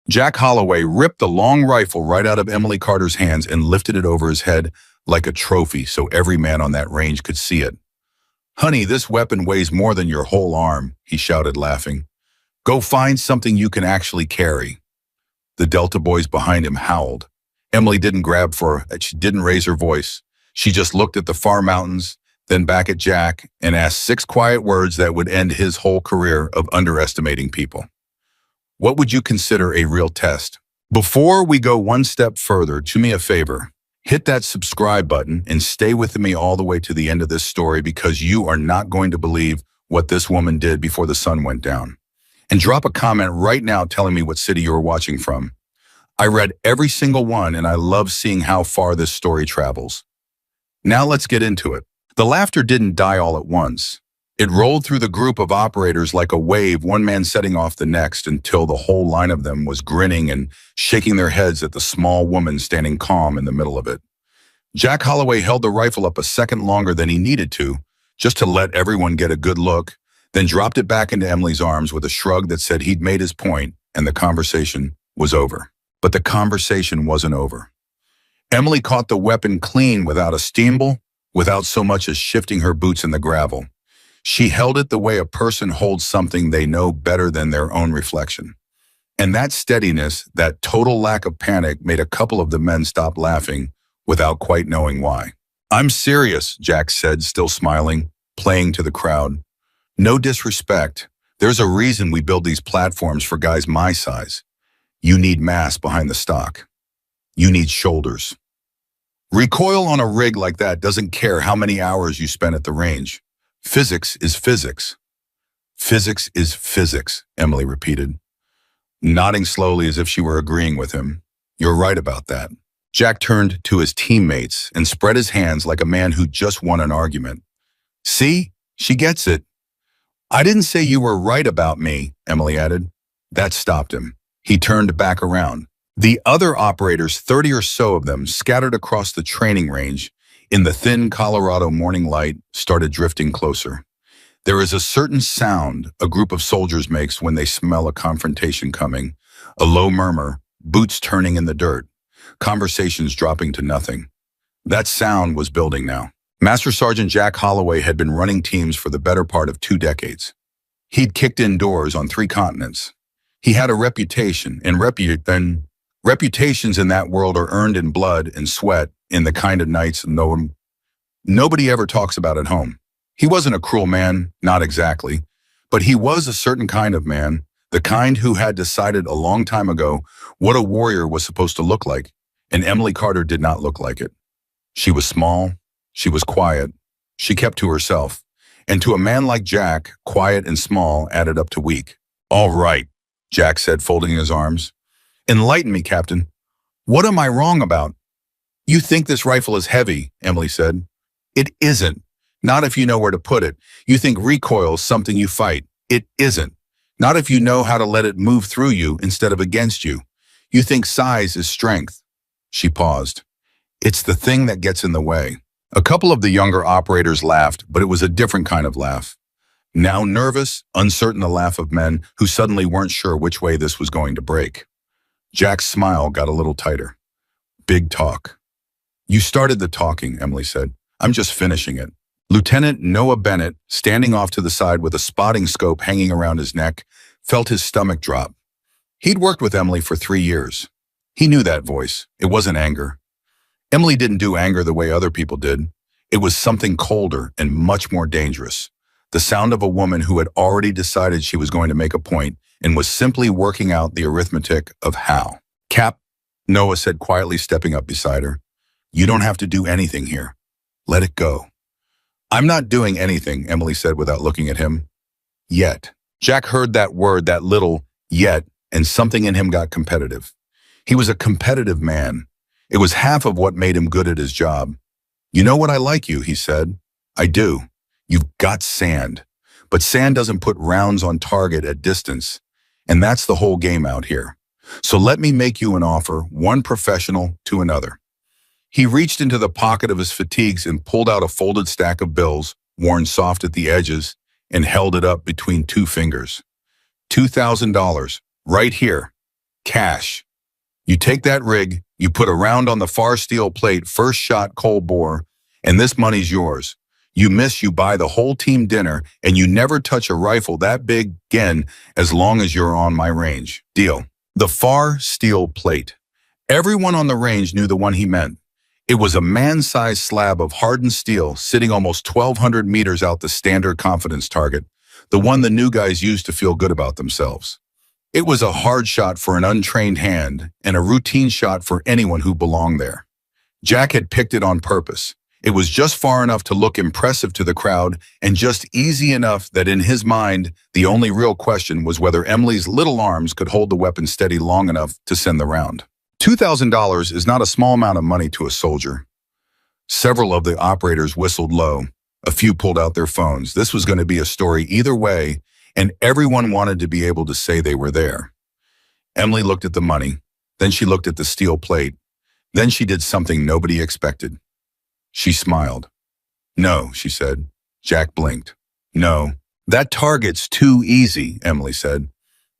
Jack Holloway ripped the long rifle right out of Emily Carter's hands and lifted it over his head like a trophy so every man on that range could see it. "Honey, this weapon weighs more than your whole arm," he shouted, laughing. "Go find something you can actually carry." The Delta boys behind him howled. Emily didn't grab for her, she didn't raise her voice. She just looked at the far mountains, then back at Jack, and asked 6 quiet words that would end his whole career of underestimating people. "What would you consider a real test?" Before we go one step further, do me a favor. Hit that subscribe button and stay with me all the way to the end of this story, because you are not going to believe what this woman did before the sun went down. And drop a comment right now telling me what city you are watching from. I read every single one, and I love seeing how far this story travels. Now let's get into it. The laughter didn't die all at once. It rolled through the group of operators like a wave, one man setting off the next, until the whole line of them was grinning and shaking their heads at the small woman standing calm in the middle of it. Jack Holloway held the rifle up a second longer than he needed to, just to let everyone get a good look, then dropped it back into Emily's arms with a shrug that said he'd made his point and the conversation was over. But the conversation wasn't over. Emily caught the weapon clean without a steamble, without so much as shifting her boots in the gravel. She held it the way a person holds something they know better than their own reflection. And that steadiness, that total lack of panic, made a couple of the men stop laughing without quite knowing why. "I'm serious," Jack said, still smiling, playing to the crowd. "No disrespect. There's a reason we build these platforms for guys my size. You need mass behind the stock. You need shoulders. Recoil on a rig like that doesn't care how many hours you spend at the range. Physics is physics." "Physics is physics," Emily repeated, nodding slowly as if she were agreeing with him. "You're right about that." Jack turned to his teammates and spread his hands like a man who just won an argument. "See? She gets it." "I didn't say you were right about me," Emily added. That stopped him. He turned back around. The other operators, 30 or so of them, scattered across the training range, in the thin Colorado morning light, started drifting closer. There is a certain sound a group of soldiers makes when they smell a confrontation coming, a low murmur, boots turning in the dirt, conversations dropping to nothing. That sound was building now. Master Sergeant Jack Holloway had been running teams for the better part of 2 decades. He'd kicked in doors on 3 continents. He had a reputation, and reputations in that world are earned in blood and sweat, in the kind of nights nobody ever talks about at home. He wasn't a cruel man, not exactly, but he was a certain kind of man, the kind who had decided a long time ago what a warrior was supposed to look like, and Emily Carter did not look like it. She was small, she was quiet, she kept to herself, and to a man like Jack, quiet and small added up to weak. "All right," Jack said, folding his arms. "Enlighten me, Captain. What am I wrong about?" "You think this rifle is heavy," Emily said. "It isn't. Not if you know where to put it. You think recoil is something you fight. It isn't. Not if you know how to let it move through you instead of against you. You think size is strength." She paused. "It's the thing that gets in the way." A couple of the younger operators laughed, but it was a different kind of laugh. Now nervous, uncertain, the laugh of men who suddenly weren't sure which way this was going to break. Jack's smile got a little tighter. "Big talk." "You started the talking," Emily said. "I'm just finishing it." Lieutenant Noah Bennett, standing off to the side with a spotting scope hanging around his neck, felt his stomach drop. He'd worked with Emily for 3 years. He knew that voice. It wasn't anger. Emily didn't do anger the way other people did. It was something colder and much more dangerous. The sound of a woman who had already decided she was going to make a point and was simply working out the arithmetic of how. "Cap," Noah said quietly, stepping up beside her. "You don't have to do anything here. Let it go." "I'm not doing anything," Emily said without looking at him. "Yet." Jack heard that word, that little "yet," and something in him got competitive. He was a competitive man. It was half of what made him good at his job. "You know what I like you," he said. "I do. You've got sand. But sand doesn't put rounds on target at distance. And that's the whole game out here. So let me make you an offer, one professional to another." He reached into the pocket of his fatigues and pulled out a folded stack of bills, worn soft at the edges, and held it up between 2 fingers. $2,000, right here. Cash. You take that rig, you put a round on the far steel plate, first shot cold bore, and this money's yours. You miss, you buy the whole team dinner, and you never touch a rifle that big again as long as you're on my range. Deal. The far steel plate. Everyone on the range knew the one he meant. It was a man-sized slab of hardened steel sitting almost 1,200 meters out the standard confidence target, the one the new guys used to feel good about themselves. It was a hard shot for an untrained hand and a routine shot for anyone who belonged there. Jack had picked it on purpose. It was just far enough to look impressive to the crowd and just easy enough that in his mind, the only real question was whether Emily's little arms could hold the weapon steady long enough to send the round. $2,000 is not a small amount of money to a soldier. Several of the operators whistled low. A few pulled out their phones. This was going to be a story either way, and everyone wanted to be able to say they were there. Emily looked at the money. Then she looked at the steel plate. Then she did something nobody expected. She smiled. "No," she said. Jack blinked. "No, that target's too easy," Emily said.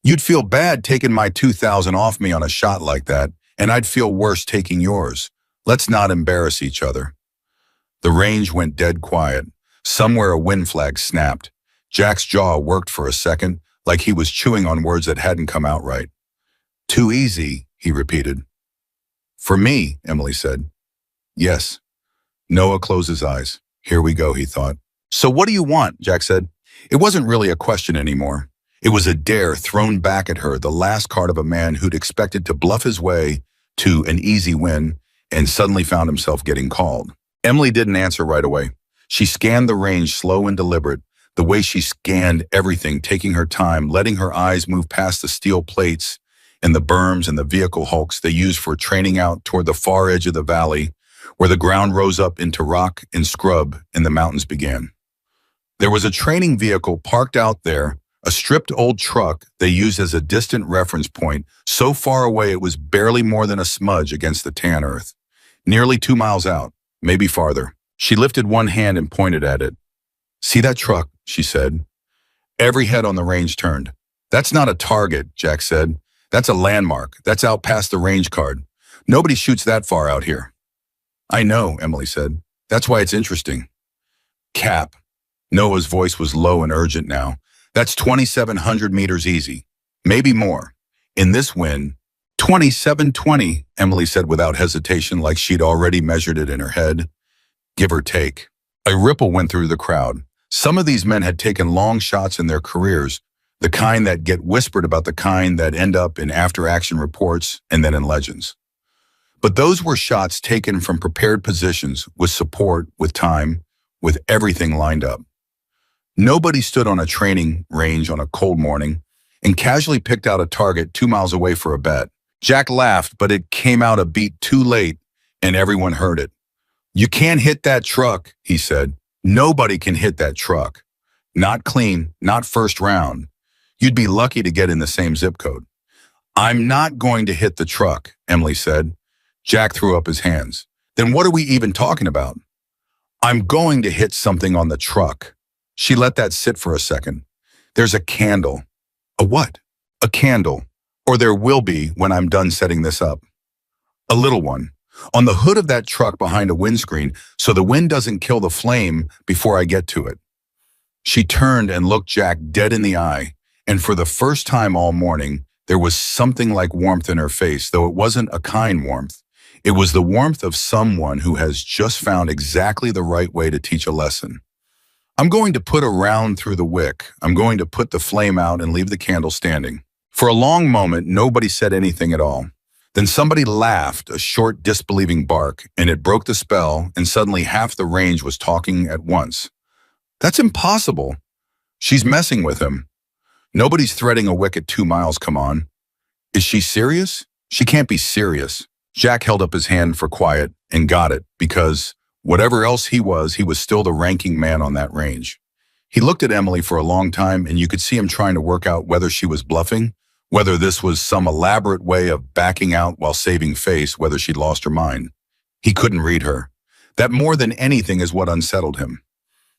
"You'd feel bad taking my 2,000 off me on a shot like that, and I'd feel worse taking yours. Let's not embarrass each other." The range went dead quiet. Somewhere a wind flag snapped. Jack's jaw worked for a second, like he was chewing on words that hadn't come out right. "Too easy," he repeated. "For me," Emily said. "Yes." Noah closed his eyes. "Here we go," he thought. "So what do you want?" Jack said. It wasn't really a question anymore. It was a dare thrown back at her, the last card of a man who'd expected to bluff his way to an easy win and suddenly found himself getting called. Emily didn't answer right away. She scanned the range slow and deliberate, the way she scanned everything, taking her time, letting her eyes move past the steel plates and the berms and the vehicle hulks they used for training out toward the far edge of the valley, where the ground rose up into rock and scrub and the mountains began. There was a training vehicle parked out there, a stripped old truck they used as a distant reference point, so far away it was barely more than a smudge against the tan earth. Nearly 2 miles out, maybe farther. She lifted one hand and pointed at it. "See that truck?" she said. Every head on the range turned. "That's not a target," Jack said. "That's a landmark. That's out past the range card. Nobody shoots that far out here." "I know," Emily said. "That's why it's interesting." "Cap." Noah's voice was low and urgent now. "That's 2,700 meters easy. Maybe more. In this wind." 2,720, Emily said without hesitation, like she'd already measured it in her head. "Give or take." A ripple went through the crowd. Some of these men had taken long shots in their careers, the kind that get whispered about, the kind that end up in after-action reports and then in legends. But those were shots taken from prepared positions, with support, with time, with everything lined up. Nobody stood on a training range on a cold morning and casually picked out a target 2 miles away for a bet. Jack laughed, but it came out a beat too late, and everyone heard it. "You can't hit that truck," he said. "Nobody can hit that truck. Not clean, not first round. You'd be lucky to get in the same zip code." "I'm not going to hit the truck," Emily said. Jack threw up his hands. "Then what are we even talking about?" "I'm going to hit something on the truck." She let that sit for a second. "There's a candle." "A what?" "A candle. Or there will be when I'm done setting this up. A little one. On the hood of that truck behind a windscreen, so the wind doesn't kill the flame before I get to it." She turned and looked Jack dead in the eye, and for the first time all morning, there was something like warmth in her face, though it wasn't a kind warmth. It was the warmth of someone who has just found exactly the right way to teach a lesson. "I'm going to put a round through the wick. I'm going to put the flame out and leave the candle standing." For a long moment, nobody said anything at all. Then somebody laughed, a short, disbelieving bark, and it broke the spell, and suddenly half the range was talking at once. "That's impossible. She's messing with him. Nobody's threading a wick at 2 miles, come on. Is she serious? She can't be serious." Jack held up his hand for quiet and got it, because whatever else he was still the ranking man on that range. He looked at Emily for a long time, and you could see him trying to work out whether she was bluffing, whether this was some elaborate way of backing out while saving face, whether she'd lost her mind. He couldn't read her. That more than anything is what unsettled him.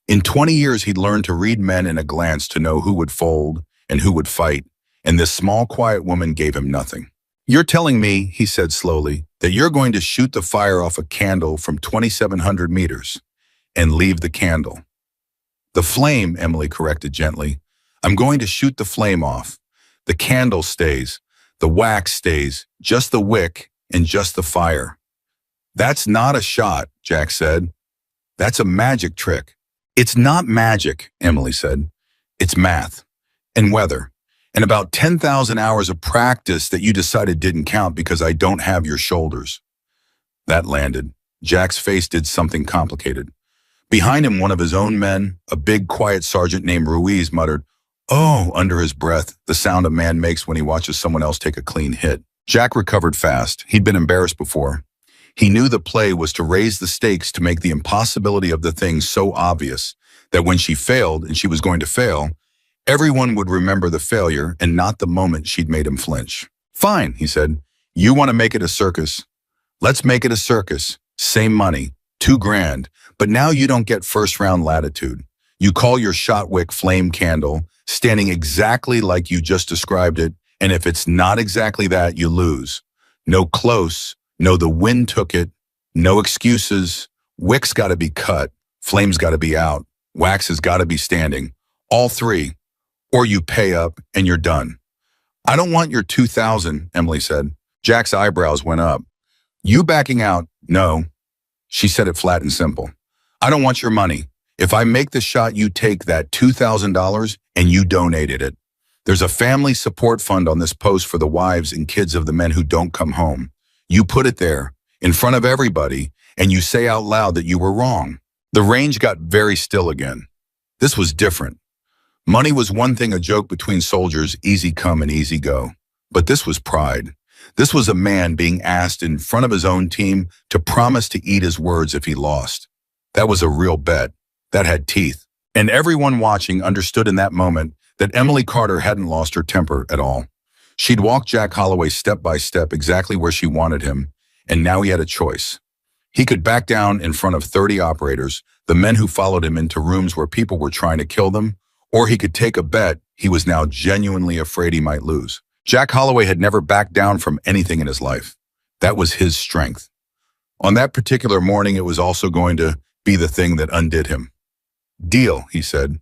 In 20 years, he'd learned to read men in a glance, to know who would fold and who would fight, and this small, quiet woman gave him nothing. You're telling me, he said slowly, that you're going to shoot the fire off a candle from 2,700 meters and leave the candle. The flame, Emily corrected gently. I'm going to shoot the flame off. The candle stays. The wax stays. Just the wick and just the fire. That's not a shot, Jack said. That's a magic trick. It's not magic, Emily said. It's math and weather and about 10,000 hours of practice that you decided didn't count because I don't have your shoulders. That landed. Jack's face did something complicated. Behind him, one of his own men, a big, quiet sergeant named Ruiz, muttered, "Oh," under his breath, the sound a man makes when he watches someone else take a clean hit. Jack recovered fast. He'd been embarrassed before. He knew the play was to raise the stakes to make the impossibility of the thing so obvious that when she failed, and she was going to fail, everyone would remember the failure and not the moment she'd made him flinch. "Fine," he said. "You want to make it a circus? Let's make it a circus. Same money, $2,000, but now you don't get first-round latitude. You call your shot wick flame candle, standing exactly like you just described it, and if it's not exactly that, you lose. No close, no the wind took it, no excuses. Wick's got to be cut, flame's got to be out, wax has got to be standing. All three, or you pay up and you're done." "I don't want your 2,000, Emily said. Jack's eyebrows went up. "You backing out?" "No." She said it flat and simple. "I don't want your money. If I make the shot, you take that $2,000 and you donated it. There's a family support fund on this post for the wives and kids of the men who don't come home. You put it there, in front of everybody, and you say out loud that you were wrong." The range got very still again. This was different. Money was one thing, a joke between soldiers, easy come and easy go. But this was pride. This was a man being asked in front of his own team to promise to eat his words if he lost. That was a real bet. That had teeth. And everyone watching understood in that moment that Emily Carter hadn't lost her temper at all. She'd walked Jack Holloway step by step exactly where she wanted him, and now he had a choice. He could back down in front of 30 operators, the men who followed him into rooms where people were trying to kill them, or he could take a bet he was now genuinely afraid he might lose. Jack Holloway had never backed down from anything in his life. That was his strength. On that particular morning, it was also going to be the thing that undid him. "Deal," he said.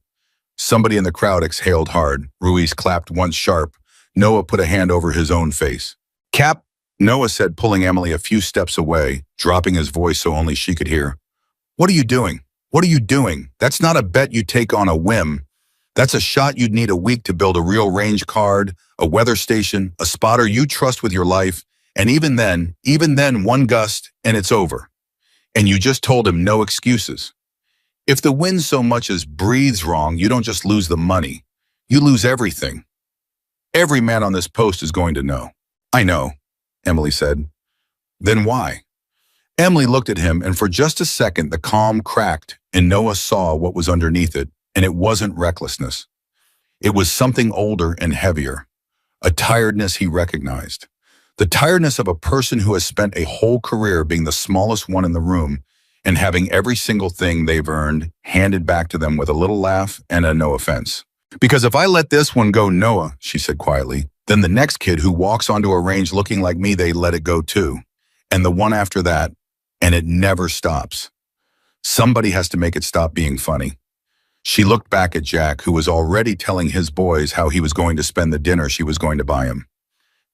Somebody in the crowd exhaled hard. Ruiz clapped once sharp. Noah put a hand over his own face. "Cap," Noah said, pulling Emily a few steps away, dropping his voice so only she could hear. "What are you doing? What are you doing? That's not a bet you take on a whim. That's a shot you'd need a week to build a real range card, a weather station, a spotter you trust with your life, and even then, one gust, and it's over. And you just told him no excuses. If the wind so much as breathes wrong, you don't just lose the money. You lose everything. Every man on this post is going to know." "I know," Emily said. "Then why?" Emily looked at him, and for just a second the calm cracked, and Noah saw what was underneath it, and it wasn't recklessness. It was something older and heavier, a tiredness he recognized. The tiredness of a person who has spent a whole career being the smallest one in the room and having every single thing they've earned handed back to them with a little laugh and a no offense. "Because if I let this one go, Noah," she said quietly, "then the next kid who walks onto a range looking like me, they let it go too. And the one after that, and it never stops. Somebody has to make it stop being funny." She looked back at Jack, who was already telling his boys how he was going to spend the dinner she was going to buy him.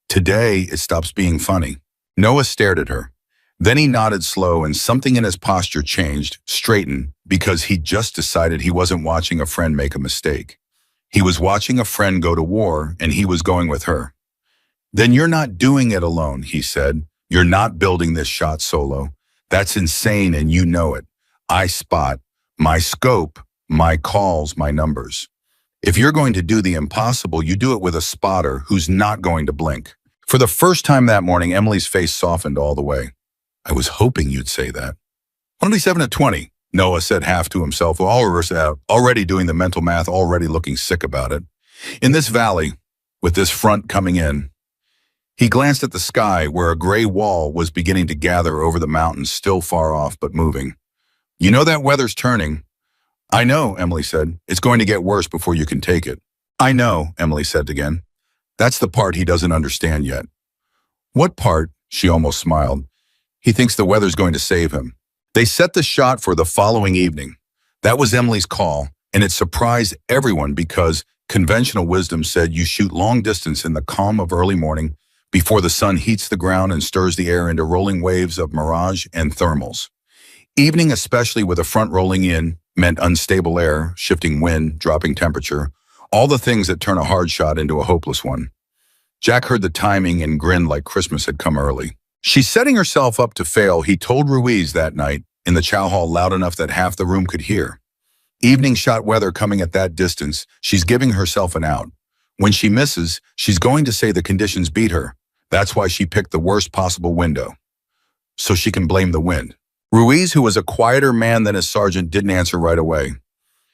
"Today, it stops being funny." Noah stared at her. Then he nodded slow, and something in his posture changed, straightened, because he'd just decided he wasn't watching a friend make a mistake. He was watching a friend go to war, and he was going with her. "Then you're not doing it alone," he said. "You're not building this shot solo. That's insane, and you know it. I spot. My scope. My calls, my numbers. If you're going to do the impossible, you do it with a spotter who's not going to blink." For the first time that morning, Emily's face softened all the way. "I was hoping you'd say that." 27-20, Noah said half to himself, already doing the mental math, already looking sick about it. "In this valley, with this front coming in." He glanced at the sky where a gray wall was beginning to gather over the mountains, still far off but moving. "You know that weather's turning." "I know," Emily said. "It's going to get worse before you can take it." "I know," Emily said again. "That's the part he doesn't understand yet." What part? She almost smiled. He thinks the weather's going to save him. They set the shot for the following evening. That was Emily's call, and it surprised everyone because conventional wisdom said you shoot long distance in the calm of early morning before the sun heats the ground and stirs the air into rolling waves of mirage and thermals. Evening, especially with a front rolling in, meant unstable air, shifting wind, dropping temperature, all the things that turn a hard shot into a hopeless one. Jack heard the timing and grinned like Christmas had come early. She's setting herself up to fail, he told Ruiz that night in the chow hall loud enough that half the room could hear. Evening shot weather coming at that distance, she's giving herself an out. When she misses, she's going to say the conditions beat her. That's why she picked the worst possible window. So she can blame the wind. Ruiz, who was a quieter man than his sergeant, didn't answer right away.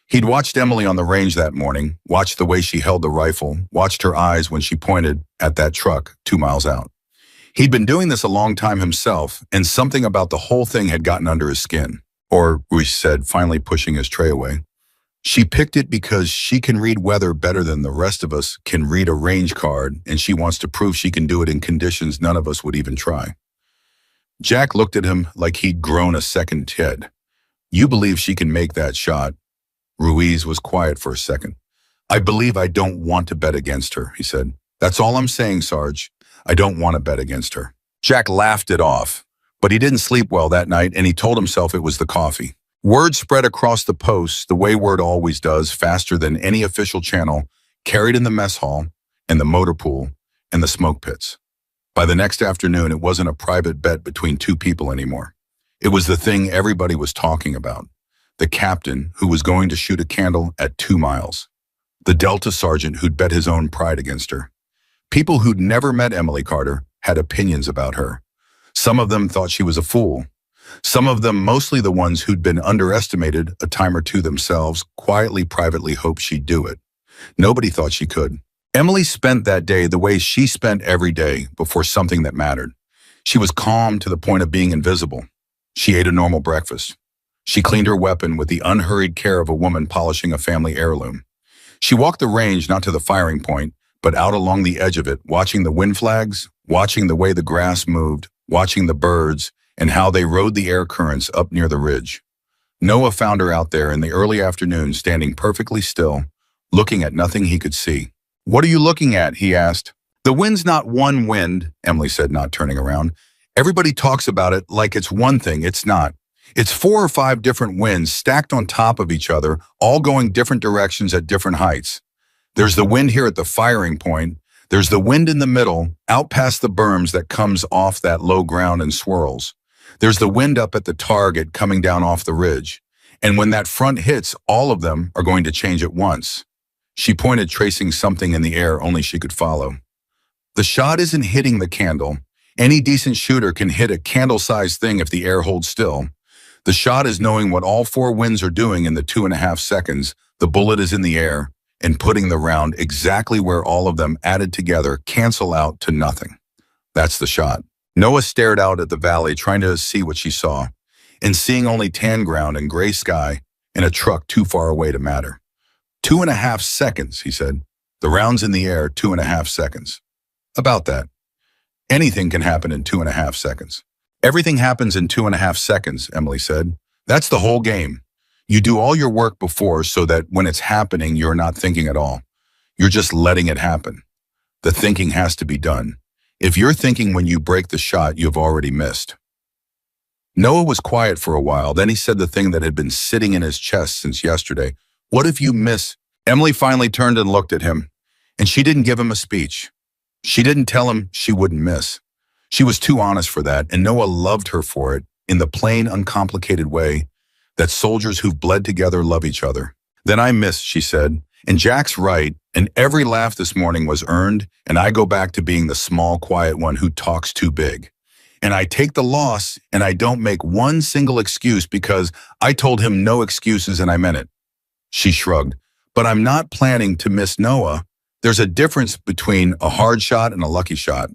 He'd watched Emily on the range that morning, watched the way she held the rifle, watched her eyes when she pointed at that truck 2 miles out. He'd been doing this a long time himself, and something about the whole thing had gotten under his skin. Or, Ruiz said, finally pushing his tray away. She picked it because she can read weather better than the rest of us can read a range card, and she wants to prove she can do it in conditions none of us would even try. Jack looked at him like he'd grown a second head. You believe she can make that shot? Ruiz was quiet for a second. I believe I don't want to bet against her, he said. That's all I'm saying, Sarge. I don't want to bet against her. Jack laughed it off, but he didn't sleep well that night, and he told himself it was the coffee. Word spread across the posts the way word always does, faster than any official channel, carried in the mess hall and the motor pool and the smoke pits. By the next afternoon, it wasn't a private bet between two people anymore. It was the thing everybody was talking about. The captain who was going to shoot a candle at 2 miles. The Delta sergeant who'd bet his own pride against her. People who'd never met Emily Carter had opinions about her. Some of them thought she was a fool. Some of them, mostly the ones who'd been underestimated a time or two themselves, quietly, privately hoped she'd do it. Nobody thought she could. Emily spent that day the way she spent every day before something that mattered. She was calm to the point of being invisible. She ate a normal breakfast. She cleaned her weapon with the unhurried care of a woman polishing a family heirloom. She walked the range not to the firing point, but out along the edge of it, watching the wind flags, watching the way the grass moved, watching the birds, and how they rode the air currents up near the ridge. Noah found her out there in the early afternoon, standing perfectly still, looking at nothing he could see. What are you looking at? He asked. The wind's not one wind, Emily said, not turning around. Everybody talks about it like it's one thing. It's not. It's 4 or 5 different winds stacked on top of each other, all going different directions at different heights. There's the wind here at the firing point. There's the wind in the middle, out past the berms that comes off that low ground and swirls. There's the wind up at the target coming down off the ridge. And when that front hits, all of them are going to change at once. She pointed, tracing something in the air only she could follow. The shot isn't hitting the candle. Any decent shooter can hit a candle-sized thing if the air holds still. The shot is knowing what all 4 winds are doing in the 2.5 seconds the bullet is in the air, and putting the round exactly where all of them added together cancel out to nothing. That's the shot. Noah stared out at the valley, trying to see what she saw, and seeing only tan ground and gray sky and a truck too far away to matter. 2.5 seconds, he said. The round's in the air, 2.5 seconds. About that. Anything can happen in 2.5 seconds. Everything happens in 2.5 seconds, Emily said. That's the whole game. You do all your work before so that when it's happening, you're not thinking at all. You're just letting it happen. The thinking has to be done. If you're thinking when you break the shot, you've already missed. Noah was quiet for a while. Then he said the thing that had been sitting in his chest since yesterday. What if you miss? Emily finally turned and looked at him, and she didn't give him a speech. She didn't tell him she wouldn't miss. She was too honest for that, and Noah loved her for it in the plain, uncomplicated way that soldiers who've bled together love each other. Then I missed, she said, and Jack's right, and every laugh this morning was earned, and I go back to being the small, quiet one who talks too big. And I take the loss, and I don't make one single excuse because I told him no excuses and I meant it. She shrugged. But I'm not planning to miss Noah. There's a difference between a hard shot and a lucky shot.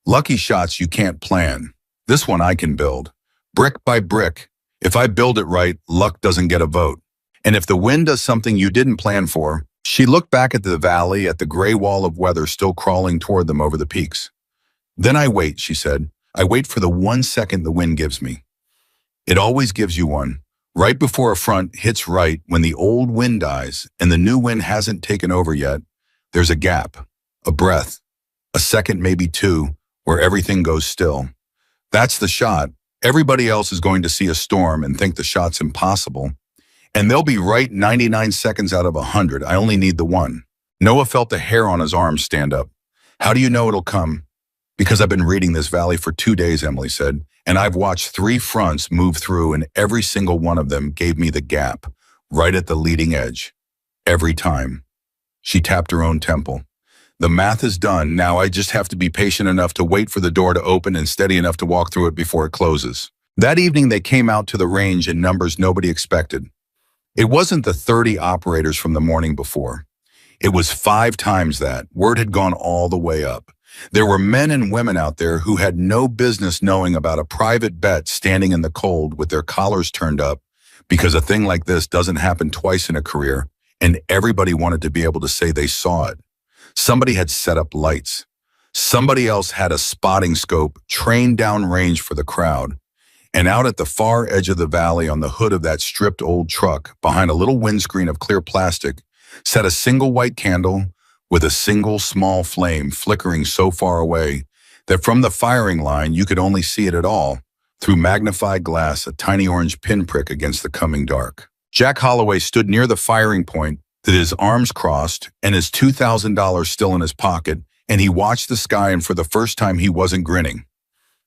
Lucky shots you can't plan. This one I can build. Brick by brick. If I build it right, luck doesn't get a vote. And if the wind does something you didn't plan for, she looked back at the valley, at the gray wall of weather still crawling toward them over the peaks. Then I wait, she said. I wait for the 1 second the wind gives me. It always gives you one. Right before a front hits right when the old wind dies and the new wind hasn't taken over yet, there's a gap, a breath, a second, maybe two, where everything goes still. That's the shot. Everybody else is going to see a storm and think the shot's impossible. And they'll be right 99 seconds out of 100. I only need the one. Noah felt the hair on his arm stand up. How do you know it'll come? Because I've been reading this valley for 2 days, Emily said, and I've watched 3 fronts move through, and every single one of them gave me the gap, right at the leading edge. Every time. She tapped her own temple. The math is done. Now I just have to be patient enough to wait for the door to open and steady enough to walk through it before it closes. That evening they came out to the range in numbers nobody expected. It wasn't the 30 operators from the morning before. It was 5 times that. Word had gone all the way up. There were men and women out there who had no business knowing about a private bet standing in the cold with their collars turned up, because a thing like this doesn't happen twice in a career, and everybody wanted to be able to say they saw it. Somebody had set up lights. Somebody else had a spotting scope trained down range for the crowd. And out at the far edge of the valley on the hood of that stripped old truck, behind a little windscreen of clear plastic, sat a single white candle with a single small flame flickering so far away that from the firing line you could only see it at all, through magnified glass, a tiny orange pinprick against the coming dark. Jack Holloway stood near the firing point, with his arms crossed and his $2,000 still in his pocket, and he watched the sky, and for the first time he wasn't grinning.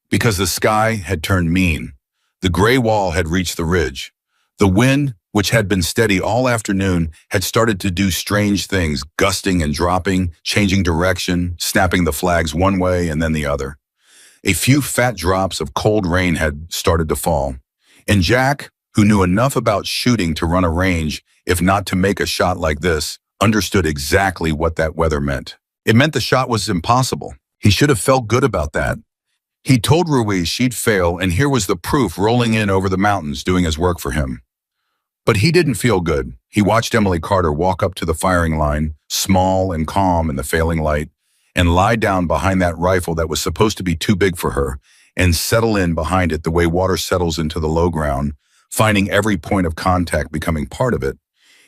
Because the sky had turned mean. The gray wall had reached the ridge. The wind, which had been steady all afternoon, had started to do strange things, gusting and dropping, changing direction, snapping the flags one way and then the other. A few fat drops of cold rain had started to fall. And Jack, who knew enough about shooting to run a range, if not to make a shot like this, understood exactly what that weather meant. It meant the shot was impossible. He should have felt good about that. He told Ruiz she'd fail, and here was the proof rolling in over the mountains doing his work for him. But he didn't feel good. He watched Emily Carter walk up to the firing line, small and calm in the failing light, and lie down behind that rifle that was supposed to be too big for her, and settle in behind it the way water settles into the low ground, finding every point of contact becoming part of it.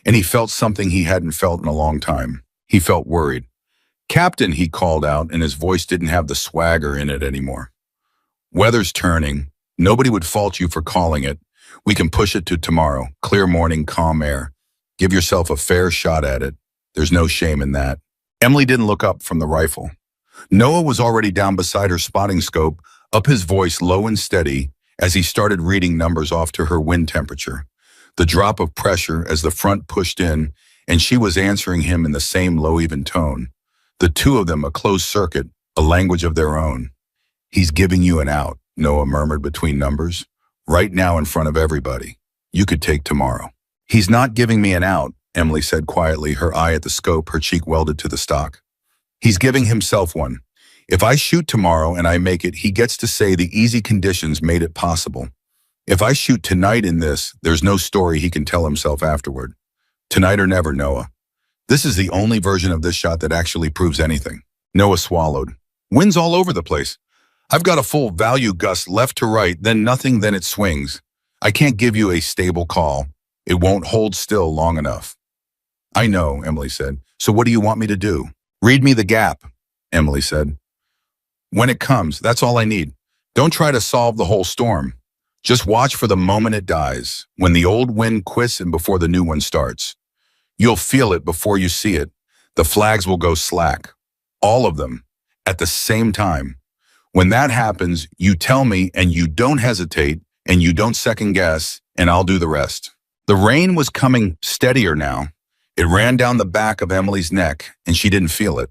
And he felt something he hadn't felt in a long time. He felt worried. "Captain," he called out, and his voice didn't have the swagger in it anymore. "Weather's turning. Nobody would fault you for calling it. We can push it to tomorrow. Clear morning, calm air. Give yourself a fair shot at it. There's no shame in that." Emily didn't look up from the rifle. Noah was already down beside her spotting scope, up his voice low and steady as he started reading numbers off to her wind temperature. The drop of pressure as the front pushed in, and she was answering him in the same low, even tone. The two of them a closed circuit, a language of their own. "He's giving you an out," Noah murmured between numbers. "Right now in front of everybody. You could take tomorrow." "He's not giving me an out," Emily said quietly, her eye at the scope, her cheek welded to the stock. "He's giving himself one. If I shoot tomorrow and I make it, he gets to say the easy conditions made it possible. If I shoot tonight in this, there's no story he can tell himself afterward. Tonight or never, Noah. This is the only version of this shot that actually proves anything." Noah swallowed. "Wind's all over the place. I've got a full value gust left to right, then nothing, then it swings. I can't give you a stable call. It won't hold still long enough." "I know," Emily said. "So what do you want me to do?" "Read me the gap," Emily said. "When it comes, that's all I need. Don't try to solve the whole storm. Just watch for the moment it dies, when the old wind quits and before the new one starts. You'll feel it before you see it. The flags will go slack. All of them. At the same time. When that happens, you tell me, and you don't hesitate, and you don't second guess, and I'll do the rest." The rain was coming steadier now. It ran down the back of Emily's neck, and she didn't feel it.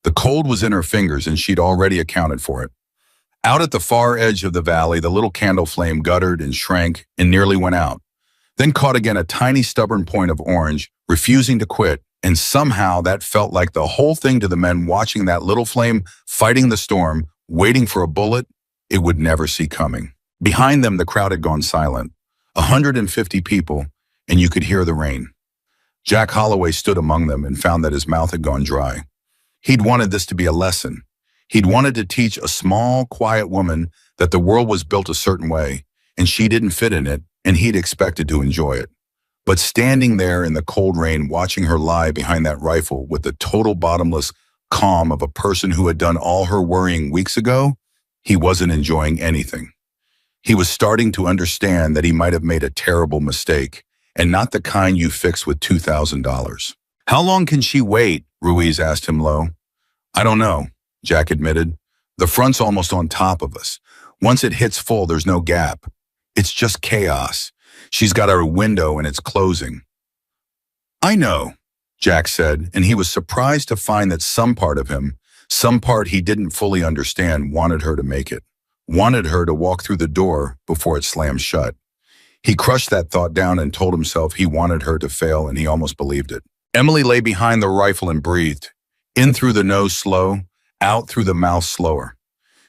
The cold was in her fingers, and she'd already accounted for it. Out at the far edge of the valley, the little candle flame guttered and shrank and nearly went out, then caught again a tiny stubborn point of orange, refusing to quit, and somehow that felt like the whole thing to the men watching that little flame fighting the storm, waiting for a bullet it would never see coming. Behind them, the crowd had gone silent. 150 people, and you could hear the rain. Jack Holloway stood among them and found that his mouth had gone dry. He'd wanted this to be a lesson. He'd wanted to teach a small, quiet woman that the world was built a certain way, and she didn't fit in it, and he'd expected to enjoy it. But standing there in the cold rain, watching her lie behind that rifle with the total bottomless calm of a person who had done all her worrying weeks ago, he wasn't enjoying anything. He was starting to understand that he might have made a terrible mistake, and not the kind you fix with $2,000. How long can she wait? Ruiz asked him low. I don't know, Jack admitted. The front's almost on top of us. Once it hits full, there's no gap. It's just chaos. She's got a window and it's closing. I know, Jack said, and he was surprised to find that some part of him, some part he didn't fully understand, wanted her to make it, wanted her to walk through the door before it slammed shut. He crushed that thought down and told himself he wanted her to fail, and he almost believed it. Emily lay behind the rifle and breathed, in through the nose slow, out through the mouth slower.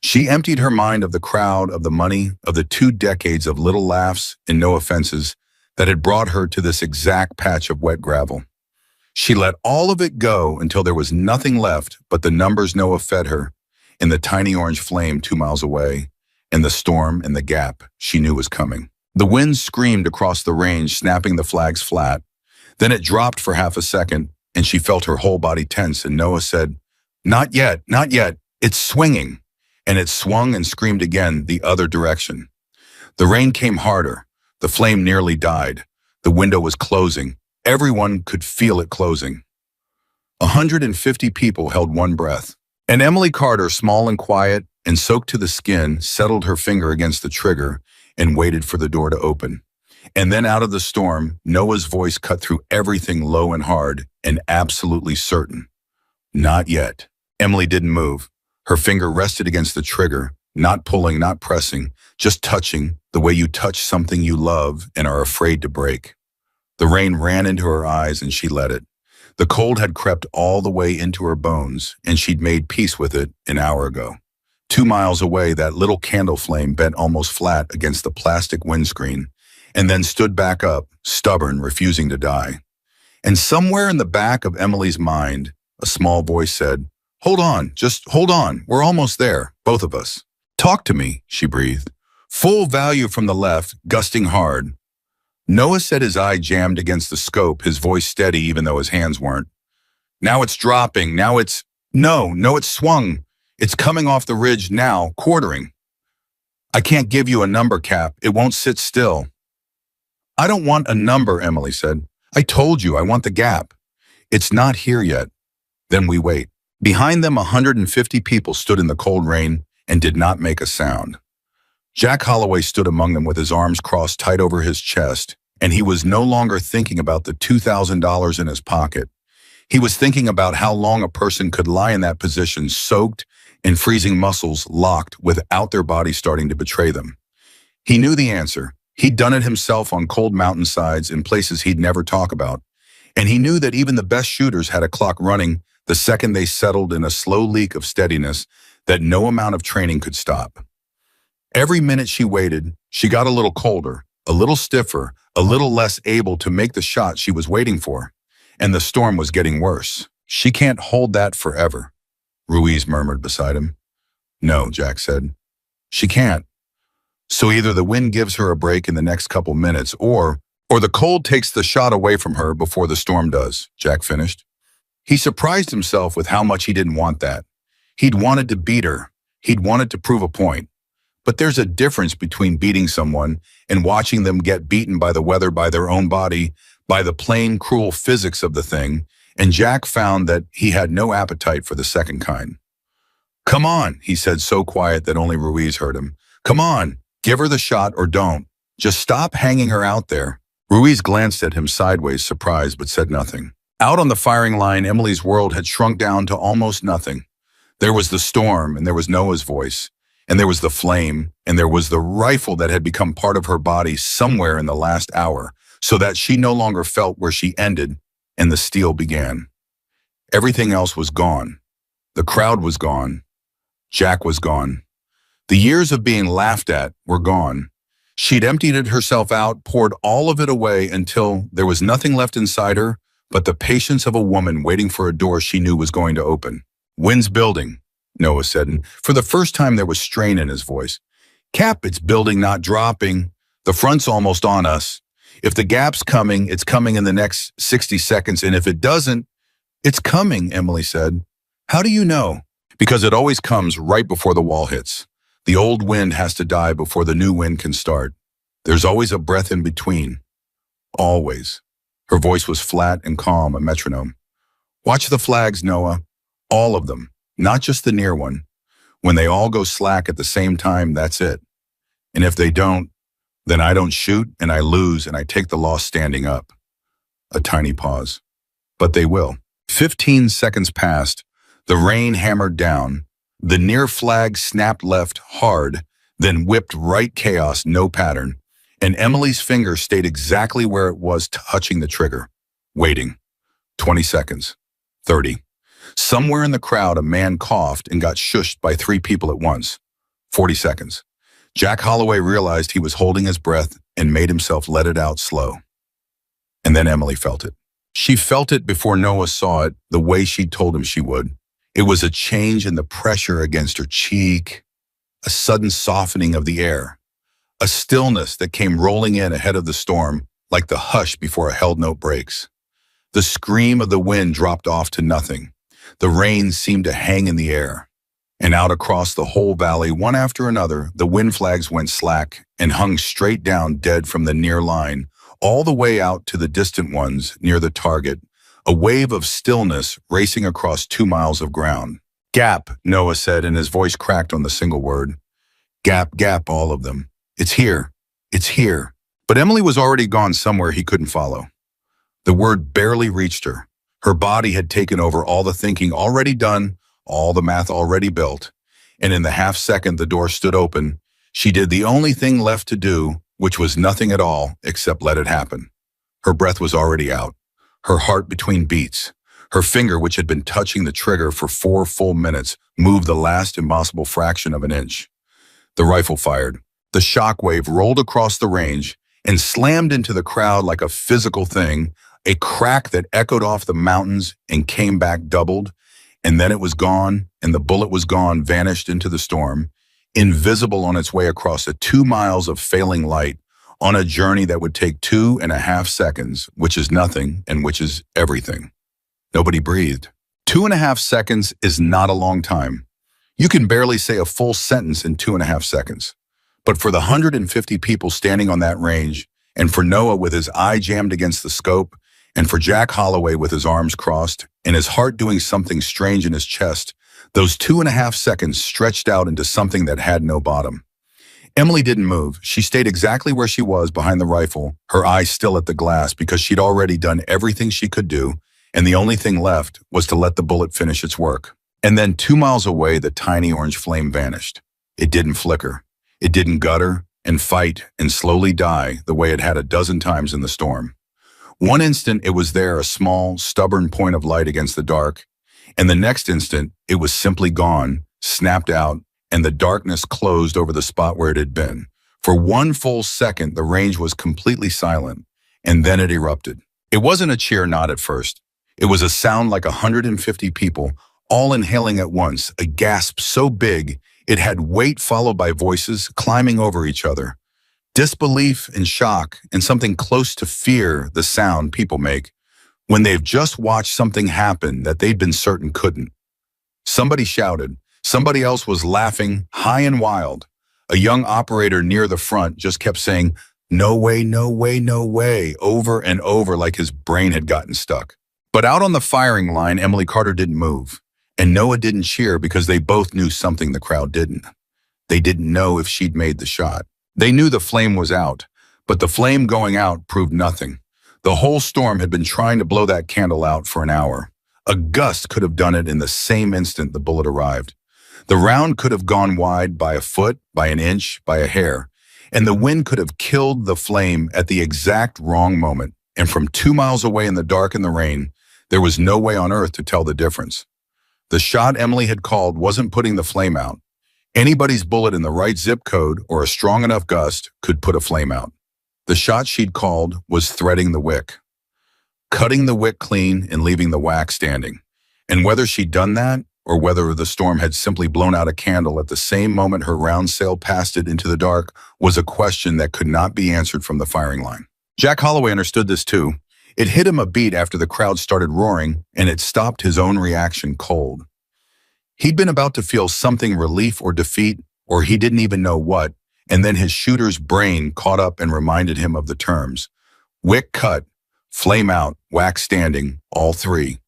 She emptied her mind of the crowd, of the money, of the 2 decades of little laughs and no offenses that had brought her to this exact patch of wet gravel. She let all of it go until there was nothing left but the numbers Noah fed her, in the tiny orange flame 2 miles away, and the storm and the gap she knew was coming. The wind screamed across the range, snapping the flags flat. Then it dropped for half a second, and she felt her whole body tense, and Noah said, not yet, not yet, it's swinging. And it swung and screamed again the other direction. The rain came harder. The flame nearly died. The window was closing. Everyone could feel it closing. 150 people held one breath. And Emily Carter, small and quiet and soaked to the skin, settled her finger against the trigger and waited for the door to open. And then out of the storm, Noah's voice cut through everything low and hard and absolutely certain. Not yet. Emily didn't move. Her finger rested against the trigger, not pulling, not pressing, just touching, the way you touch something you love and are afraid to break. The rain ran into her eyes and she let it. The cold had crept all the way into her bones, and she'd made peace with it an hour ago. 2 miles away, that little candle flame bent almost flat against the plastic windscreen, and then stood back up, stubborn, refusing to die. And somewhere in the back of Emily's mind, a small voice said, hold on, just hold on, we're almost there, both of us. Talk to me, she breathed. Full value from the left, gusting hard. Noah said, his eye jammed against the scope, his voice steady even though his hands weren't. Now it's dropping, now it's... No, it's swung. It's coming off the ridge now, quartering. I can't give you a number, Cap. It won't sit still. I don't want a number, Emily said. I told you I want the gap. It's not here yet. Then we wait. Behind them, 150 people stood in the cold rain and did not make a sound. Jack Holloway stood among them with his arms crossed tight over his chest, and he was no longer thinking about the $2,000 in his pocket. He was thinking about how long a person could lie in that position, soaked in freezing muscles, locked without their body starting to betray them. He knew the answer. He'd done it himself on cold mountainsides in places he'd never talk about. And he knew that even the best shooters had a clock running the second they settled in a slow leak of steadiness that no amount of training could stop. Every minute she waited, she got a little colder, a little stiffer, a little less able to make the shot she was waiting for. And the storm was getting worse. She can't hold that forever, Ruiz murmured beside him. No, Jack said. She can't. So either the wind gives her a break in the next couple minutes, or the cold takes the shot away from her before the storm does, Jack finished. He surprised himself with how much he didn't want that. He'd wanted to beat her. He'd wanted to prove a point. But there's a difference between beating someone and watching them get beaten by the weather, by their own body, by the plain, cruel physics of the thing, and Jack found that he had no appetite for the second kind. Come on, he said so quiet that only Ruiz heard him. Come on, give her the shot or don't. Just stop hanging her out there. Ruiz glanced at him sideways, surprised, but said nothing. Out on the firing line, Emily's world had shrunk down to almost nothing. There was the storm, and there was Noah's voice, and there was the flame, and there was the rifle that had become part of her body somewhere in the last hour, so that she no longer felt where she ended and the steel began. Everything else was gone. The crowd was gone. Jack was gone. The years of being laughed at were gone. She'd emptied it herself out, poured all of it away until there was nothing left inside her but the patience of a woman waiting for a door she knew was going to open. Winds building. Noah said, and for the first time there was strain in his voice. Cap, it's building, not dropping. The front's almost on us. If the gap's coming, it's coming in the next 60 seconds, and if it doesn't, it's coming, Emily said. How do you know? Because it always comes right before the wall hits. The old wind has to die before the new wind can start. There's always a breath in between. Always. Her voice was flat and calm, a metronome. Watch the flags, Noah. All of them, not just the near one. When they all go slack at the same time, that's it. And if they don't, then I don't shoot and I lose and I take the loss standing up. A tiny pause. But they will. 15 seconds passed. The rain hammered down. The near flag snapped left hard, then whipped right chaos, no pattern. And Emily's finger stayed exactly where it was, touching the trigger. Waiting. 20 seconds. 30. Somewhere in the crowd, a man coughed and got shushed by 3 people at once. 40 seconds. Jack Holloway realized he was holding his breath and made himself let it out slow. And then Emily felt it. She felt it before Noah saw it the way she'd told him she would. It was a change in the pressure against her cheek, a sudden softening of the air, a stillness that came rolling in ahead of the storm like the hush before a held note breaks. The scream of the wind dropped off to nothing. The rain seemed to hang in the air. And out across the whole valley, one after another, the wind flags went slack and hung straight down dead from the near line, all the way out to the distant ones near the target, a wave of stillness racing across 2 miles of ground. Gap, Noah said, and his voice cracked on the single word. Gap, gap, all of them. It's here. It's here. But Emily was already gone somewhere he couldn't follow. The word barely reached her. Her body had taken over all the thinking already done, all the math already built, and in the half second the door stood open, she did the only thing left to do, which was nothing at all except let it happen. Her breath was already out, her heart between beats. Her finger, which had been touching the trigger for 4 full minutes, moved the last impossible fraction of an inch. The rifle fired. The shock wave rolled across the range and slammed into the crowd like a physical thing, a crack that echoed off the mountains and came back doubled. And then it was gone, and the bullet was gone, vanished into the storm, invisible on its way across the 2 miles of failing light, on a journey that would take 2.5 seconds, which is nothing and which is everything. Nobody breathed. 2.5 seconds is not a long time. You can barely say a full sentence in 2.5 seconds. But for the 150 people standing on that range, and for Noah with his eye jammed against the scope, and for Jack Holloway with his arms crossed, and his heart doing something strange in his chest, those 2.5 seconds stretched out into something that had no bottom. Emily didn't move. She stayed exactly where she was behind the rifle, her eyes still at the glass because she'd already done everything she could do, and the only thing left was to let the bullet finish its work. And then 2 miles away, the tiny orange flame vanished. It didn't flicker. It didn't gutter and fight and slowly die the way it had a dozen times in the storm. One instant, it was there, a small, stubborn point of light against the dark, and the next instant, it was simply gone, snapped out, and the darkness closed over the spot where it had been. For 1 full second, the range was completely silent, and then it erupted. It wasn't a cheer nod at first. It was a sound like 150 people, all inhaling at once, a gasp so big, it had weight followed by voices climbing over each other. Disbelief and shock and something close to fear, the sound people make when they've just watched something happen that they'd been certain couldn't. Somebody shouted. Somebody else was laughing, high and wild. A young operator near the front just kept saying, "No way, no way, no way," over and over like his brain had gotten stuck. But out on the firing line, Emily Carter didn't move, and Noah didn't cheer because they both knew something the crowd didn't. They didn't know if she'd made the shot. They knew the flame was out, but the flame going out proved nothing. The whole storm had been trying to blow that candle out for an hour. A gust could have done it in the same instant the bullet arrived. The round could have gone wide by a foot, by an inch, by a hair, and the wind could have killed the flame at the exact wrong moment. And from 2 miles away in the dark and the rain, there was no way on earth to tell the difference. The shot Emily had called wasn't putting the flame out. Anybody's bullet in the right zip code or a strong enough gust could put a flame out. The shot she'd called was threading the wick, cutting the wick clean and leaving the wax standing. And whether she'd done that or whether the storm had simply blown out a candle at the same moment her round sailed past it into the dark, was a question that could not be answered from the firing line. Jack Holloway understood this too. It hit him a beat after the crowd started roaring, and it stopped his own reaction cold. He'd been about to feel something, relief or defeat, or he didn't even know what, and then his shooter's brain caught up and reminded him of the terms. Wick cut, flame out, wax standing, all three.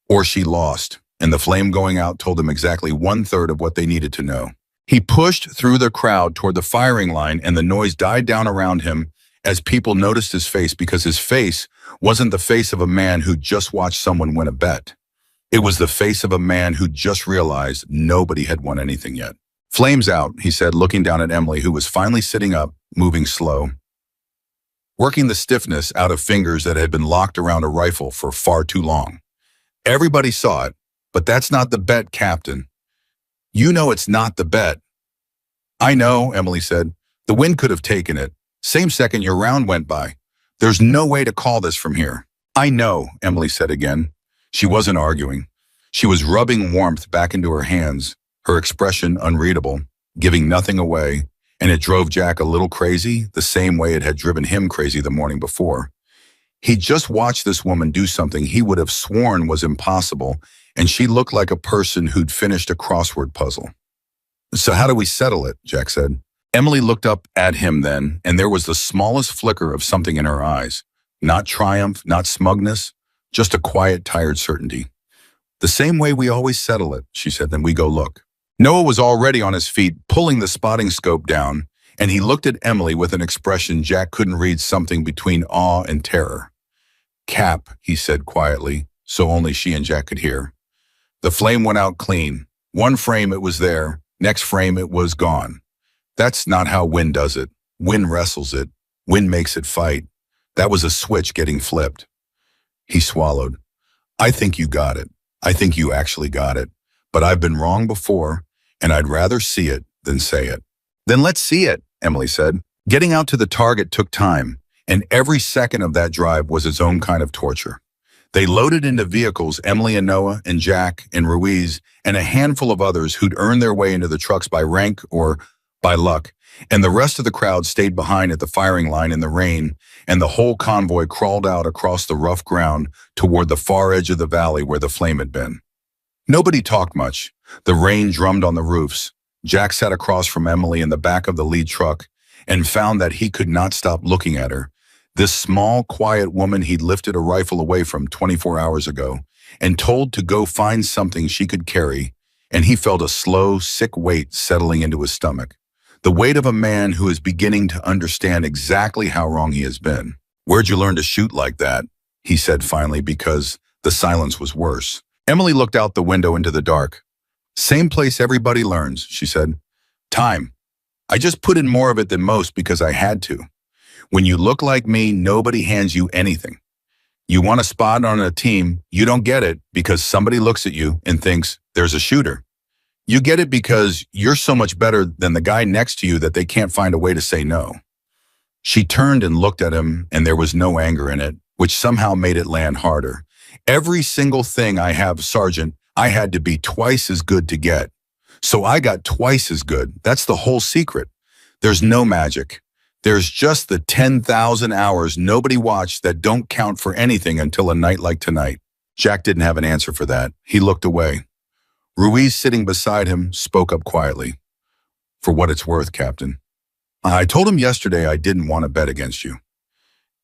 Or she lost, and the flame going out told him exactly 1/3 of what they needed to know. He pushed through the crowd toward the firing line, and the noise died down around him as people noticed his face, because his face wasn't the face of a man who just watched someone win a bet. It was the face of a man who just realized nobody had won anything yet. Flames out, he said, looking down at Emily, who was finally sitting up, moving slow, working the stiffness out of fingers that had been locked around a rifle for far too long. Everybody saw it, but that's not the bet, Captain. You know it's not the bet. I know, Emily said. The wind could have taken it. Same second your round went by. There's no way to call this from here. I know, Emily said again. She wasn't arguing. She was rubbing warmth back into her hands, her expression unreadable, giving nothing away, and it drove Jack a little crazy, the same way it had driven him crazy the morning before. He'd just watched this woman do something he would have sworn was impossible, and she looked like a person who'd finished a crossword puzzle. So how do we settle it? Jack said. Emily looked up at him then, and there was the smallest flicker of something in her eyes. Not triumph, not smugness, just a quiet, tired certainty. The same way we always settle it, she said, then we go look. Noah was already on his feet, pulling the spotting scope down, and he looked at Emily with an expression Jack couldn't read, something between awe and terror. Cap, he said quietly, so only she and Jack could hear. The flame went out clean. One frame it was there, next frame it was gone. That's not how wind does it. Wind wrestles it. Wind makes it fight. That was a switch getting flipped. He swallowed. I think you got it. I think you actually got it. But I've been wrong before, and I'd rather see it than say it. Then let's see it, Emily said. Getting out to the target took time, and every second of that drive was its own kind of torture. They loaded into vehicles Emily and Noah and Jack and Ruiz and a handful of others who'd earned their way into the trucks by rank or by luck, and the rest of the crowd stayed behind at the firing line in the rain, and the whole convoy crawled out across the rough ground toward the far edge of the valley where the flame had been. Nobody talked much. The rain drummed on the roofs. Jack sat across from Emily in the back of the lead truck and found that he could not stop looking at her. This small, quiet woman he'd lifted a rifle away from 24 hours ago and told to go find something she could carry, and he felt a slow, sick weight settling into his stomach. The weight of a man who is beginning to understand exactly how wrong he has been. Where'd you learn to shoot like that? He said finally, because the silence was worse. Emily looked out the window into the dark. Same place everybody learns, she said. Time. I just put in more of it than most because I had to. When you look like me, nobody hands you anything. You want a spot on a team, you don't get it because somebody looks at you and thinks there's a shooter. You get it because you're so much better than the guy next to you that they can't find a way to say no. She turned and looked at him, and there was no anger in it, which somehow made it land harder. Every single thing I have, Sergeant, I had to be twice as good to get. So I got twice as good. That's the whole secret. There's no magic. There's just the 10,000 hours nobody watched that don't count for anything until a night like tonight. Jack didn't have an answer for that. He looked away. Ruiz, sitting beside him, spoke up quietly. For what it's worth, Captain. I told him yesterday I didn't want to bet against you.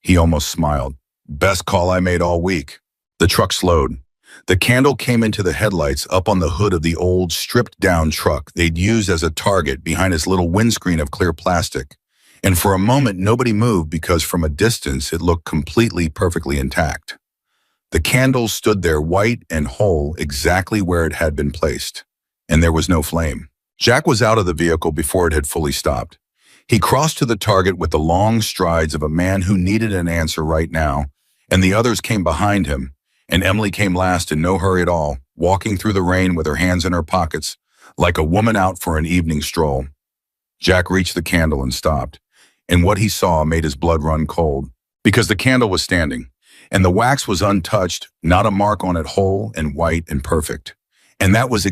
He almost smiled. Best call I made all week. The truck slowed. The candle came into the headlights up on the hood of the old, stripped-down truck they'd used as a target behind its little windscreen of clear plastic. And for a moment, nobody moved because from a distance, it looked completely, perfectly intact. The candle stood there white and whole exactly where it had been placed, and there was no flame. Jack was out of the vehicle before it had fully stopped. He crossed to the target with the long strides of a man who needed an answer right now, and the others came behind him, and Emily came last in no hurry at all, walking through the rain with her hands in her pockets, like a woman out for an evening stroll. Jack reached the candle and stopped, and what he saw made his blood run cold, because the candle was standing. And the wax was untouched, not a mark on it, whole and white and perfect. And that was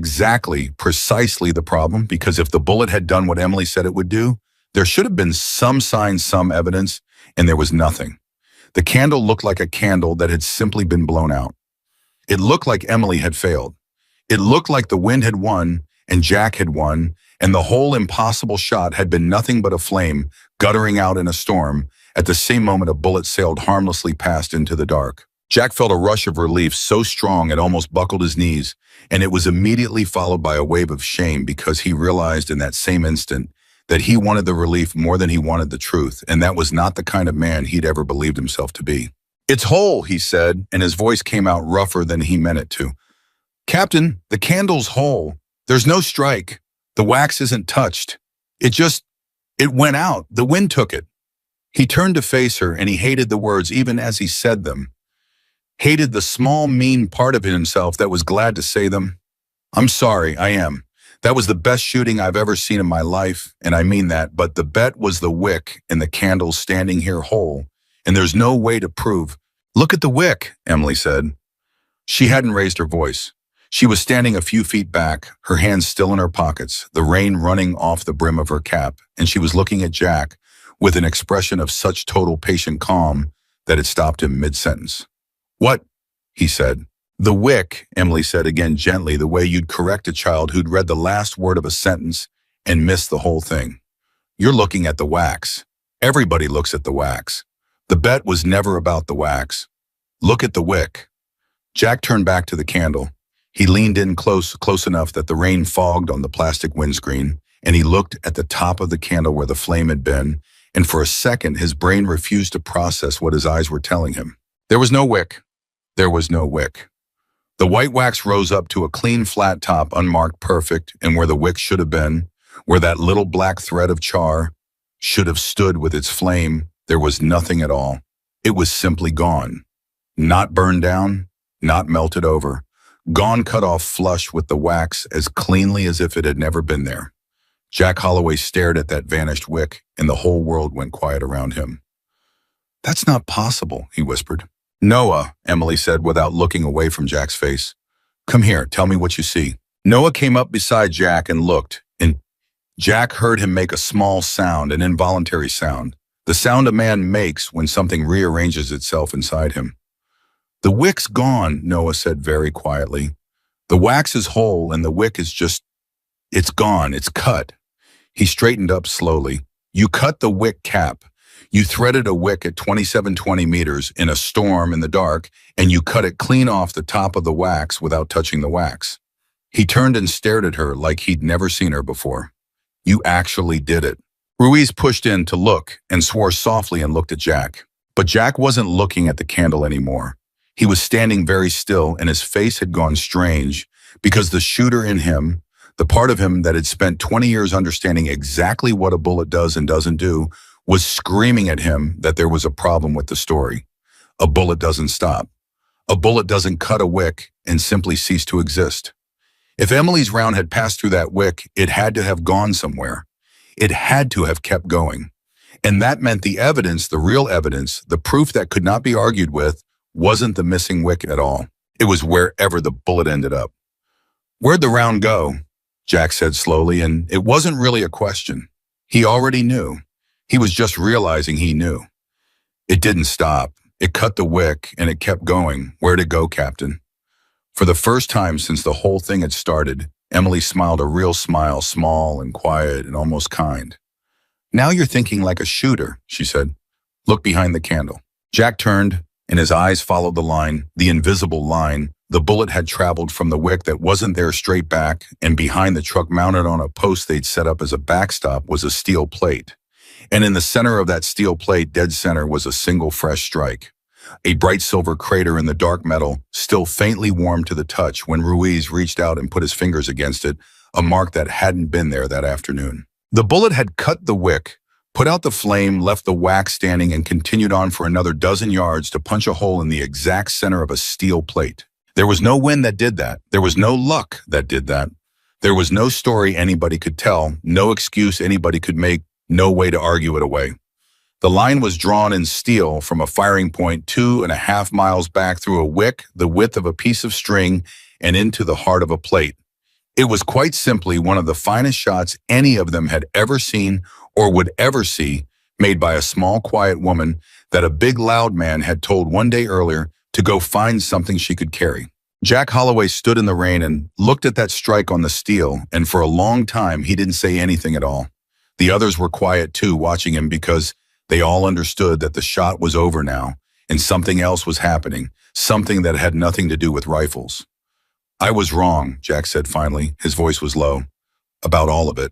precisely the problem, because if the bullet had done what Emily said it would do, there should have been some sign, some evidence, and there was nothing. The candle looked like a candle that had simply been blown out. It looked like Emily had failed. It looked like the wind had won and Jack had won, and the whole impossible shot had been nothing but a flame guttering out in a storm. At the same moment, a bullet sailed harmlessly past into the dark. Jack felt a rush of relief so strong it almost buckled his knees, and it was immediately followed by a wave of shame, because he realized in that same instant that he wanted the relief more than he wanted the truth, and that was not the kind of man he'd ever believed himself to be. "It's whole," he said, and his voice came out rougher than he meant it to. "Captain, the candle's whole. There's no strike. The wax isn't touched. It went out. The wind took it." He turned to face her, and he hated the words even as he said them. Hated the small, mean part of himself that was glad to say them. "I'm sorry, I am. That was the best shooting I've ever seen in my life, and I mean that, but the bet was the wick and the candle standing here whole, and there's no way to prove." "Look at the wick," Emily said. She hadn't raised her voice. She was standing a few feet back, her hands still in her pockets, the rain running off the brim of her cap, and she was looking at Jack with an expression of such total patient calm that it stopped him mid-sentence. "What?" he said. "The wick," Emily said again gently, the way you'd correct a child who'd read the last word of a sentence and missed the whole thing. "You're looking at the wax. Everybody looks at the wax. The bet was never about the wax. Look at the wick." Jack turned back to the candle. He leaned in close enough that the rain fogged on the plastic windscreen, and he looked at the top of the candle where the flame had been, and for a second his brain refused to process what his eyes were telling him. There was no wick. There was no wick. The white wax rose up to a clean flat top, unmarked, perfect, and where the wick should have been, where that little black thread of char should have stood with its flame, there was nothing at all. It was simply gone. Not burned down, not melted over. Gone, cut off flush with the wax as cleanly as if it had never been there. Jack Holloway stared at that vanished wick, and the whole world went quiet around him. "That's not possible," he whispered. "Noah," Emily said without looking away from Jack's face. "Come here, tell me what you see." Noah came up beside Jack and looked, and Jack heard him make a small sound, an involuntary sound, the sound a man makes when something rearranges itself inside him. "The wick's gone," Noah said very quietly. "The wax is whole and the wick is it's gone, it's cut." He straightened up slowly. "You cut the wick cap. You threaded a wick at 2720 meters in a storm in the dark, and you cut it clean off the top of the wax without touching the wax." He turned and stared at her like he'd never seen her before. "You actually did it." Ruiz pushed in to look and swore softly and looked at Jack. But Jack wasn't looking at the candle anymore. He was standing very still, and his face had gone strange, because the shooter in him, the part of him that had spent 20 years understanding exactly what a bullet does and doesn't do, was screaming at him that there was a problem with the story. A bullet doesn't stop. A bullet doesn't cut a wick and simply cease to exist. If Emily's round had passed through that wick, it had to have gone somewhere. It had to have kept going. And that meant the evidence, the real evidence, the proof that could not be argued with, wasn't the missing wick at all. It was wherever the bullet ended up. "Where'd the round go?" Jack said slowly, and it wasn't really a question. He already knew. He was just realizing he knew. "It didn't stop. It cut the wick, and it kept going. Where'd it go, Captain?" For the first time since the whole thing had started, Emily smiled a real smile, small and quiet and almost kind. "Now you're thinking like a shooter," she said. "Look behind the candle." Jack turned, and his eyes followed the line, the invisible line. The bullet had traveled from the wick that wasn't there straight back, and behind the truck, mounted on a post they'd set up as a backstop, was a steel plate. And in the center of that steel plate, dead center, was a single fresh strike. A bright silver crater in the dark metal, still faintly warm to the touch when Ruiz reached out and put his fingers against it, a mark that hadn't been there that afternoon. The bullet had cut the wick, put out the flame, left the wax standing, and continued on for another dozen yards to punch a hole in the exact center of a steel plate. There was no wind that did that. There was no luck that did that. There was no story anybody could tell, no excuse anybody could make, no way to argue it away. The line was drawn in steel from a firing point 2.5 miles back through a wick the width of a piece of string and into the heart of a plate, It was quite simply one of the finest shots any of them had ever seen or would ever see, made by a small, quiet woman that a big, loud man had told one day earlier to go find something she could carry. Jack Holloway stood in the rain and looked at that strike on the steel, and for a long time he didn't say anything at all. The others were quiet too, watching him because they all understood that the shot was over now and something else was happening, something that had nothing to do with rifles. "I was wrong," Jack said finally. His voice was low. "About all of it."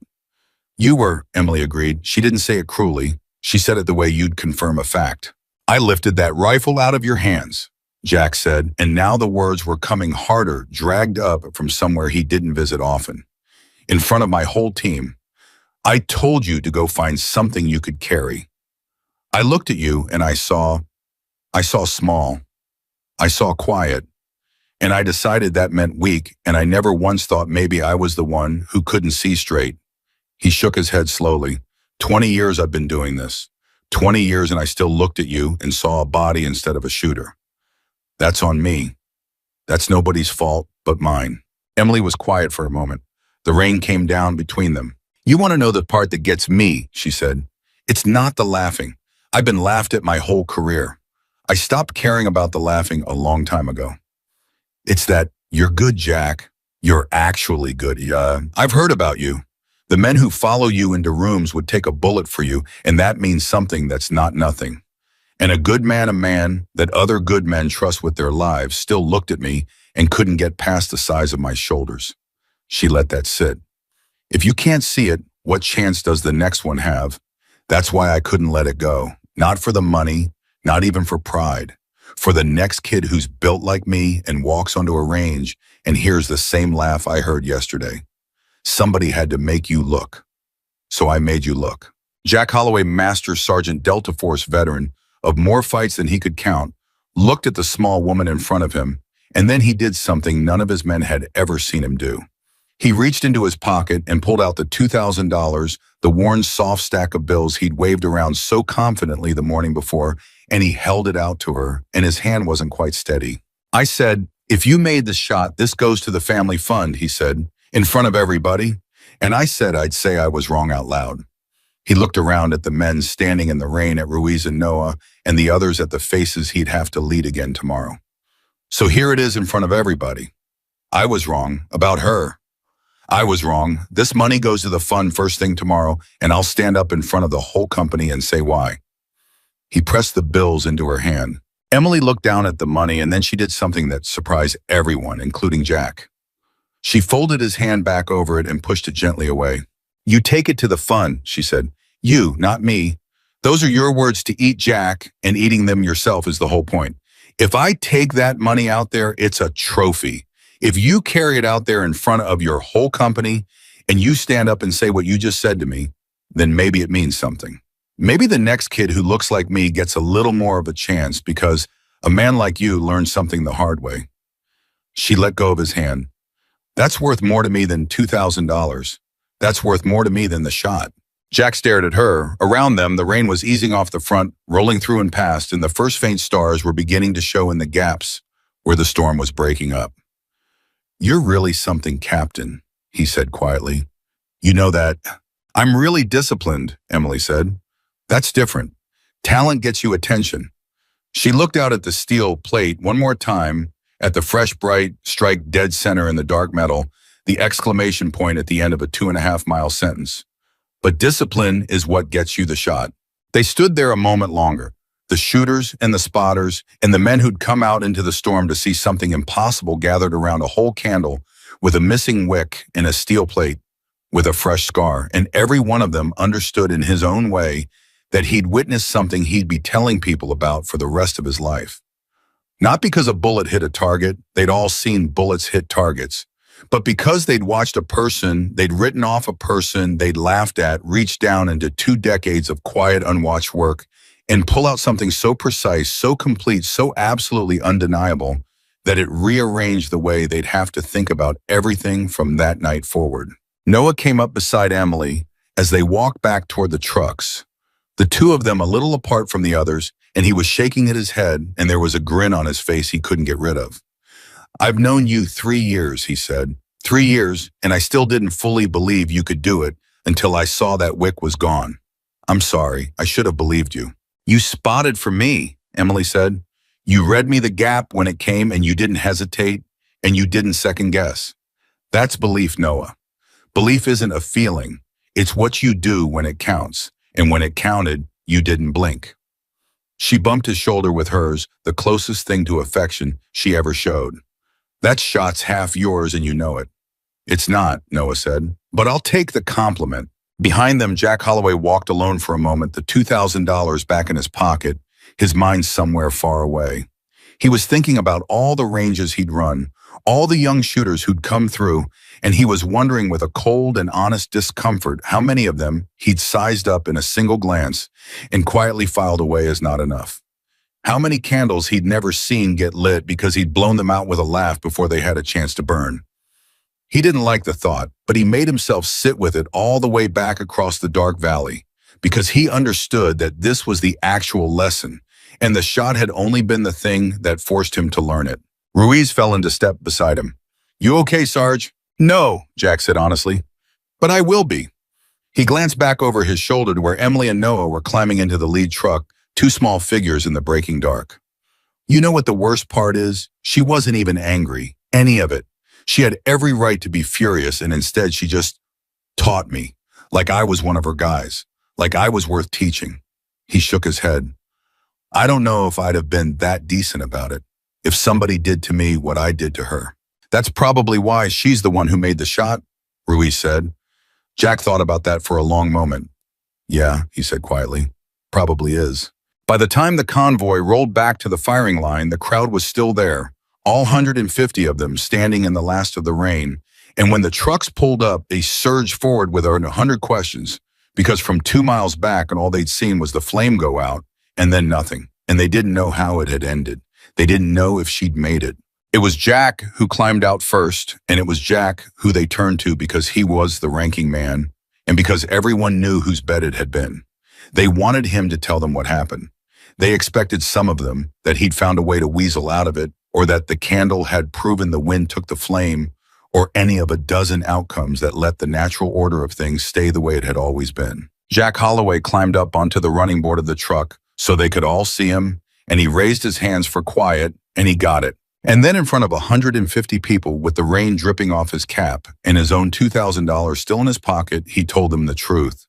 "You were," Emily agreed. She didn't say it cruelly. She said it the way you'd confirm a fact. "I lifted that rifle out of your hands," Jack said, and now the words were coming harder, dragged up from somewhere he didn't visit often. "In front of my whole team. I told you to go find something you could carry. I looked at you and I saw small. I saw quiet. And I decided that meant weak, and I never once thought maybe I was the one who couldn't see straight." He shook his head slowly. 20 years I've been doing this. 20 years and I still looked at you and saw a body instead of a shooter. That's on me. That's nobody's fault but mine." Emily was quiet for a moment. The rain came down between them. "You want to know the part that gets me," she said. "It's not the laughing. I've been laughed at my whole career. I stopped caring about the laughing a long time ago. It's that you're good, Jack. You're actually good. I've heard about you. The men who follow you into rooms would take a bullet for you, and that means something that's not nothing. And a man that other good men trust with their lives, still looked at me and couldn't get past the size of my shoulders." She let that sit. "If you can't see it, what chance does the next one have? That's why I couldn't let it go. Not for the money, not even for pride. For the next kid who's built like me and walks onto a range and hears the same laugh I heard yesterday. Somebody had to make you look. So I made you look." Jack Holloway, Master Sergeant Delta Force veteran of more fights than he could count, looked at the small woman in front of him, and then he did something none of his men had ever seen him do. He reached into his pocket and pulled out the $2,000, the worn soft stack of bills he'd waved around so confidently the morning before, and he held it out to her, and his hand wasn't quite steady. "I said, if you made the shot, this goes to the family fund," he said, "in front of everybody. And I said I'd say I was wrong out loud." He looked around at the men standing in the rain at Ruiz and Noah, and the others at the faces he'd have to lead again tomorrow. "So here it is in front of everybody. I was wrong about her. I was wrong. This money goes to the fund first thing tomorrow, and I'll stand up in front of the whole company and say why." He pressed the bills into her hand. Emily looked down at the money, and then she did something that surprised everyone, including Jack. She folded his hand back over it and pushed it gently away. "You take it to the fund," she said. "You, not me. Those are your words to eat, Jack, and eating them yourself is the whole point. If I take that money out there, it's a trophy. If you carry it out there in front of your whole company and you stand up and say what you just said to me, then maybe it means something. Maybe the next kid who looks like me gets a little more of a chance because a man like you learned something the hard way." She let go of his hand. "That's worth more to me than $2,000. That's worth more to me than the shot." Jack stared at her. Around them, the rain was easing off the front, rolling through and past, and the first faint stars were beginning to show in the gaps where the storm was breaking up. "You're really something, Captain," he said quietly. "You know that." "I'm really disciplined," Emily said. "That's different. Talent gets you attention." She looked out at the steel plate one more time, at the fresh, bright strike dead center in the dark metal, the exclamation point at the end of a 2.5-mile sentence. "But discipline is what gets you the shot." They stood there a moment longer, the shooters and the spotters and the men who'd come out into the storm to see something impossible gathered around a whole candle with a missing wick and a steel plate with a fresh scar, and every one of them understood in his own way that he'd witnessed something he'd be telling people about for the rest of his life. Not because a bullet hit a target, they'd all seen bullets hit targets, but because they'd watched a person, they'd written off a person they'd laughed at, reach down into 2 decades of quiet, unwatched work, and pull out something so precise, so complete, so absolutely undeniable that it rearranged the way they'd have to think about everything from that night forward. Noah came up beside Emily as they walked back toward the trucks, the two of them a little apart from the others, and he was shaking at his head, and there was a grin on his face he couldn't get rid of. "I've known you 3 years," he said. 3 years, and I still didn't fully believe you could do it until I saw that wick was gone. I'm sorry, I should have believed you. You spotted for me, Emily said. You read me the gap when it came and you didn't hesitate and you didn't second guess. That's belief, Noah. Belief isn't a feeling. It's what you do when it counts. And when it counted, you didn't blink. She bumped his shoulder with hers, the closest thing to affection she ever showed. That shot's half yours and you know it. It's not, Noah said, but I'll take the compliment. Behind them, Jack Holloway walked alone for a moment, the $2,000 back in his pocket, his mind somewhere far away. He was thinking about all the ranges he'd run, all the young shooters who'd come through, and he was wondering with a cold and honest discomfort how many of them he'd sized up in a single glance and quietly filed away as not enough. How many candles he'd never seen get lit because he'd blown them out with a laugh before they had a chance to burn. He didn't like the thought, but he made himself sit with it all the way back across the dark valley because he understood that this was the actual lesson, and the shot had only been the thing that forced him to learn it. Ruiz fell into step beside him. You okay, Sarge? No, Jack said honestly, but I will be. He glanced back over his shoulder to where Emily and Noah were climbing into the lead truck, two small figures in the breaking dark. You know what the worst part is? She wasn't even angry, any of it. She had every right to be furious, and instead she just taught me, like I was one of her guys, like I was worth teaching. He shook his head. I don't know if I'd have been that decent about it, if somebody did to me what I did to her. That's probably why she's the one who made the shot, Ruiz said. Jack thought about that for a long moment. Yeah, he said quietly, probably is. By the time the convoy rolled back to the firing line, the crowd was still there, all 150 of them standing in the last of the rain. And when the trucks pulled up, they surged forward with 100 questions, because from 2 miles back and all they'd seen was the flame go out and then nothing. And they didn't know how it had ended. They didn't know if she'd made it. It was Jack who climbed out first, and it was Jack who they turned to because he was the ranking man and because everyone knew whose bet it had been. They wanted him to tell them what happened. They expected some of them that he'd found a way to weasel out of it, or that the candle had proven the wind took the flame, or any of a dozen outcomes that let the natural order of things stay the way it had always been. Jack Holloway climbed up onto the running board of the truck so they could all see him, and he raised his hands for quiet, and he got it. And then in front of 150 people with the rain dripping off his cap and his own $2,000 still in his pocket, he told them the truth.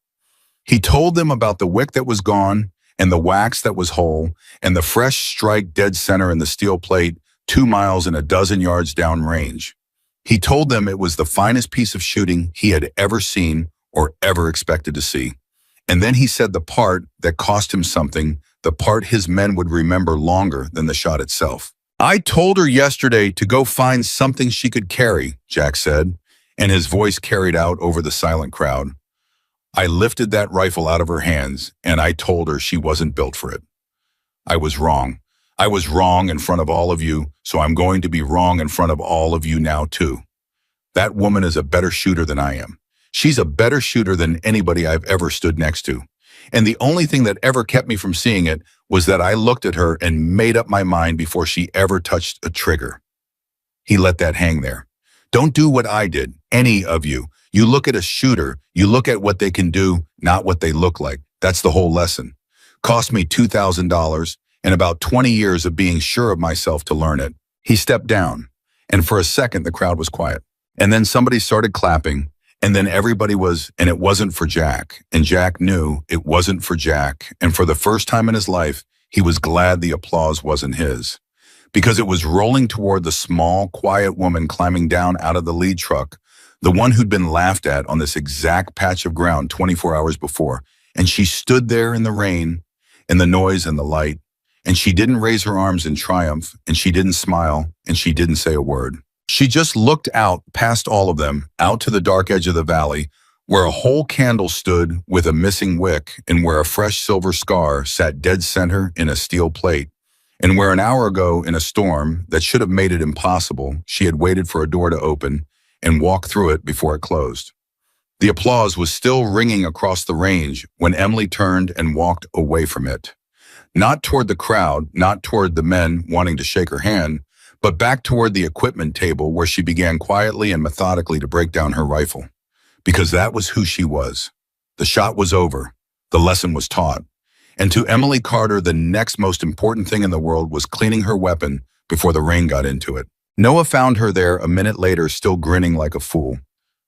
He told them about the wick that was gone and the wax that was whole and the fresh strike dead center in the steel plate 2 miles and a dozen yards downrange. He told them it was the finest piece of shooting he had ever seen or ever expected to see. And then he said the part that cost him something, the part his men would remember longer than the shot itself. I told her yesterday to go find something she could carry, Jack said, and his voice carried out over the silent crowd. I lifted that rifle out of her hands, and I told her she wasn't built for it. I was wrong. I was wrong in front of all of you, so I'm going to be wrong in front of all of you now too. That woman is a better shooter than I am. She's a better shooter than anybody I've ever stood next to. And the only thing that ever kept me from seeing it was that I looked at her and made up my mind before she ever touched a trigger. He let that hang there. Don't do what I did, any of you. You look at a shooter, you look at what they can do, not what they look like. That's the whole lesson. Cost me $2,000 and about 20 years of being sure of myself to learn it. He stepped down, and for a second the crowd was quiet. And then somebody started clapping, and then everybody was, and it wasn't for Jack. And Jack knew it wasn't for Jack. And for the first time in his life, he was glad the applause wasn't his. Because it was rolling toward the small, quiet woman climbing down out of the lead truck, the one who'd been laughed at on this exact patch of ground 24 hours before. And she stood there in the rain, in the noise and the light. And she didn't raise her arms in triumph, and she didn't smile, and she didn't say a word. She just looked out past all of them, out to the dark edge of the valley, where a whole candle stood with a missing wick and where a fresh silver scar sat dead center in a steel plate, and where an hour ago in a storm that should have made it impossible, she had waited for a door to open and walked through it before it closed. The applause was still ringing across the range when Emily turned and walked away from it. Not toward the crowd, not toward the men wanting to shake her hand, but back toward the equipment table where she began quietly and methodically to break down her rifle. Because that was who she was. The shot was over. The lesson was taught. And to Emily Carter, the next most important thing in the world was cleaning her weapon before the rain got into it. Noah found her there a minute later, still grinning like a fool.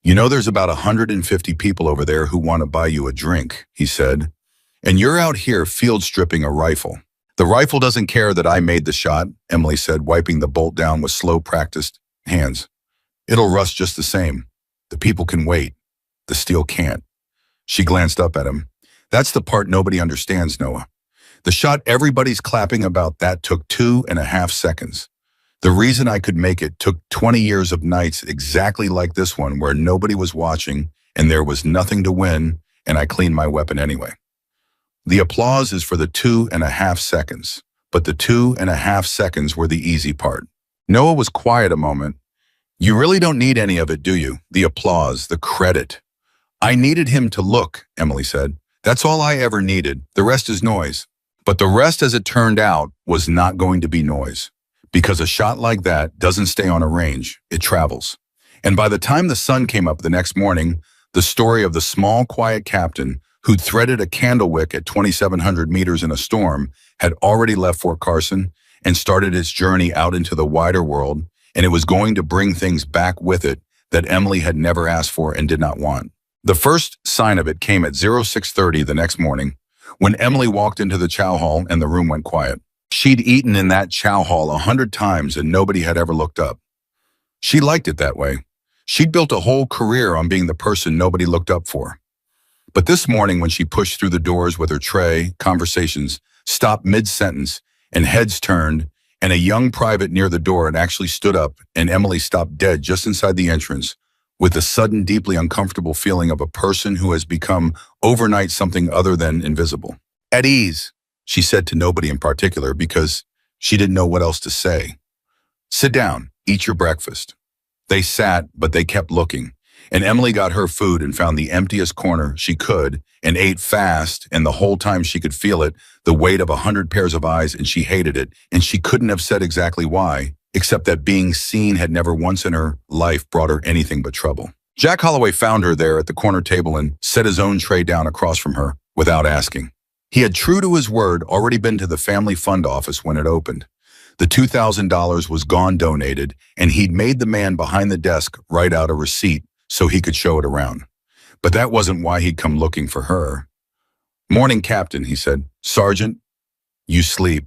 "You know there's about 150 people over there who want to buy you a drink," he said. "And you're out here field stripping a rifle." "The rifle doesn't care that I made the shot," Emily said, wiping the bolt down with slow, practiced hands. "It'll rust just the same. The people can wait. The steel can't." She glanced up at him. "That's the part nobody understands, Noah. The shot everybody's clapping about that took 2.5 seconds. The reason I could make it took 20 years of nights exactly like this one where nobody was watching and there was nothing to win, and I cleaned my weapon anyway. The applause is for the 2.5 seconds, but the 2.5 seconds were the easy part." Noah was quiet a moment. "You really don't need any of it, do you? The applause, the credit." "I needed him to look," Emily said. "That's all I ever needed. The rest is noise." But the rest, as it turned out, was not going to be noise. Because a shot like that doesn't stay on a range, it travels. And by the time the sun came up the next morning, the story of the small, quiet captain who'd threaded a candle wick at 2,700 meters in a storm had already left Fort Carson and started its journey out into the wider world, and it was going to bring things back with it that Emily had never asked for and did not want. The first sign of it came at 06:30 the next morning, when Emily walked into the chow hall and the room went quiet. She'd eaten in that chow hall 100 times and nobody had ever looked up. She liked it that way. She'd built a whole career on being the person nobody looked up for. But this morning when she pushed through the doors with her tray, conversations stopped mid-sentence and heads turned, and a young private near the door had actually stood up, and Emily stopped dead just inside the entrance with the sudden, deeply uncomfortable feeling of a person who has become overnight something other than invisible. "At ease," she said to nobody in particular because she didn't know what else to say. "Sit down, eat your breakfast." They sat, but they kept looking, and Emily got her food and found the emptiest corner she could and ate fast, and the whole time she could feel it, the weight of 100 pairs of eyes, and she hated it, and she couldn't have said exactly why, except that being seen had never once in her life brought her anything but trouble. Jack Holloway found her there at the corner table and set his own tray down across from her without asking. He had, true to his word, already been to the family fund office when it opened. The $2,000 was gone donated, and he'd made the man behind the desk write out a receipt so he could show it around. But that wasn't why he'd come looking for her. "Morning, Captain," he said. "Sergeant, you sleep."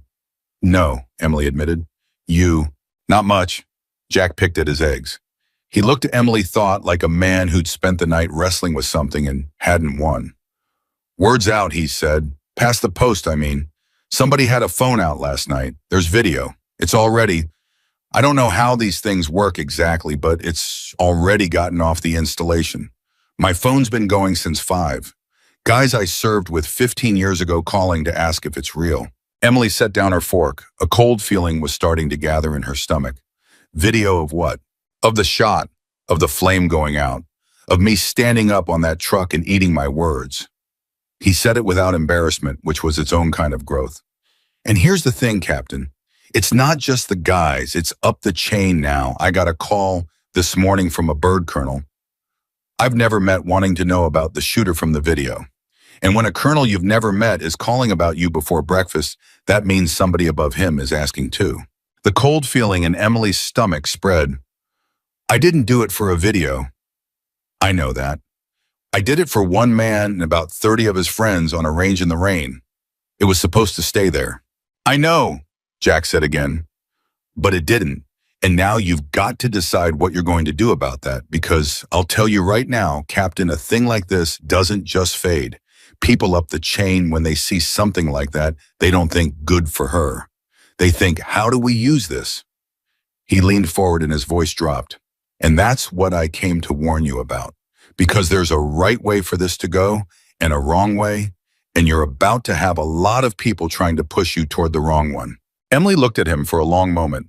"No," Emily admitted. "You, not much." Jack picked at his eggs. He looked at Emily, thought, like a man who'd spent the night wrestling with something and hadn't won. "Word's out," he said. "Past the post, I mean. Somebody had a phone out last night. There's video. It's already, I don't know how these things work exactly, but it's already gotten off the installation. My phone's been going since 5. Guys I served with 15 years ago calling to ask if it's real." Emily set down her fork. A cold feeling was starting to gather in her stomach. Video of what? Of the shot, of the flame going out, of me standing up on that truck and eating my words. He said it without embarrassment, which was its own kind of growth. "And here's the thing, Captain. It's not just the guys. It's up the chain now. I got a call this morning from a bird colonel I've never met wanting to know about the shooter from the video. And when a colonel you've never met is calling about you before breakfast, that means somebody above him is asking too." The cold feeling in Emily's stomach spread. "I didn't do it for a video." "I know that. I did it for one man and about 30 of his friends on a range in the rain. It was supposed to stay there." "I know," Jack said again. "But it didn't. And now you've got to decide what you're going to do about that, because I'll tell you right now, Captain, a thing like this doesn't just fade. People up the chain, when they see something like that, they don't think good for her. They think, how do we use this?" He leaned forward and his voice dropped. "And that's what I came to warn you about. Because there's a right way for this to go and a wrong way, and you're about to have a lot of people trying to push you toward the wrong one." Emily looked at him for a long moment.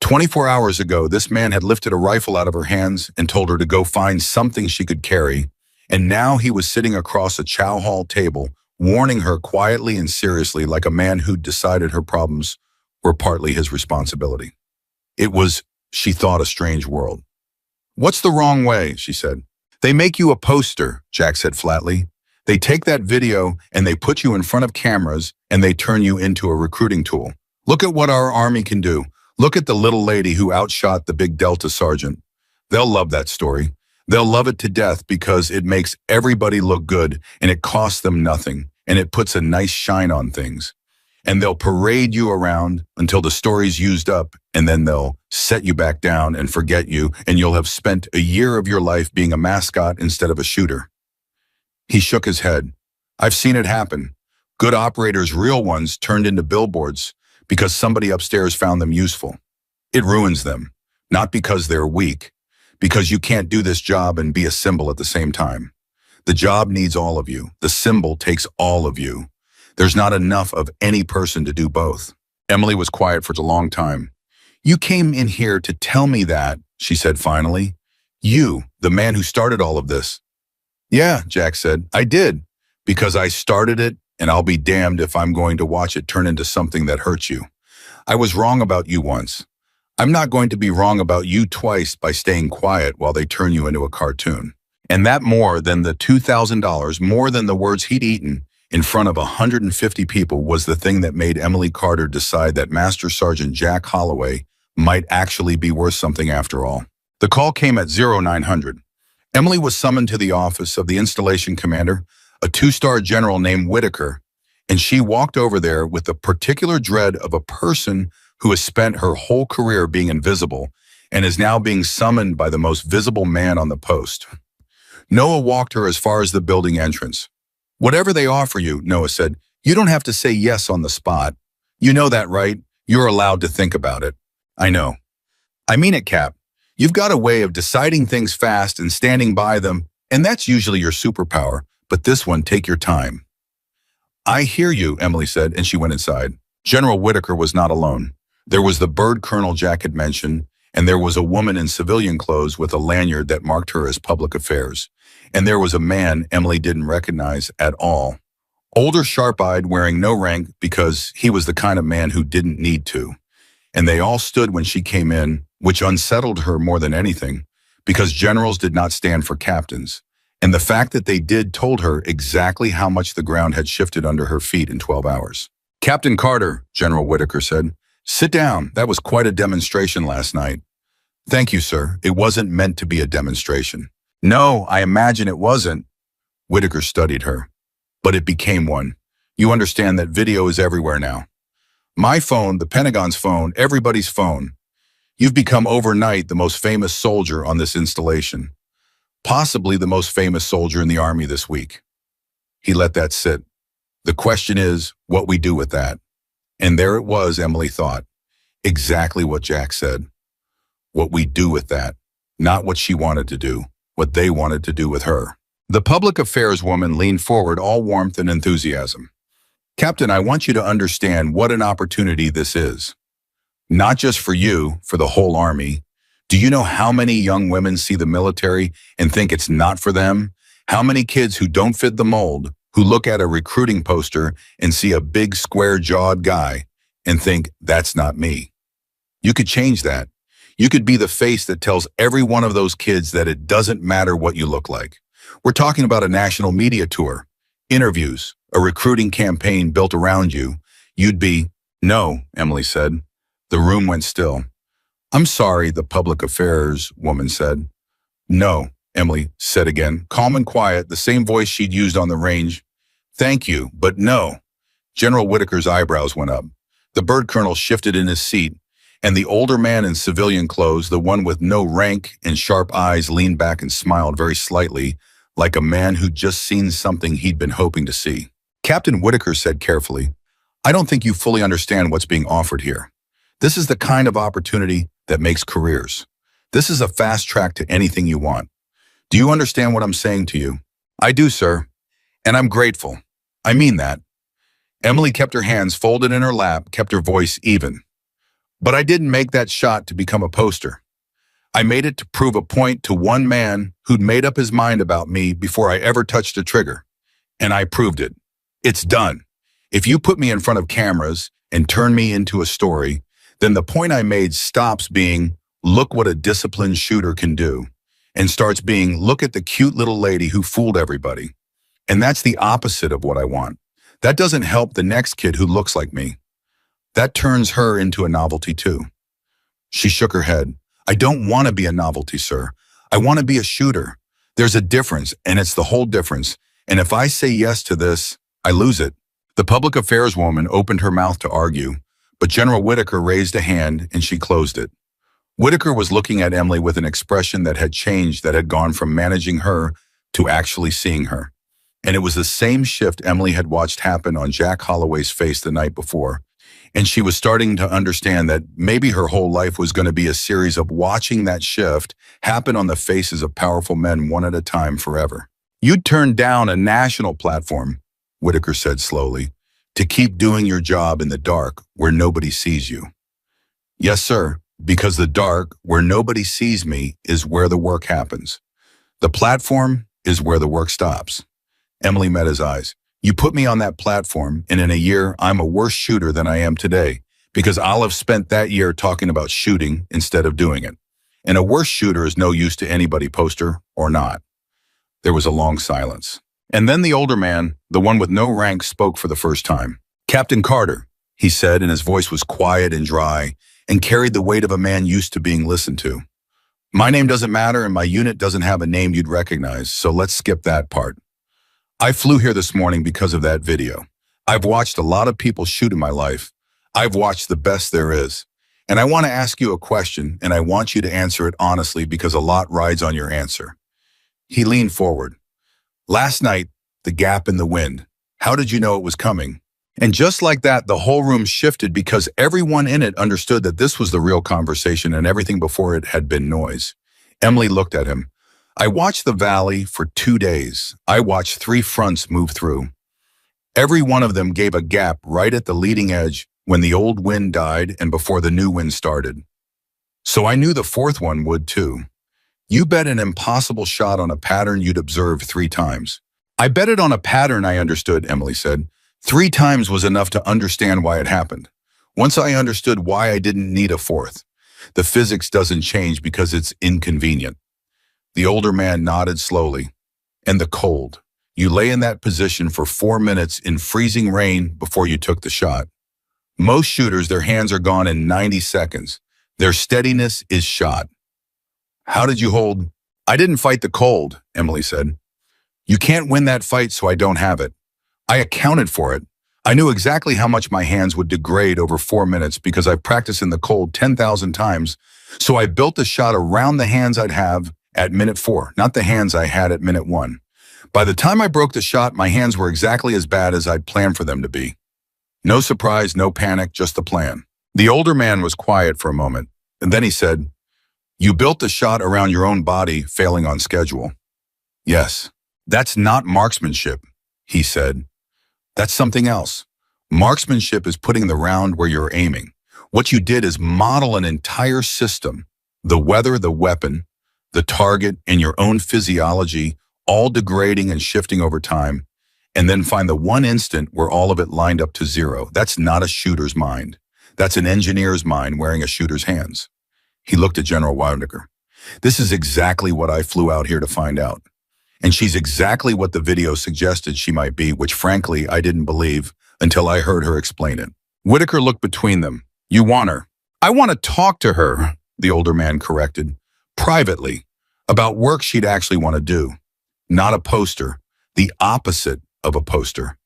24 hours ago, this man had lifted a rifle out of her hands and told her to go find something she could carry, and now he was sitting across a chow hall table, warning her quietly and seriously like a man who'd decided her problems were partly his responsibility. It was, she thought, a strange world. What's the wrong way, she said. They make you a poster, Jack said flatly. They take that video and they put you in front of cameras and they turn you into a recruiting tool. Look at what our army can do. Look at the little lady who outshot the big Delta sergeant. They'll love that story. They'll love it to death because it makes everybody look good and it costs them nothing and it puts a nice shine on things. And they'll parade you around until the story's used up and then they'll set you back down and forget you and you'll have spent a year of your life being a mascot instead of a shooter. He shook his head. I've seen it happen. Good operators, real ones, turned into billboards because somebody upstairs found them useful. It ruins them, not because they're weak, because you can't do this job and be a symbol at the same time. The job needs all of you. The symbol takes all of you. There's not enough of any person to do both. Emily was quiet for a long time. You came in here to tell me that, she said finally. You, the man who started all of this. Yeah, Jack said, I did, because I started it, and I'll be damned if I'm going to watch it turn into something that hurts you. I was wrong about you once. I'm not going to be wrong about you twice by staying quiet while they turn you into a cartoon. And that more than the $2,000, more than the words he'd eaten in front of 150 people was the thing that made Emily Carter decide that Master Sergeant Jack Holloway might actually be worth something after all. The call came at 0900. Emily was summoned to the office of the installation commander, a two-star general named Whitaker, and she walked over there with the particular dread of a person who has spent her whole career being invisible and is now being summoned by the most visible man on the post. Noah walked her as far as the building entrance. Whatever they offer you, Noah said, you don't have to say yes on the spot. You know that, right? You're allowed to think about it. I know. I mean it, Cap. You've got a way of deciding things fast and standing by them, and that's usually your superpower, but this one, take your time. I hear you, Emily said, and she went inside. General Whitaker was not alone. There was the bird Colonel Jack had mentioned, and there was a woman in civilian clothes with a lanyard that marked her as public affairs. And there was a man Emily didn't recognize at all. Older, sharp-eyed, wearing no rank because he was the kind of man who didn't need to. And they all stood when she came in, which unsettled her more than anything, because generals did not stand for captains. And the fact that they did told her exactly how much the ground had shifted under her feet in 12 hours. Captain Carter, General Whitaker said, sit down. That was quite a demonstration last night. Thank you, sir. It wasn't meant to be a demonstration. No, I imagine it wasn't. Whitaker studied her. But it became one. You understand that video is everywhere now. My phone, the Pentagon's phone, everybody's phone. You've become overnight the most famous soldier on this installation. Possibly the most famous soldier in the Army this week. He let that sit. The question is what we do with that. And there it was, Emily thought. Exactly what Jack said. What we do with that. Not what she wanted to do. What they wanted to do with her. The public affairs woman leaned forward, all warmth and enthusiasm. Captain, I want you to understand what an opportunity this is. Not just for you, for the whole Army. Do you know how many young women see the military and think it's not for them? How many kids who don't fit the mold, who look at a recruiting poster and see a big square-jawed guy and think, that's not me? You could change that. You could be the face that tells every one of those kids that it doesn't matter what you look like. We're talking about a national media tour, interviews, a recruiting campaign built around you. You'd be, no, Emily said. The room went still. I'm sorry, the public affairs woman said. No, Emily said again, calm and quiet, the same voice she'd used on the range. Thank you, but no. General Whitaker's eyebrows went up. The bird colonel shifted in his seat, and the older man in civilian clothes, the one with no rank and sharp eyes, leaned back and smiled very slightly, like a man who'd just seen something he'd been hoping to see. Captain Whitaker said carefully, I don't think you fully understand what's being offered here. This is the kind of opportunity that makes careers. This is a fast track to anything you want. Do you understand what I'm saying to you? I do, sir. And I'm grateful. I mean that. Emily kept her hands folded in her lap, kept her voice even. But I didn't make that shot to become a poster. I made it to prove a point to one man who'd made up his mind about me before I ever touched a trigger. And I proved it. It's done. If you put me in front of cameras and turn me into a story, Then the point I made stops being, look what a disciplined shooter can do, and starts being, look at the cute little lady who fooled everybody. And that's the opposite of what I want. That doesn't help the next kid who looks like me. That turns her into a novelty too. She shook her head. I don't want to be a novelty, sir. I want to be a shooter. There's a difference, and it's the whole difference. And if I say yes to this, I lose it. The public affairs woman opened her mouth to argue, but General Whitaker raised a hand and she closed it. Whitaker was looking at Emily with an expression that had changed, that had gone from managing her to actually seeing her. And it was the same shift Emily had watched happen on Jack Holloway's face the night before. And she was starting to understand that maybe her whole life was going to be a series of watching that shift happen on the faces of powerful men one at a time forever. You'd turn down a national platform, Whitaker said slowly, to keep doing your job in the dark where nobody sees you. Yes, sir, because the dark where nobody sees me is where the work happens. The platform is where the work stops. Emily met his eyes. You put me on that platform, and in a year, I'm a worse shooter than I am today, because I'll have spent that year talking about shooting instead of doing it. And a worse shooter is no use to anybody, poster or not. There was a long silence. And then the older man, the one with no rank, spoke for the first time. Captain Carter, he said, and his voice was quiet and dry and carried the weight of a man used to being listened to. My name doesn't matter, and my unit doesn't have a name you'd recognize, so let's skip that part. I flew here this morning because of that video. I've watched a lot of people shoot in my life. I've watched the best there is. And I want to ask you a question, and I want you to answer it honestly because a lot rides on your answer. He leaned forward. Last night, the gap in the wind. How did you know it was coming? And just like that, the whole room shifted because everyone in it understood that this was the real conversation and everything before it had been noise. Emily looked at him. I watched the valley for 2 days. I watched 3 fronts move through. Every one of them gave a gap right at the leading edge when the old wind died and before the new wind started. So I knew the 4th one would too. You bet an impossible shot on a pattern you'd observed 3 times. I bet it on a pattern I understood, Emily said. 3 times was enough to understand why it happened. Once I understood why I didn't need a 4th. The physics doesn't change because it's inconvenient. The older man nodded slowly. And the cold. You lay in that position for 4 minutes in freezing rain before you took the shot. Most shooters, their hands are gone in 90 seconds. Their steadiness is shot. How did you hold? I didn't fight the cold, Emily said. You can't win that fight, so I don't have it. I accounted for it. I knew exactly how much my hands would degrade over 4 minutes because I've practiced in the cold 10,000 times, so I built a shot around the hands I'd have at minute 4, not the hands I had at minute 1. By the time I broke the shot, my hands were exactly as bad as I'd planned for them to be. No surprise, no panic, just the plan. The older man was quiet for a moment, and then he said, You built the shot around your own body, failing on schedule. Yes, that's not marksmanship, he said. That's something else. Marksmanship is putting the round where you're aiming. What you did is model an entire system, the weather, the weapon, the target, and your own physiology, all degrading and shifting over time, and then find the one instant where all of it lined up to 0. That's not a shooter's mind. That's an engineer's mind wearing a shooter's hands. He looked at General Whitaker. This is exactly what I flew out here to find out. And she's exactly what the video suggested she might be, which frankly I didn't believe until I heard her explain it. Whitaker looked between them. You want her? I want to talk to her, the older man corrected. Privately, about work she'd actually want to do. Not a poster, the opposite of a poster.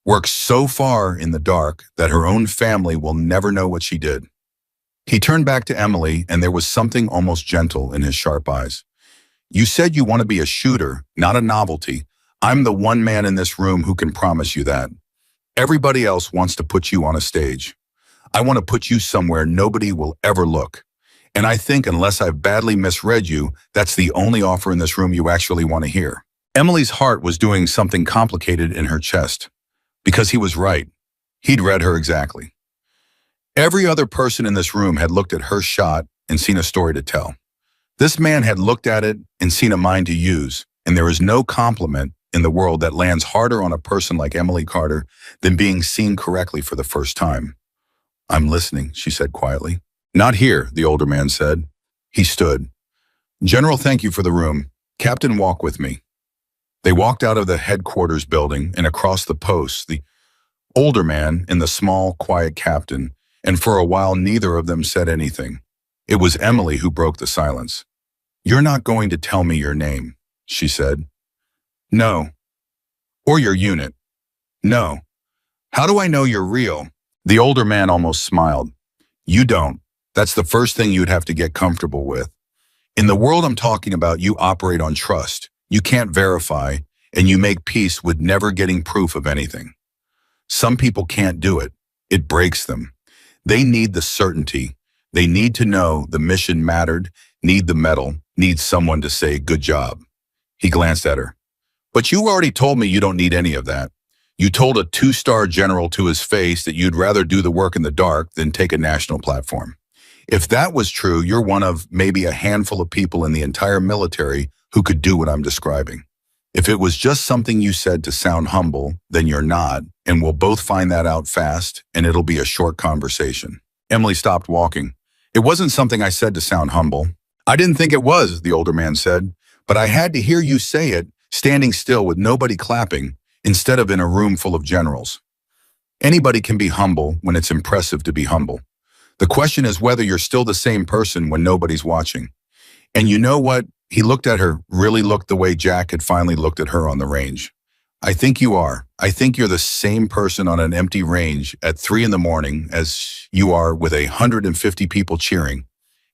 Work so far in the dark that her own family will never know what she did. He turned back to Emily, and there was something almost gentle in his sharp eyes. You said you want to be a shooter, not a novelty. I'm the one man in this room who can promise you that. Everybody else wants to put you on a stage. I want to put you somewhere nobody will ever look. And I think unless I've badly misread you, that's the only offer in this room you actually want to hear. Emily's heart was doing something complicated in her chest. Because he was right. He'd read her exactly. Every other person in this room had looked at her shot and seen a story to tell. This man had looked at it and seen a mind to use, and there is no compliment in the world that lands harder on a person like Emily Carter than being seen correctly for the first time. I'm listening, she said quietly. Not here, the older man said. He stood. General, thank you for the room. Captain, walk with me. They walked out of the headquarters building and across the post, the older man and the small, quiet captain, and for a while neither of them said anything. It was Emily who broke the silence. You're not going to tell me your name, she said. No. Or your unit. No. How do I know you're real? The older man almost smiled. You don't. That's the first thing you'd have to get comfortable with. In the world I'm talking about, you operate on trust. You can't verify, and you make peace with never getting proof of anything. Some people can't do it. It breaks them. They need the certainty. They need to know the mission mattered, need the medal, need someone to say, good job. He glanced at her. But you already told me you don't need any of that. You told a 2-star general to his face that you'd rather do the work in the dark than take a national platform. If that was true, you're one of maybe a handful of people in the entire military who could do what I'm describing. If it was just something you said to sound humble, then you're not, and we'll both find that out fast, and it'll be a short conversation. Emily stopped walking. It wasn't something I said to sound humble. I didn't think it was, the older man said, but I had to hear you say it, standing still with nobody clapping, instead of in a room full of generals. Anybody can be humble when it's impressive to be humble. The question is whether you're still the same person when nobody's watching. And you know what? He looked at her, really looked the way Jack had finally looked at her on the range. I think you are. I think you're the same person on an empty range at 3 a.m. as you are with 150 people cheering.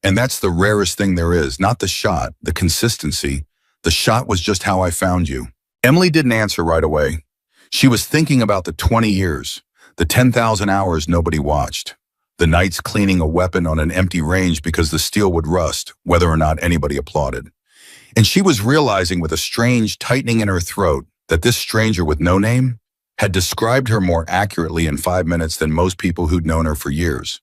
And that's the rarest thing there is, not the shot, the consistency. The shot was just how I found you. Emily didn't answer right away. She was thinking about the 20 years, the 10,000 hours nobody watched, the nights cleaning a weapon on an empty range because the steel would rust, whether or not anybody applauded. And she was realizing with a strange tightening in her throat that this stranger with no name had described her more accurately in 5 minutes than most people who'd known her for years.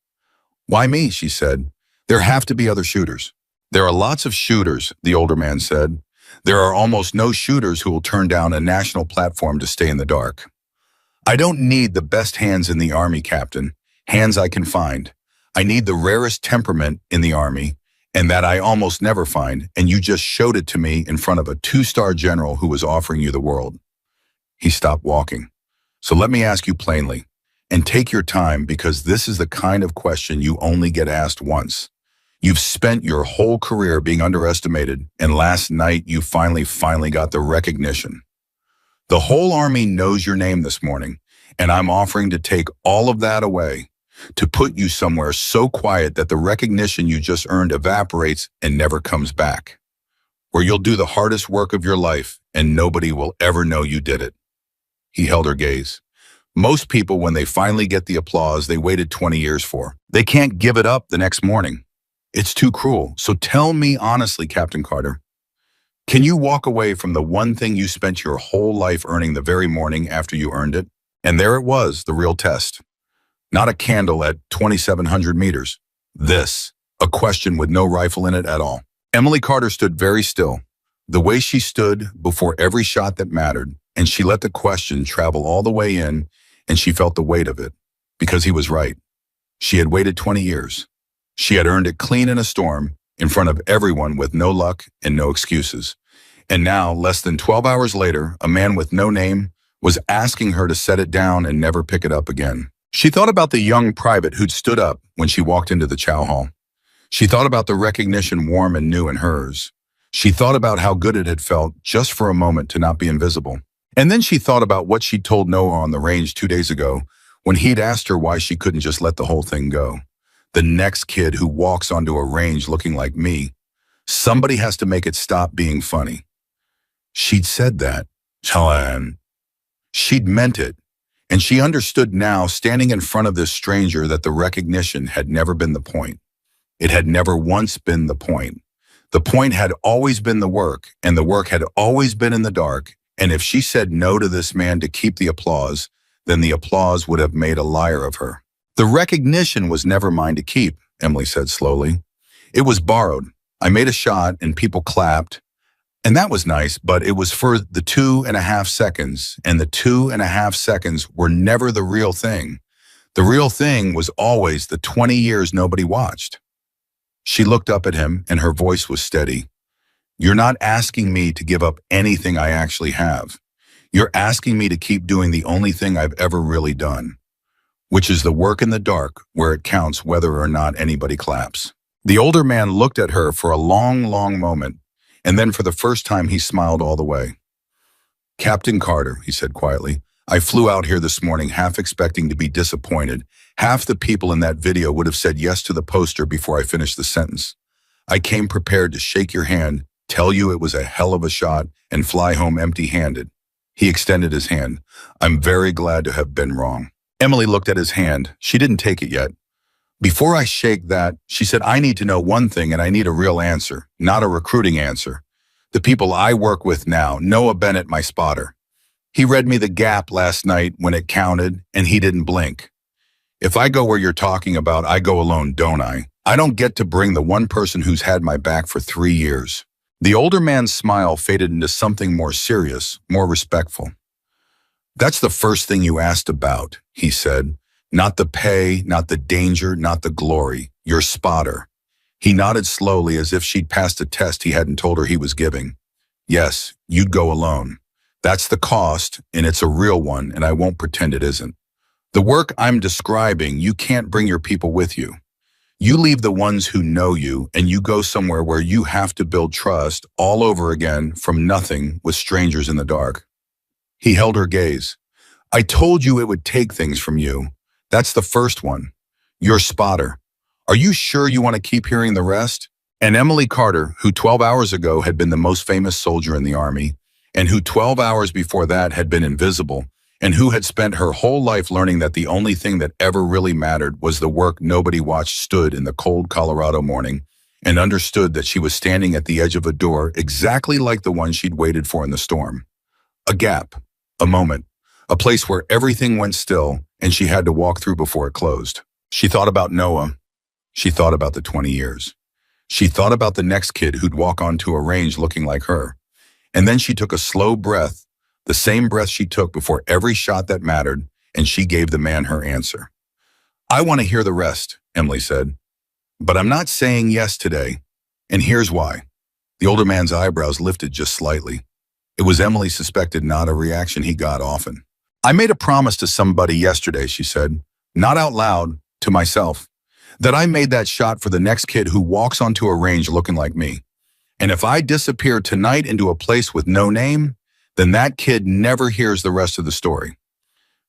Why me, she said. There have to be other shooters. There are lots of shooters, the older man said. There are almost no shooters who will turn down a national platform to stay in the dark. I don't need the best hands in the Army, Captain. Hands I can find. I need the rarest temperament in the Army, and that I almost never find, and you just showed it to me in front of a 2-star general who was offering you the world. He stopped walking. So let me ask you plainly, and take your time because this is the kind of question you only get asked once. You've spent your whole career being underestimated, and last night you finally got the recognition. The whole Army knows your name this morning, and I'm offering to take all of that away, to put you somewhere so quiet that the recognition you just earned evaporates and never comes back, where you'll do the hardest work of your life and nobody will ever know you did it. He held her gaze. Most people, when they finally get the applause they waited 20 years for, they can't give it up the next morning. It's too cruel. So tell me honestly, Captain Carter, can you walk away from the one thing you spent your whole life earning the very morning after you earned it? And there it was, the real test. Not a candle at 2,700 meters. This, a question with no rifle in it at all. Emily Carter stood very still, the way she stood before every shot that mattered, and she let the question travel all the way in, and she felt the weight of it, because he was right. She had waited 20 years. She had earned it clean in a storm, in front of everyone with no luck and no excuses. And now, less than 12 hours later, a man with no name was asking her to set it down and never pick it up again. She thought about the young private who'd stood up when she walked into the chow hall. She thought about the recognition warm and new in hers. She thought about how good it had felt just for a moment to not be invisible. And then she thought about what she'd told Noah on the range 2 days ago when he'd asked her why she couldn't just let the whole thing go. The next kid who walks onto a range looking like me, somebody has to make it stop being funny. She'd said that. She'd meant it. And she understood now, standing in front of this stranger, that the recognition had never been the point. It had never once been the point. The point had always been the work, and the work had always been in the dark, and if she said no to this man to keep the applause, then the applause would have made a liar of her. The recognition was never mine to keep, Emily said slowly. It was borrowed. I made a shot, and people clapped. And that was nice, but it was for the 2.5 seconds, and the 2.5 seconds were never the real thing. The real thing was always the 20 years nobody watched. She looked up at him and her voice was steady. You're not asking me to give up anything I actually have. You're asking me to keep doing the only thing I've ever really done, which is the work in the dark where it counts whether or not anybody claps. The older man looked at her for a long, long moment, and then for the first time he smiled all the way. Captain Carter, he said quietly, I flew out here this morning half expecting to be disappointed. Half the people in that video would have said yes to the poster before I finished the sentence. I came prepared to shake your hand, tell you it was a hell of a shot, and fly home empty-handed. He extended his hand. I'm very glad to have been wrong. Emily looked at his hand. She didn't take it yet. Before I shake that, she said, I need to know one thing and I need a real answer, not a recruiting answer. The people I work with now, Noah Bennett, my spotter. He read me the gap last night when it counted, and he didn't blink. If I go where you're talking about, I go alone, don't I? I don't get to bring the one person who's had my back for 3 years. The older man's smile faded into something more serious, more respectful. That's the first thing you asked about, he said. Not the pay, not the danger, not the glory. Your spotter. He nodded slowly as if she'd passed a test he hadn't told her he was giving. Yes, you'd go alone. That's the cost, and it's a real one, and I won't pretend it isn't. The work I'm describing, you can't bring your people with you. You leave the ones who know you, and you go somewhere where you have to build trust all over again from nothing with strangers in the dark. He held her gaze. I told you it would take things from you. That's the first one. Your spotter. Are you sure you want to keep hearing the rest? And Emily Carter, who 12 hours ago had been the most famous soldier in the Army, and who 12 hours before that had been invisible, and who had spent her whole life learning that the only thing that ever really mattered was the work nobody watched, stood in the cold Colorado morning and understood that she was standing at the edge of a door exactly like the one she'd waited for in the storm. A gap, a moment, a place where everything went still and she had to walk through before it closed. She thought about Noah. She thought about the 20 years. She thought about the next kid who'd walk onto a range looking like her. And then she took a slow breath, the same breath she took before every shot that mattered, and she gave the man her answer. I want to hear the rest, Emily said. But I'm not saying yes today, and here's why. The older man's eyebrows lifted just slightly. It was Emily suspected, not a reaction he got often. I made a promise to somebody yesterday, she said, not out loud, to myself, that I made that shot for the next kid who walks onto a range looking like me. And if I disappear tonight into a place with no name, then that kid never hears the rest of the story.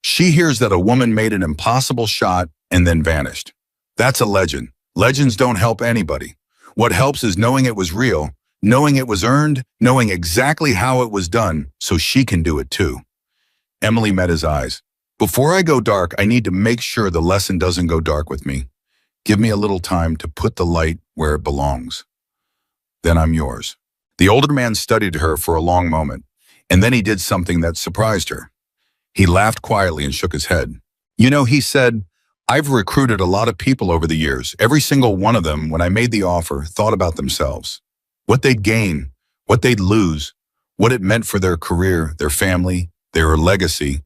She hears that a woman made an impossible shot and then vanished. That's a legend. Legends don't help anybody. What helps is knowing it was real, knowing it was earned, knowing exactly how it was done so she can do it too. Emily met his eyes. Before I go dark, I need to make sure the lesson doesn't go dark with me. Give me a little time to put the light where it belongs. Then I'm yours. The older man studied her for a long moment, and then he did something that surprised her. He laughed quietly and shook his head. You know, he said, I've recruited a lot of people over the years. Every single one of them, when I made the offer, thought about themselves. What they'd gain, what they'd lose, what it meant for their career, their family, their legacy.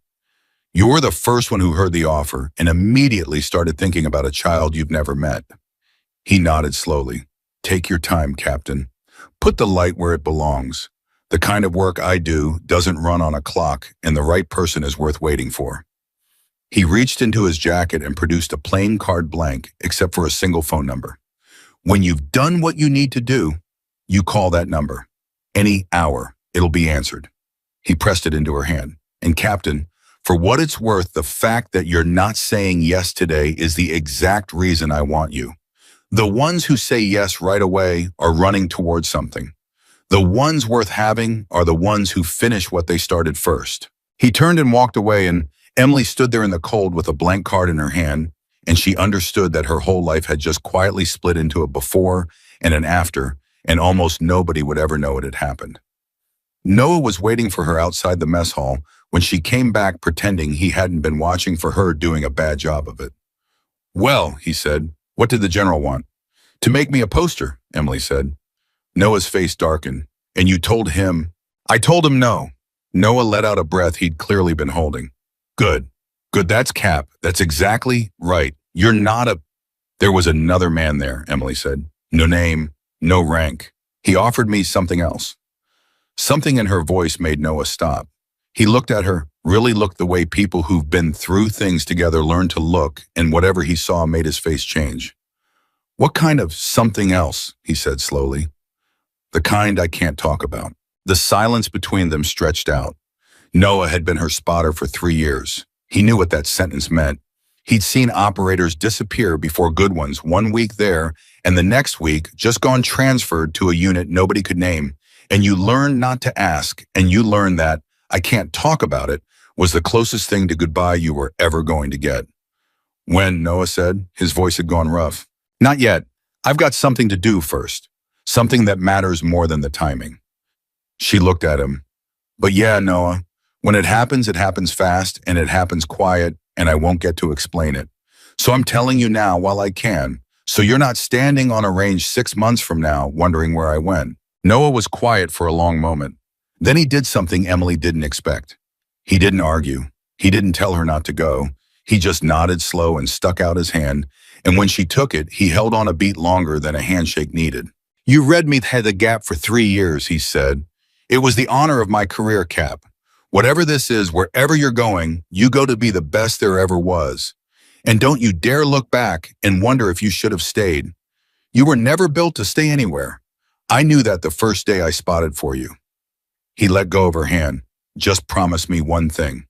You're the first one who heard the offer and immediately started thinking about a child you've never met. He nodded slowly. Take your time, Captain. Put the light where it belongs. The kind of work I do doesn't run on a clock, and the right person is worth waiting for. He reached into his jacket and produced a plain card blank, except for a single phone number. When you've done what you need to do, you call that number. Any hour, it'll be answered. He pressed it into her hand. And Captain, for what it's worth, the fact that you're not saying yes today is the exact reason I want you. The ones who say yes right away are running towards something. The ones worth having are the ones who finish what they started first. He turned and walked away, and Emily stood there in the cold with a blank card in her hand, and she understood that her whole life had just quietly split into a before and an after, and almost nobody would ever know it had happened. Noah was waiting for her outside the mess hall when she came back, pretending he hadn't been watching for her doing a bad job of it. Well, he said, what did the general want? To make me a poster, Emily said. Noah's face darkened. And you told him? I told him no. Noah let out a breath he'd clearly been holding. Good. Good, that's Cap. That's exactly right. You're not a... There was another man there, Emily said. No name, no rank. He offered me something else. Something in her voice made Noah stop. He looked at her, really looked the way people who've been through things together learn to look, and whatever he saw made his face change. What kind of something else? He said slowly. The kind I can't talk about. The silence between them stretched out. Noah had been her spotter for 3 years. He knew what that sentence meant. He'd seen operators disappear before good ones, 1 week there, and the next week just gone transferred to a unit nobody could name. And you learn not to ask, and you learn that I can't talk about it was the closest thing to goodbye you were ever going to get. When, Noah said, his voice had gone rough. Not yet. I've got something to do first. Something that matters more than the timing. She looked at him. But yeah, Noah, when it happens fast, and it happens quiet, and I won't get to explain it. So I'm telling you now while I can, so you're not standing on a range 6 months from now wondering where I went. Noah was quiet for a long moment. Then he did something Emily didn't expect. He didn't argue. He didn't tell her not to go. He just nodded slow and stuck out his hand, and when she took it, he held on a beat longer than a handshake needed. You read me the gap for 3 years, he said. It was the honor of my career, Cap. Whatever this is, wherever you're going, you go to be the best there ever was. And don't you dare look back and wonder if you should have stayed. You were never built to stay anywhere. I knew that the first day I spotted for you. He let go of her hand. Just promise me one thing.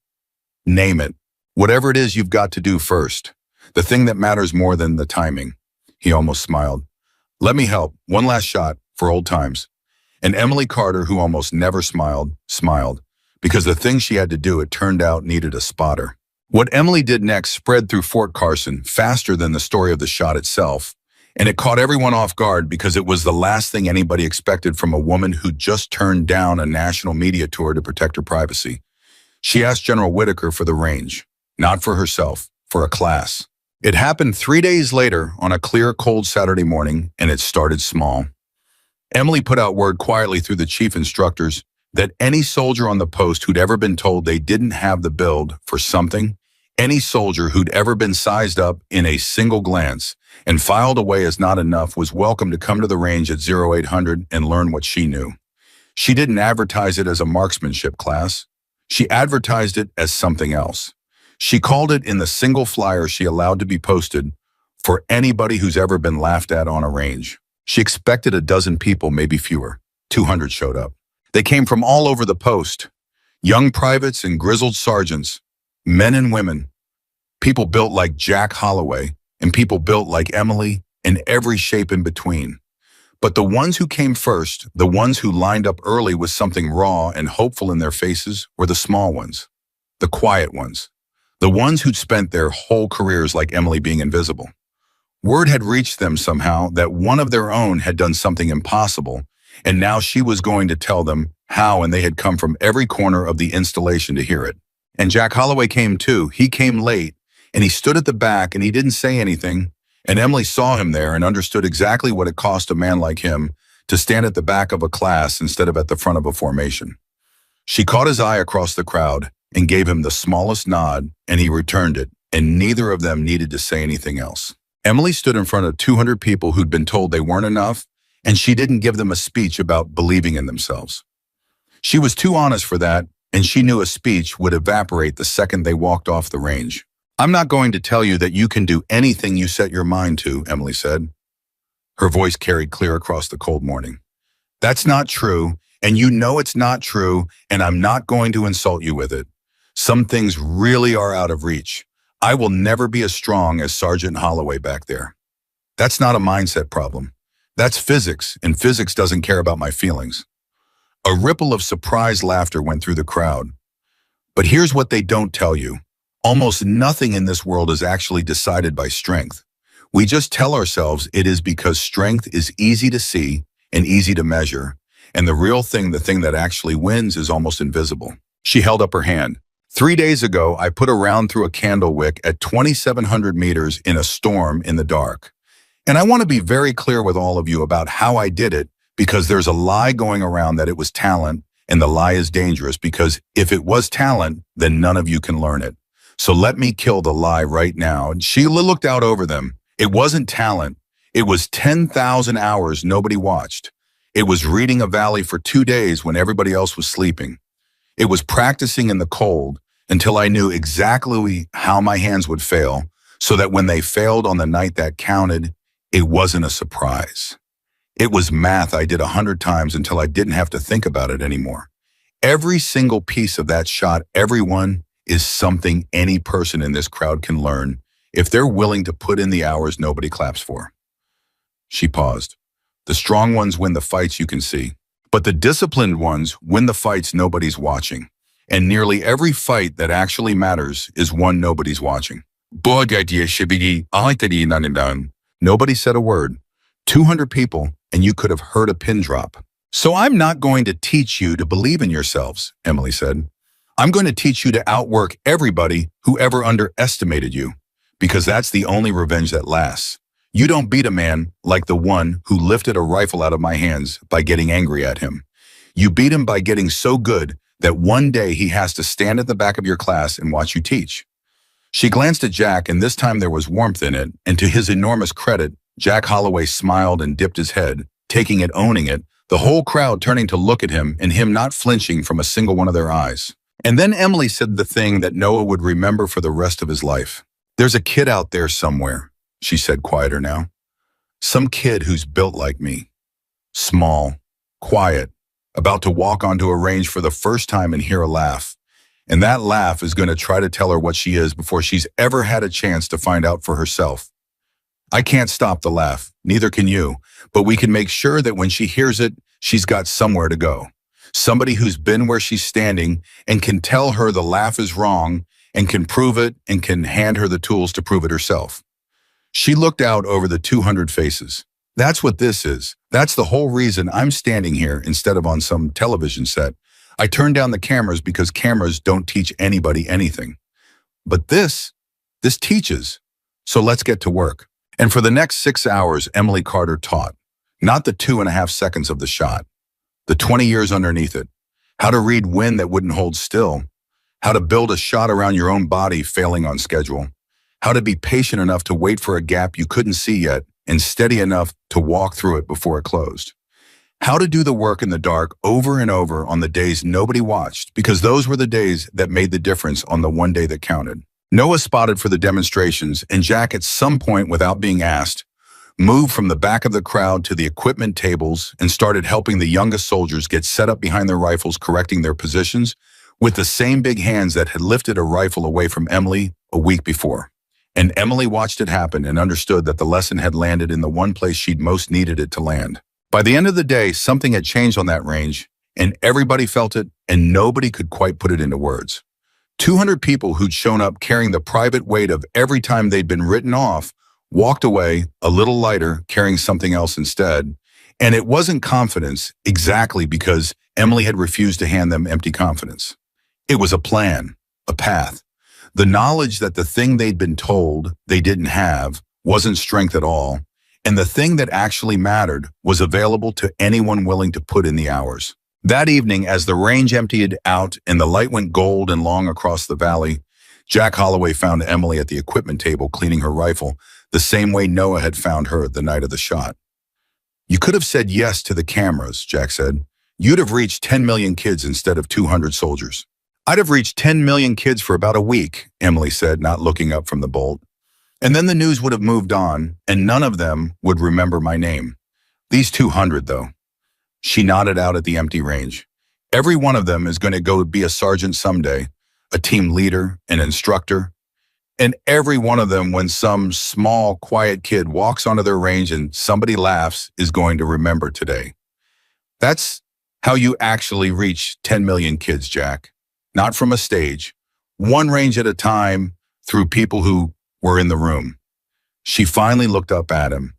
Name it. Whatever it is you've got to do first. The thing that matters more than the timing. He almost smiled. Let me help. One last shot for old times. And Emily Carter, who almost never smiled, smiled. Because the thing she had to do, it turned out, needed a spotter. What Emily did next spread through Fort Carson faster than the story of the shot itself. And it caught everyone off guard because it was the last thing anybody expected from a woman who just turned down a national media tour to protect her privacy. She asked General Whitaker for the range, not for herself, for a class. It happened 3 days later on a clear, cold Saturday morning, and it started small. Emily put out word quietly through the chief instructors that any soldier on the post who'd ever been told they didn't have the build for something, any soldier who'd ever been sized up in a single glance and filed away as not enough was welcome to come to the range at 0800 and learn what she knew. She didn't advertise it as a marksmanship class. She advertised it as something else. She called it in the single flyer she allowed to be posted for anybody who's ever been laughed at on a range. She expected a dozen people, maybe fewer. 200 showed up. They came from all over the post. Young privates and grizzled sergeants, men and women, people built like Jack Holloway, and people built like Emily, in every shape in between. But the ones who came first, the ones who lined up early with something raw and hopeful in their faces, were the small ones, the quiet ones, the ones who'd spent their whole careers like Emily being invisible. Word had reached them somehow that one of their own had done something impossible, and now she was going to tell them how, and they had come from every corner of the installation to hear it. And Jack Holloway came too. He came late, and he stood at the back, and he didn't say anything, and Emily saw him there and understood exactly what it cost a man like him to stand at the back of a class instead of at the front of a formation. She caught his eye across the crowd and gave him the smallest nod, and he returned it, and neither of them needed to say anything else. Emily stood in front of 200 people who'd been told they weren't enough, and she didn't give them a speech about believing in themselves. She was too honest for that, and she knew a speech would evaporate the second they walked off the range. I'm not going to tell you that you can do anything you set your mind to, Emily said. Her voice carried clear across the cold morning. That's not true, and you know it's not true, and I'm not going to insult you with it. Some things really are out of reach. I will never be as strong as Sergeant Holloway back there. That's not a mindset problem. That's physics, and physics doesn't care about my feelings. A ripple of surprised laughter went through the crowd. But here's what they don't tell you. Almost nothing in this world is actually decided by strength. We just tell ourselves it is because strength is easy to see and easy to measure, and the real thing, the thing that actually wins, is almost invisible. She held up her hand. 3 days ago, I put a round through a candle wick at 2,700 meters in a storm in the dark. And I want to be very clear with all of you about how I did it, because there's a lie going around that it was talent, and the lie is dangerous because if it was talent, then none of you can learn it. So let me kill the lie right now. And Sheila looked out over them. It wasn't talent. It was 10,000 hours nobody watched. It was reading a valley for 2 days when everybody else was sleeping. It was practicing in the cold until I knew exactly how my hands would fail, so that when they failed on the night that counted, it wasn't a surprise. It was math I did 100 times until I didn't have to think about it anymore. Every single piece of that shot, everyone, is something any person in this crowd can learn if they're willing to put in the hours nobody claps for. She paused. The strong ones win the fights you can see, but the disciplined ones win the fights nobody's watching. And nearly every fight that actually matters is one nobody's watching. Nobody said a word. 200 people, and you could have heard a pin drop. So I'm not going to teach you to believe in yourselves, Emily said. I'm going to teach you to outwork everybody who ever underestimated you, because that's the only revenge that lasts. You don't beat a man like the one who lifted a rifle out of my hands by getting angry at him. You beat him by getting so good that one day he has to stand at the back of your class and watch you teach. She glanced at Jack, and this time there was warmth in it, and to his enormous credit, Jack Holloway smiled and dipped his head, taking it, owning it, the whole crowd turning to look at him and him not flinching from a single one of their eyes. And then Emily said the thing that Noah would remember for the rest of his life. There's a kid out there somewhere, she said, quieter now. Some kid who's built like me. Small, quiet, about to walk onto a range for the first time and hear a laugh. And that laugh is going to try to tell her what she is before she's ever had a chance to find out for herself. I can't stop the laugh, neither can you, but we can make sure that when she hears it, she's got somewhere to go. Somebody who's been where she's standing and can tell her the laugh is wrong and can prove it and can hand her the tools to prove it herself. She looked out over the 200 faces. That's what this is. That's the whole reason I'm standing here instead of on some television set. I turned down the cameras because cameras don't teach anybody anything. But this teaches. So let's get to work. And for the next 6 hours, Emily Carter taught. Not the 2.5 seconds of the shot. The 20 years underneath it. How to read wind that wouldn't hold still. How to build a shot around your own body failing on schedule. How to be patient enough to wait for a gap you couldn't see yet and steady enough to walk through it before it closed. How to do the work in the dark over and over on the days nobody watched, because those were the days that made the difference on the one day that counted. Noah spotted for the demonstrations, and Jack, at some point without being asked, moved from the back of the crowd to the equipment tables and started helping the youngest soldiers get set up behind their rifles, correcting their positions with the same big hands that had lifted a rifle away from Emily a week before. And Emily watched it happen and understood that the lesson had landed in the one place she'd most needed it to land. By the end of the day, something had changed on that range, and everybody felt it, and nobody could quite put it into words. 200 people who'd shown up carrying the private weight of every time they'd been written off walked away a little lighter, carrying something else instead. And it wasn't confidence, exactly because Emily had refused to hand them empty confidence. It was a plan, a path. The knowledge that the thing they'd been told they didn't have wasn't strength at all, and the thing that actually mattered was available to anyone willing to put in the hours. That evening, as the range emptied out and the light went gold and long across the valley, Jack Holloway found Emily at the equipment table cleaning her rifle, the same way Noah had found her the night of the shot. You could have said yes to the cameras, Jack said. You'd have reached 10 million kids instead of 200 soldiers. I'd have reached 10 million kids for about a week, Emily said, not looking up from the bolt. And then the news would have moved on, and none of them would remember my name. These 200, though. She nodded out at the empty range. Every one of them is going to go be a sergeant someday, a team leader, an instructor. And every one of them, when some small, quiet kid walks onto their range and somebody laughs, is going to remember today. That's how you actually reach 10 million kids, Jack. Not from a stage, one range at a time, through people who were in the room. She finally looked up at him.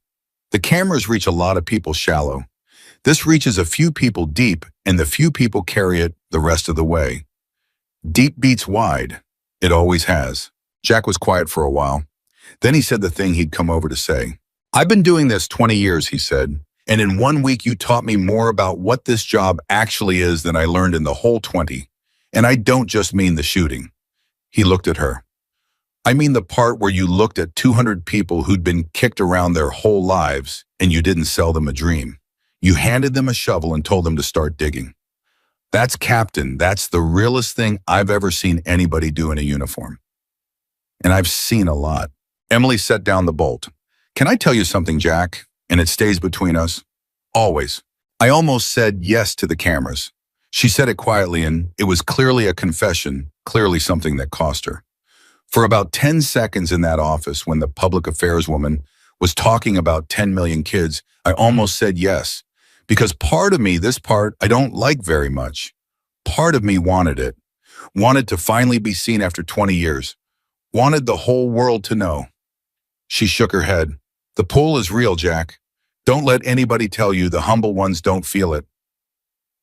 The cameras reach a lot of people shallow. This reaches a few people deep, and the few people carry it the rest of the way. Deep beats wide. It always has. Jack was quiet for a while. Then he said the thing he'd come over to say. I've been doing this 20 years, he said, and in 1 week you taught me more about what this job actually is than I learned in the whole 20. And I don't just mean the shooting. He looked at her. I mean the part where you looked at 200 people who'd been kicked around their whole lives and you didn't sell them a dream. You handed them a shovel and told them to start digging. That's Captain. That's the realest thing I've ever seen anybody do in a uniform. And I've seen a lot. Emily set down the bolt. Can I tell you something, Jack? And it stays between us. Always. I almost said yes to the cameras. She said it quietly, and it was clearly a confession, clearly something that cost her. For about 10 seconds in that office, when the public affairs woman was talking about 10 million kids, I almost said yes. Because part of me, this part, I don't like very much. Part of me wanted it. Wanted to finally be seen after 20 years. Wanted the whole world to know. She shook her head. The pull is real, Jack. Don't let anybody tell you the humble ones don't feel it.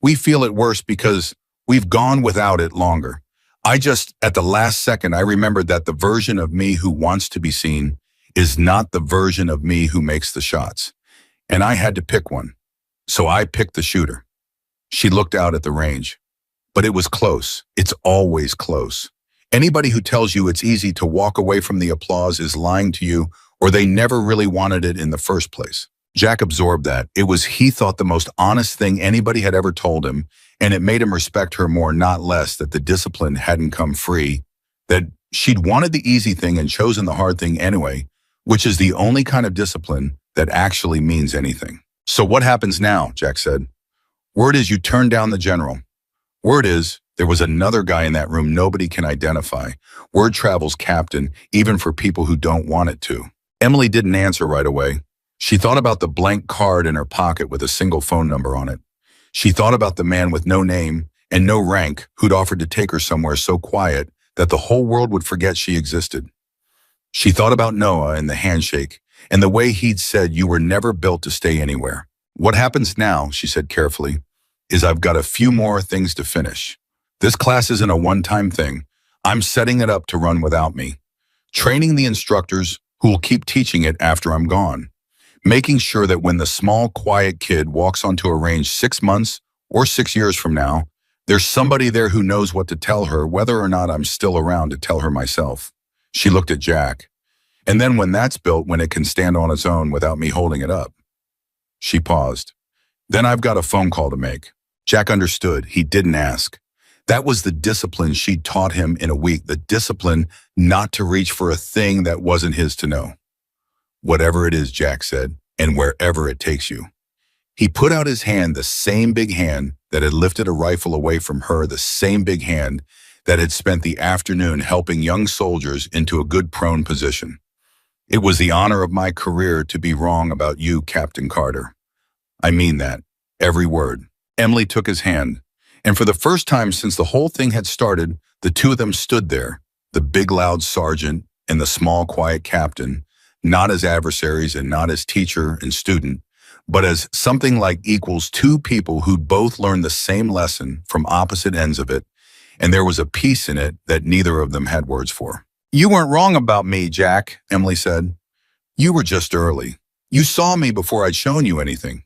We feel it worse because we've gone without it longer. At the last second, I remembered that the version of me who wants to be seen is not the version of me who makes the shots. And I had to pick one. So I picked the shooter. She looked out at the range. But it was close. It's always close. Anybody who tells you it's easy to walk away from the applause is lying to you, or they never really wanted it in the first place. Jack absorbed that. It was, he thought, the most honest thing anybody had ever told him, and it made him respect her more, not less, that the discipline hadn't come free, that she'd wanted the easy thing and chosen the hard thing anyway, which is the only kind of discipline that actually means anything. So what happens now? Jack said. Word is you turned down the general. Word is there was another guy in that room nobody can identify. Word travels, Captain, even for people who don't want it to. Emily didn't answer right away. She thought about the blank card in her pocket with a single phone number on it. She thought about the man with no name and no rank who'd offered to take her somewhere so quiet that the whole world would forget she existed. She thought about Noah and the handshake and the way he'd said you were never built to stay anywhere. What happens now, she said carefully, is I've got a few more things to finish. This class isn't a one-time thing. I'm setting it up to run without me. Training the instructors who will keep teaching it after I'm gone. Making sure that when the small, quiet kid walks onto a range 6 months or 6 years from now, there's somebody there who knows what to tell her, whether or not I'm still around to tell her myself. She looked at Jack. And then when that's built, when it can stand on its own without me holding it up. She paused. Then I've got a phone call to make. Jack understood. He didn't ask. That was the discipline she'd taught him in a week, the discipline not to reach for a thing that wasn't his to know. Whatever it is, Jack said, and wherever it takes you. He put out his hand, the same big hand that had lifted a rifle away from her, the same big hand that had spent the afternoon helping young soldiers into a good prone position. It was the honor of my career to be wrong about you, Captain Carter. I mean that, every word. Emily took his hand, and for the first time since the whole thing had started, the two of them stood there, the big loud sergeant and the small quiet captain, not as adversaries and not as teacher and student, but as something like equals two people who'd both learned the same lesson from opposite ends of it, and there was a peace in it that neither of them had words for. You weren't wrong about me, Jack, Emily said. You were just early. You saw me before I'd shown you anything.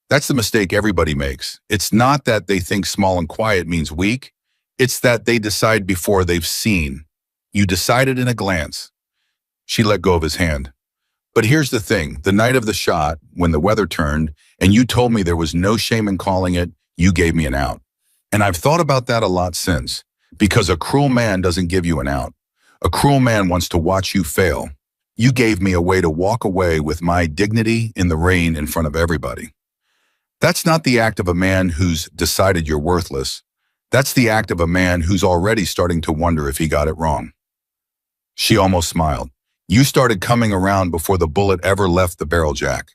That's the mistake everybody makes. It's not that they think small and quiet means weak. It's that they decide before they've seen. You decided in a glance. She let go of his hand. But here's the thing. The night of the shot, when the weather turned, and you told me there was no shame in calling it, you gave me an out. And I've thought about that a lot since, because a cruel man doesn't give you an out. A cruel man wants to watch you fail. You gave me a way to walk away with my dignity in the rain in front of everybody. That's not the act of a man who's decided you're worthless. That's the act of a man who's already starting to wonder if he got it wrong. She almost smiled. You started coming around before the bullet ever left the barrel, Jack.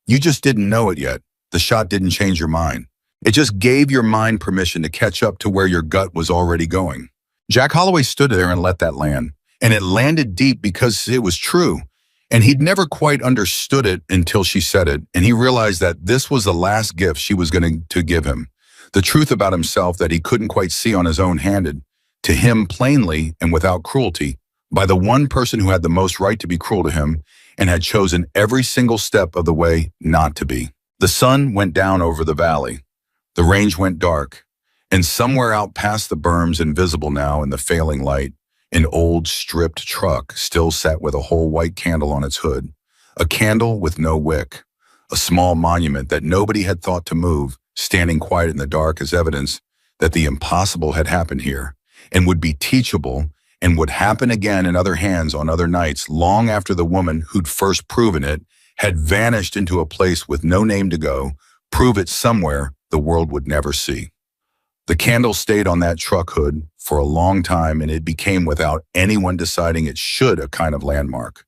You just didn't know it yet. The shot didn't change your mind. It just gave your mind permission to catch up to where your gut was already going. Jack Holloway stood there and let that land. And it landed deep because it was true. And he'd never quite understood it until she said it. And he realized that this was the last gift she was going to give him. The truth about himself that he couldn't quite see on his own handed to him plainly and without cruelty, by the one person who had the most right to be cruel to him and had chosen every single step of the way not to be. The sun went down over the valley. The range went dark, and somewhere out past the berms, invisible now in the failing light, An old, stripped truck still sat with a whole white candle on its hood. A candle with no wick. A small monument that nobody had thought to move, standing quiet in the dark as evidence that the impossible had happened here, and would be teachable, and would happen again in other hands on other nights long after the woman who'd first proven it had vanished into a place with no name to go, prove it somewhere the world would never see. The candle stayed on that truck hood for a long time, and it became, without anyone deciding it should, a kind of landmark.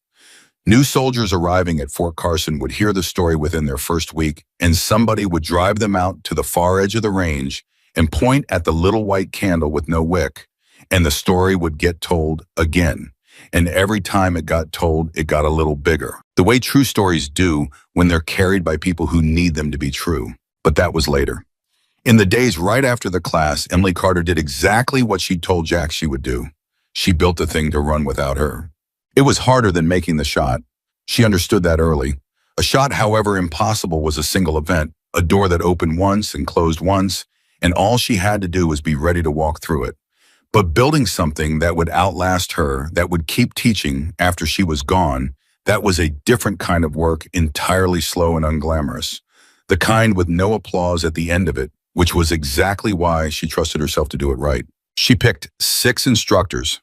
New soldiers arriving at Fort Carson would hear the story within their first week, and somebody would drive them out to the far edge of the range and point at the little white candle with no wick, and the story would get told again. And every time it got told, it got a little bigger. The way true stories do when they're carried by people who need them to be true. But that was later. In the days right after the class, Emily Carter did exactly what she told Jack she would do. She built a thing to run without her. It was harder than making the shot. She understood that early. A shot, however impossible, was a single event, a door that opened once and closed once, and all she had to do was be ready to walk through it. But building something that would outlast her, that would keep teaching after she was gone, that was a different kind of work, entirely slow and unglamorous. The kind with no applause at the end of it, which was exactly why she trusted herself to do it right. She picked 6 instructors,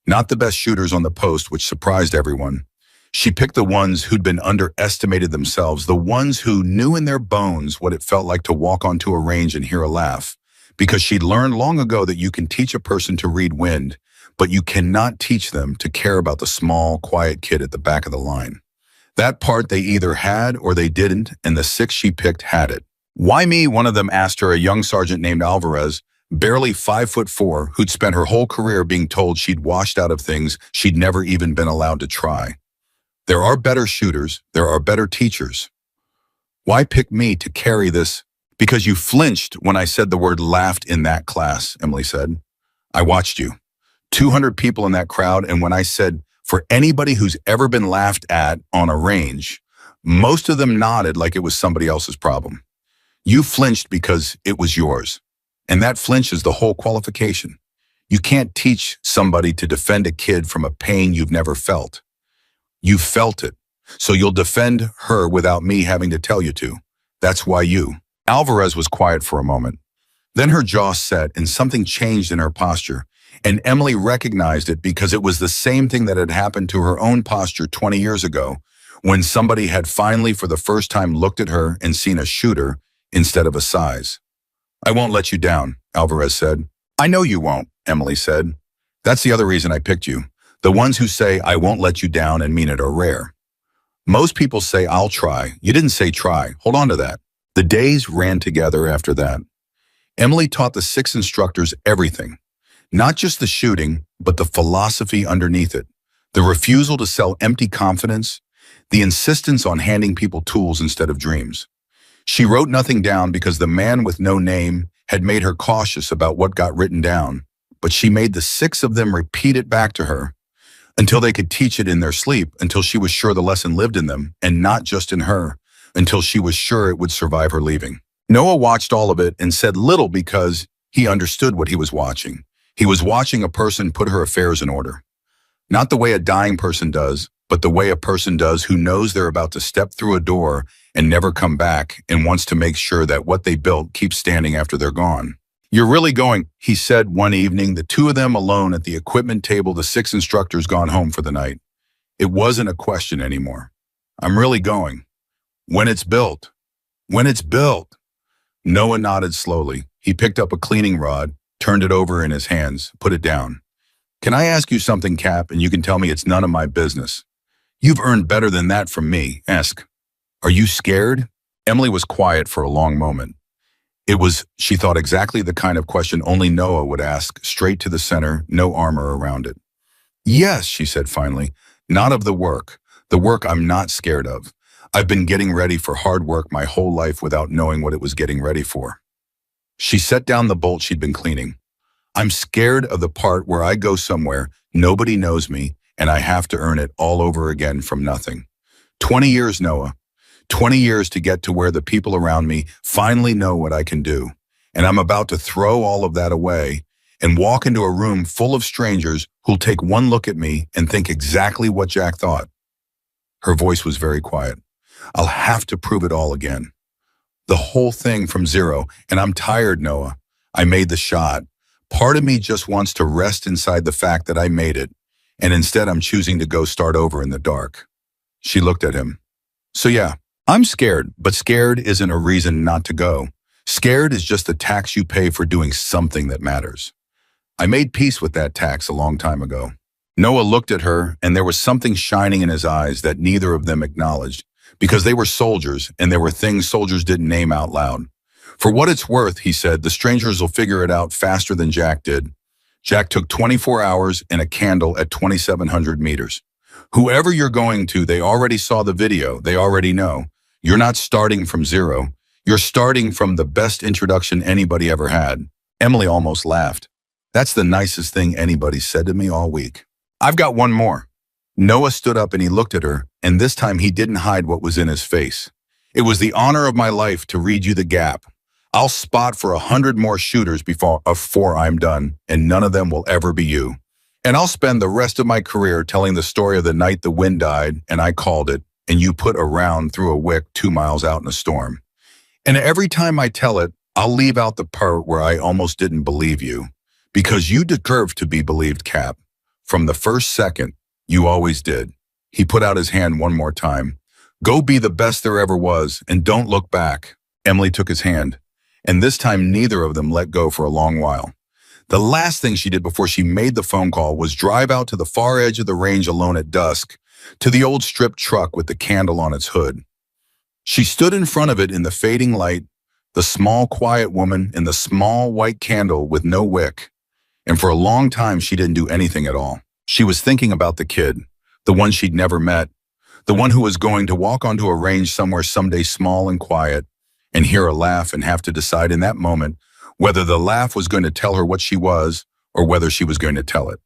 not the best shooters on the post, which surprised everyone. She picked the ones who'd been underestimated themselves, the ones who knew in their bones what it felt like to walk onto a range and hear a laugh, because she'd learned long ago that you can teach a person to read wind, but you cannot teach them to care about the small, quiet kid at the back of the line. That part they either had or they didn't, and the 6 she picked had it. "Why me?" one of them asked her, a young sergeant named Alvarez, barely 5'4", who'd spent her whole career being told she'd washed out of things she'd never even been allowed to try. "There are better shooters, there are better teachers. Why pick me to carry this?" "Because you flinched when I said the word laughed in that class," Emily said. "I watched you. 200 people in that crowd, and when I said, for anybody who's ever been laughed at on a range, most of them nodded like it was somebody else's problem. You flinched because it was yours. And that flinch is the whole qualification. You can't teach somebody to defend a kid from a pain you've never felt. You felt it, so you'll defend her without me having to tell you to. That's why you." Alvarez was quiet for a moment. Then her jaw set and something changed in her posture, and Emily recognized it because it was the same thing that had happened to her own posture 20 years ago, when somebody had finally for the first time looked at her and seen a shooter instead of a size. "I won't let you down," Alvarez said. "I know you won't," Emily said. "That's the other reason I picked you. The ones who say, 'I won't let you down' and mean it are rare. Most people say, 'I'll try.' You didn't say try. Hold on to that." The days ran together after that. Emily taught the 6 instructors everything. Not just the shooting, but the philosophy underneath it. The refusal to sell empty confidence. The insistence on handing people tools instead of dreams. She wrote nothing down because the man with no name had made her cautious about what got written down, but she made the 6 of them repeat it back to her until they could teach it in their sleep, until she was sure the lesson lived in them and not just in her, until she was sure it would survive her leaving. Noah watched all of it and said little because he understood what he was watching. He was watching a person put her affairs in order. Not the way a dying person does, but the way a person does who knows they're about to step through a door and never come back and wants to make sure that what they built keeps standing after they're gone. "You're really going," he said one evening, the 2 of them alone at the equipment table, the 6 instructors gone home for the night. It wasn't a question anymore. "I'm really going. When it's built. When it's built." Noah nodded slowly. He picked up a cleaning rod, turned it over in his hands, put it down. "Can I ask you something, Cap, and you can tell me it's none of my business? You've earned better than that from me. Ask. Are you scared?" Emily was quiet for a long moment. It was, she thought, exactly the kind of question only Noah would ask, straight to the center, no armor around it. "Yes," she said finally, "not of the work. The work I'm not scared of. I've been getting ready for hard work my whole life without knowing what it was getting ready for." She set down the bolt she'd been cleaning. "I'm scared of the part where I go somewhere, nobody knows me, and I have to earn it all over again from nothing. 20 years, Noah. 20 years to get to where the people around me finally know what I can do. And I'm about to throw all of that away and walk into a room full of strangers who'll take one look at me and think exactly what Jack thought. Her voice was very quiet. I'll have to prove it all again. The whole thing from zero, and I'm tired, Noah. I made the shot. Part of me just wants to rest inside the fact that I made it, and instead I'm choosing to go start over in the dark. She looked at him. So yeah, I'm scared, but scared isn't a reason not to go. Scared is just the tax you pay for doing something that matters. I made peace with that tax a long time ago. Noah looked at her, and there was something shining in his eyes that neither of them acknowledged, because they were soldiers, and there were things soldiers didn't name out loud. For what it's worth, he said, the strangers will figure it out faster than Jack did. Jack took 24 hours and a candle at 2,700 meters. Whoever you're going to, they already saw the video. They already know. You're not starting from zero. You're starting from the best introduction anybody ever had. Emily almost laughed. That's the nicest thing anybody said to me all week. I've got one more. Noah stood up and he looked at her, and this time he didn't hide what was in his face. It was the honor of my life to read you the gap. I'll spot for 100 more shooters before I'm done, and none of them will ever be you. And I'll spend the rest of my career telling the story of the night the wind died, and I called it, and you put a round through a wick 2 miles out in a storm. And every time I tell it, I'll leave out the part where I almost didn't believe you. Because you deserve to be believed, Cap. From the first second, you always did. He put out his hand one more time. Go be the best there ever was, and don't look back. Emily took his hand, and this time neither of them let go for a long while. The last thing she did before she made the phone call was drive out to the far edge of the range alone at dusk, to the old stripped truck with the candle on its hood. She stood in front of it in the fading light, the small, quiet woman in the small white candle with no wick. And for a long time, she didn't do anything at all. She was thinking about the kid, the one she'd never met, the one who was going to walk onto a range somewhere someday small and quiet, and hear a laugh and have to decide in that moment whether the laugh was going to tell her what she was or whether she was going to tell it.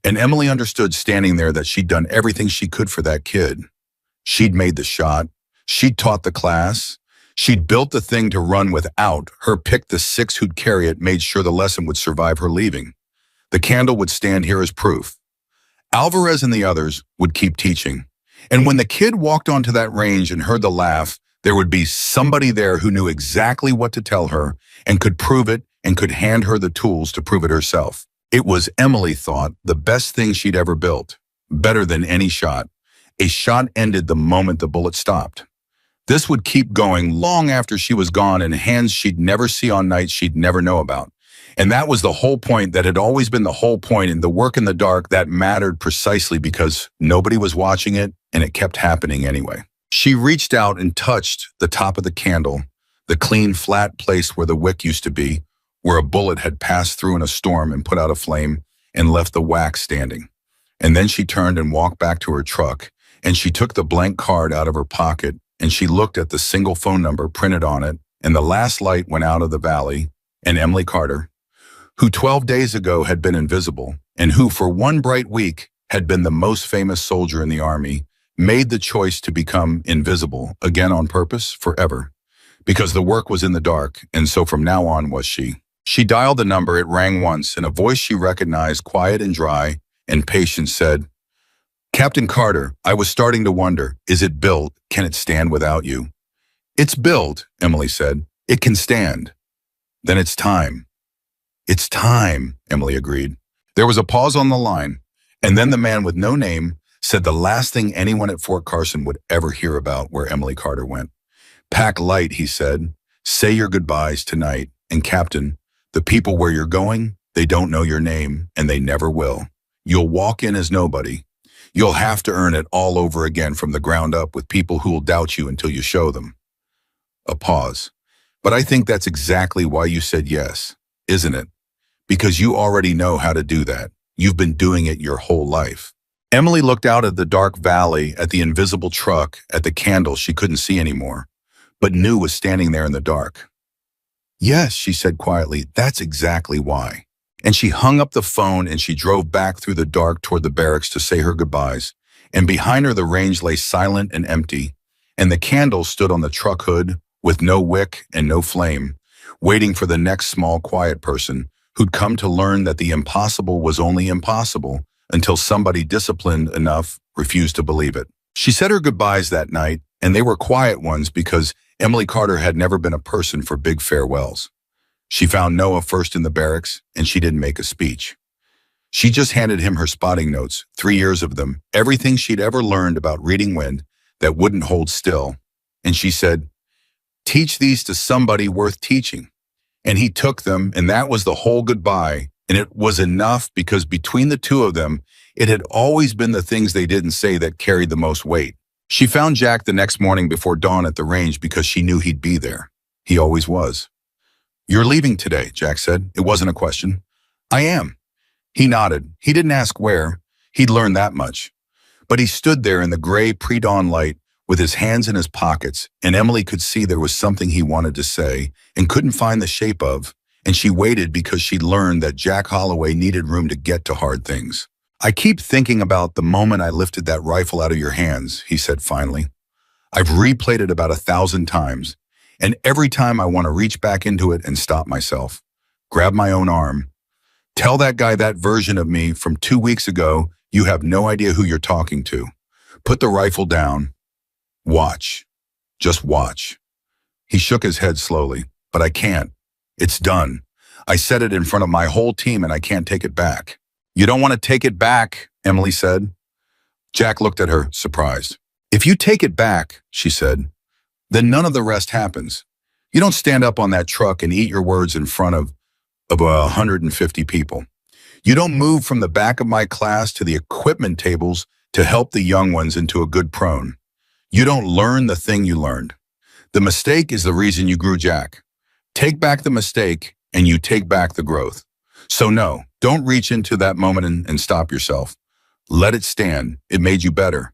And Emily understood standing there that she'd done everything she could for that kid. She'd made the shot. She'd taught the class. She'd built the thing to run without. Her pick the 6 who'd carry it made sure the lesson would survive her leaving. The candle would stand here as proof. Alvarez and the others would keep teaching. And when the kid walked onto that range and heard the laugh, there would be somebody there who knew exactly what to tell her and could prove it and could hand her the tools to prove it herself. It was, Emily thought, the best thing she'd ever built. Better than any shot. A shot ended the moment the bullet stopped. This would keep going long after she was gone in hands she'd never see on nights she'd never know about. And that was the whole point that had always been the whole point in the work in the dark that mattered precisely because nobody was watching it and it kept happening anyway. She reached out and touched the top of the candle, the clean, flat place where the wick used to be, where a bullet had passed through in a storm and put out a flame and left the wax standing. And then she turned and walked back to her truck, and she took the blank card out of her pocket, and she looked at the single phone number printed on it, and the last light went out of the valley, and Emily Carter, who 12 days ago had been invisible, and who for one bright week had been the most famous soldier in the army, made the choice to become invisible, again on purpose, forever. Because the work was in the dark, and so from now on was she. She dialed the number, it rang once, and a voice she recognized, quiet and dry and patient, said, Captain Carter, I was starting to wonder, is it built? Can it stand without you? It's built, Emily said. It can stand. Then it's time. It's time, Emily agreed. There was a pause on the line, and then the man with no name said the last thing anyone at Fort Carson would ever hear about where Emily Carter went. Pack light, he said. Say your goodbyes tonight. And Captain, the people where you're going, they don't know your name, and they never will. You'll walk in as nobody. You'll have to earn it all over again from the ground up with people who will doubt you until you show them. A pause. But I think that's exactly why you said yes, isn't it? Because you already know how to do that. You've been doing it your whole life. Emily looked out at the dark valley, at the invisible truck, at the candle she couldn't see anymore, but knew was standing there in the dark. Yes, she said quietly, that's exactly why. And she hung up the phone and she drove back through the dark toward the barracks to say her goodbyes. And behind her the range lay silent and empty, and the candle stood on the truck hood with no wick and no flame, waiting for the next small quiet person who'd come to learn that the impossible was only impossible until somebody disciplined enough refused to believe it. She said her goodbyes that night, and they were quiet ones because Emily Carter had never been a person for big farewells. She found Noah first in the barracks, and she didn't make a speech. She just handed him her spotting notes, 3 years of them, everything she'd ever learned about reading wind that wouldn't hold still. And she said, "Teach these to somebody worth teaching." And he took them, and that was the whole goodbye. And it was enough because between the two of them, it had always been the things they didn't say that carried the most weight. She found Jack the next morning before dawn at the range because she knew he'd be there. He always was. "You're leaving today," Jack said. It wasn't a question. "I am." He nodded. He didn't ask where. He'd learned that much. But he stood there in the gray pre-dawn light with his hands in his pockets, and Emily could see there was something he wanted to say and couldn't find the shape of, and she waited because she'd learned that Jack Holloway needed room to get to hard things. "I keep thinking about the moment I lifted that rifle out of your hands," he said finally. "I've replayed it about 1,000 times, and every time I want to reach back into it and stop myself, grab my own arm. Tell that guy that version of me from 2 weeks ago, you have no idea who you're talking to. Put the rifle down. Watch. Just watch." He shook his head slowly. "But I can't. It's done. I said it in front of my whole team and I can't take it back." "You don't want to take it back," Emily said. Jack looked at her, surprised. "If you take it back," she said, "then none of the rest happens. You don't stand up on that truck and eat your words in front of 150 people. You don't move from the back of my class to the equipment tables to help the young ones into a good prone. You don't learn the thing you learned. The mistake is the reason you grew, Jack. Take back the mistake and you take back the growth. So no, don't reach into that moment and stop yourself. Let it stand. It made you better.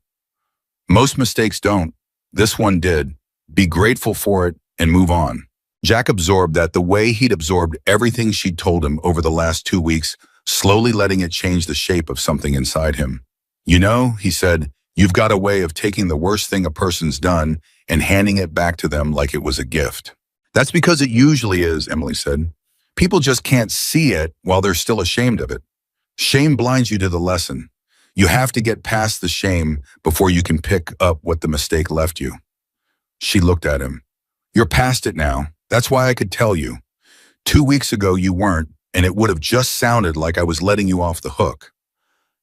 Most mistakes don't. This one did. Be grateful for it and move on." Jack absorbed that the way he'd absorbed everything she'd told him over the last 2 weeks, slowly letting it change the shape of something inside him. "You know," he said, "you've got a way of taking the worst thing a person's done and handing it back to them like it was a gift." "That's because it usually is," Emily said. "People just can't see it while they're still ashamed of it. Shame blinds you to the lesson. You have to get past the shame before you can pick up what the mistake left you." She looked at him. "You're past it now. That's why I could tell you. 2 weeks ago you weren't, and it would have just sounded like I was letting you off the hook.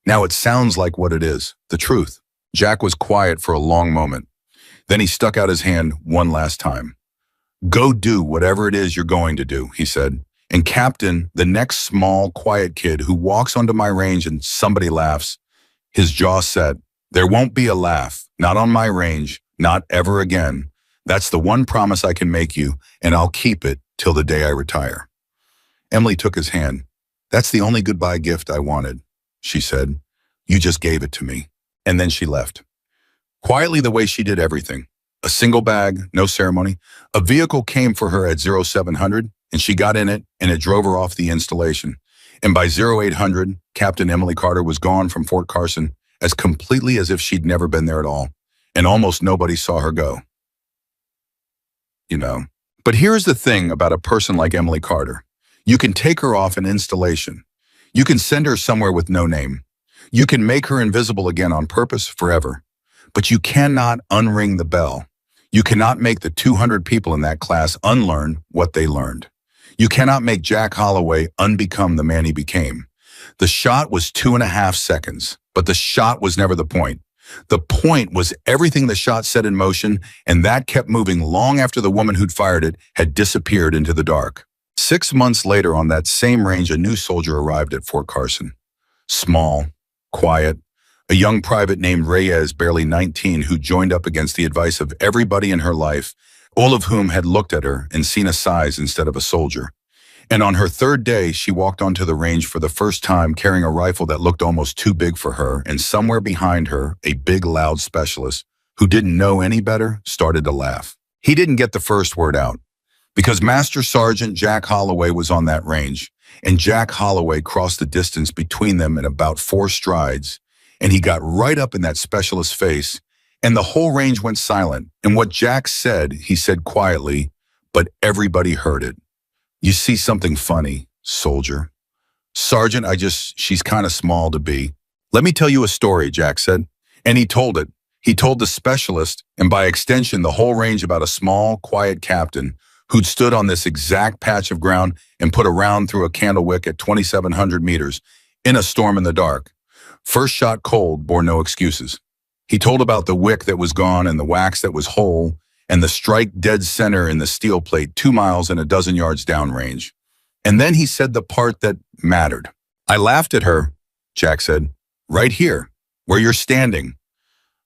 Now it sounds like what it is, the truth." Jack was quiet for a long moment. Then he stuck out his hand one last time. "Go do whatever it is you're going to do," he said. "And Captain, the next small, quiet kid who walks onto my range and somebody laughs," his jaw set, "there won't be a laugh, not on my range, not ever again. That's the one promise I can make you, and I'll keep it till the day I retire." Emily took his hand. "That's the only goodbye gift I wanted," she said. "You just gave it to me." And then she left. Quietly the way she did everything. A single bag, no ceremony. A vehicle came for her at 0700, and she got in it, and it drove her off the installation. And by 0800, Captain Emily Carter was gone from Fort Carson as completely as if she'd never been there at all. And almost nobody saw her go. You know. But here's the thing about a person like Emily Carter. You can take her off an installation. You can send her somewhere with no name. You can make her invisible again on purpose forever. But you cannot unring the bell. You cannot make the 200 people in that class unlearn what they learned. You cannot make Jack Holloway unbecome the man he became. The shot was 2.5 seconds, but the shot was never the point. The point was everything the shot set in motion, and that kept moving long after the woman who'd fired it had disappeared into the dark. 6 months later on that same range, a new soldier arrived at Fort Carson. Small, quiet, a young private named Reyes, barely 19, who joined up against the advice of everybody in her life, all of whom had looked at her and seen a size instead of a soldier. And on her 3rd day, she walked onto the range for the first time carrying a rifle that looked almost too big for her, and somewhere behind her, a big, loud specialist, who didn't know any better, started to laugh. He didn't get the first word out, because Master Sergeant Jack Holloway was on that range, and Jack Holloway crossed the distance between them in about 4 strides, and he got right up in that specialist's face, and the whole range went silent. And what Jack said, he said quietly, but everybody heard it. "You see something funny," soldier. Sergeant, she's kind of small to be. Let me tell you a story, Jack said. And he told it. He told the specialist, and by extension the whole range, about a small, quiet captain who'd stood on this exact patch of ground and put a round through a candle wick at 2,700 meters in a storm in the dark. First shot cold bore no excuses. He told about the wick that was gone and the wax that was whole and the strike dead center in the steel plate 2 miles and a dozen yards downrange. And then he said the part that mattered. I laughed at her, Jack said, right here, where you're standing.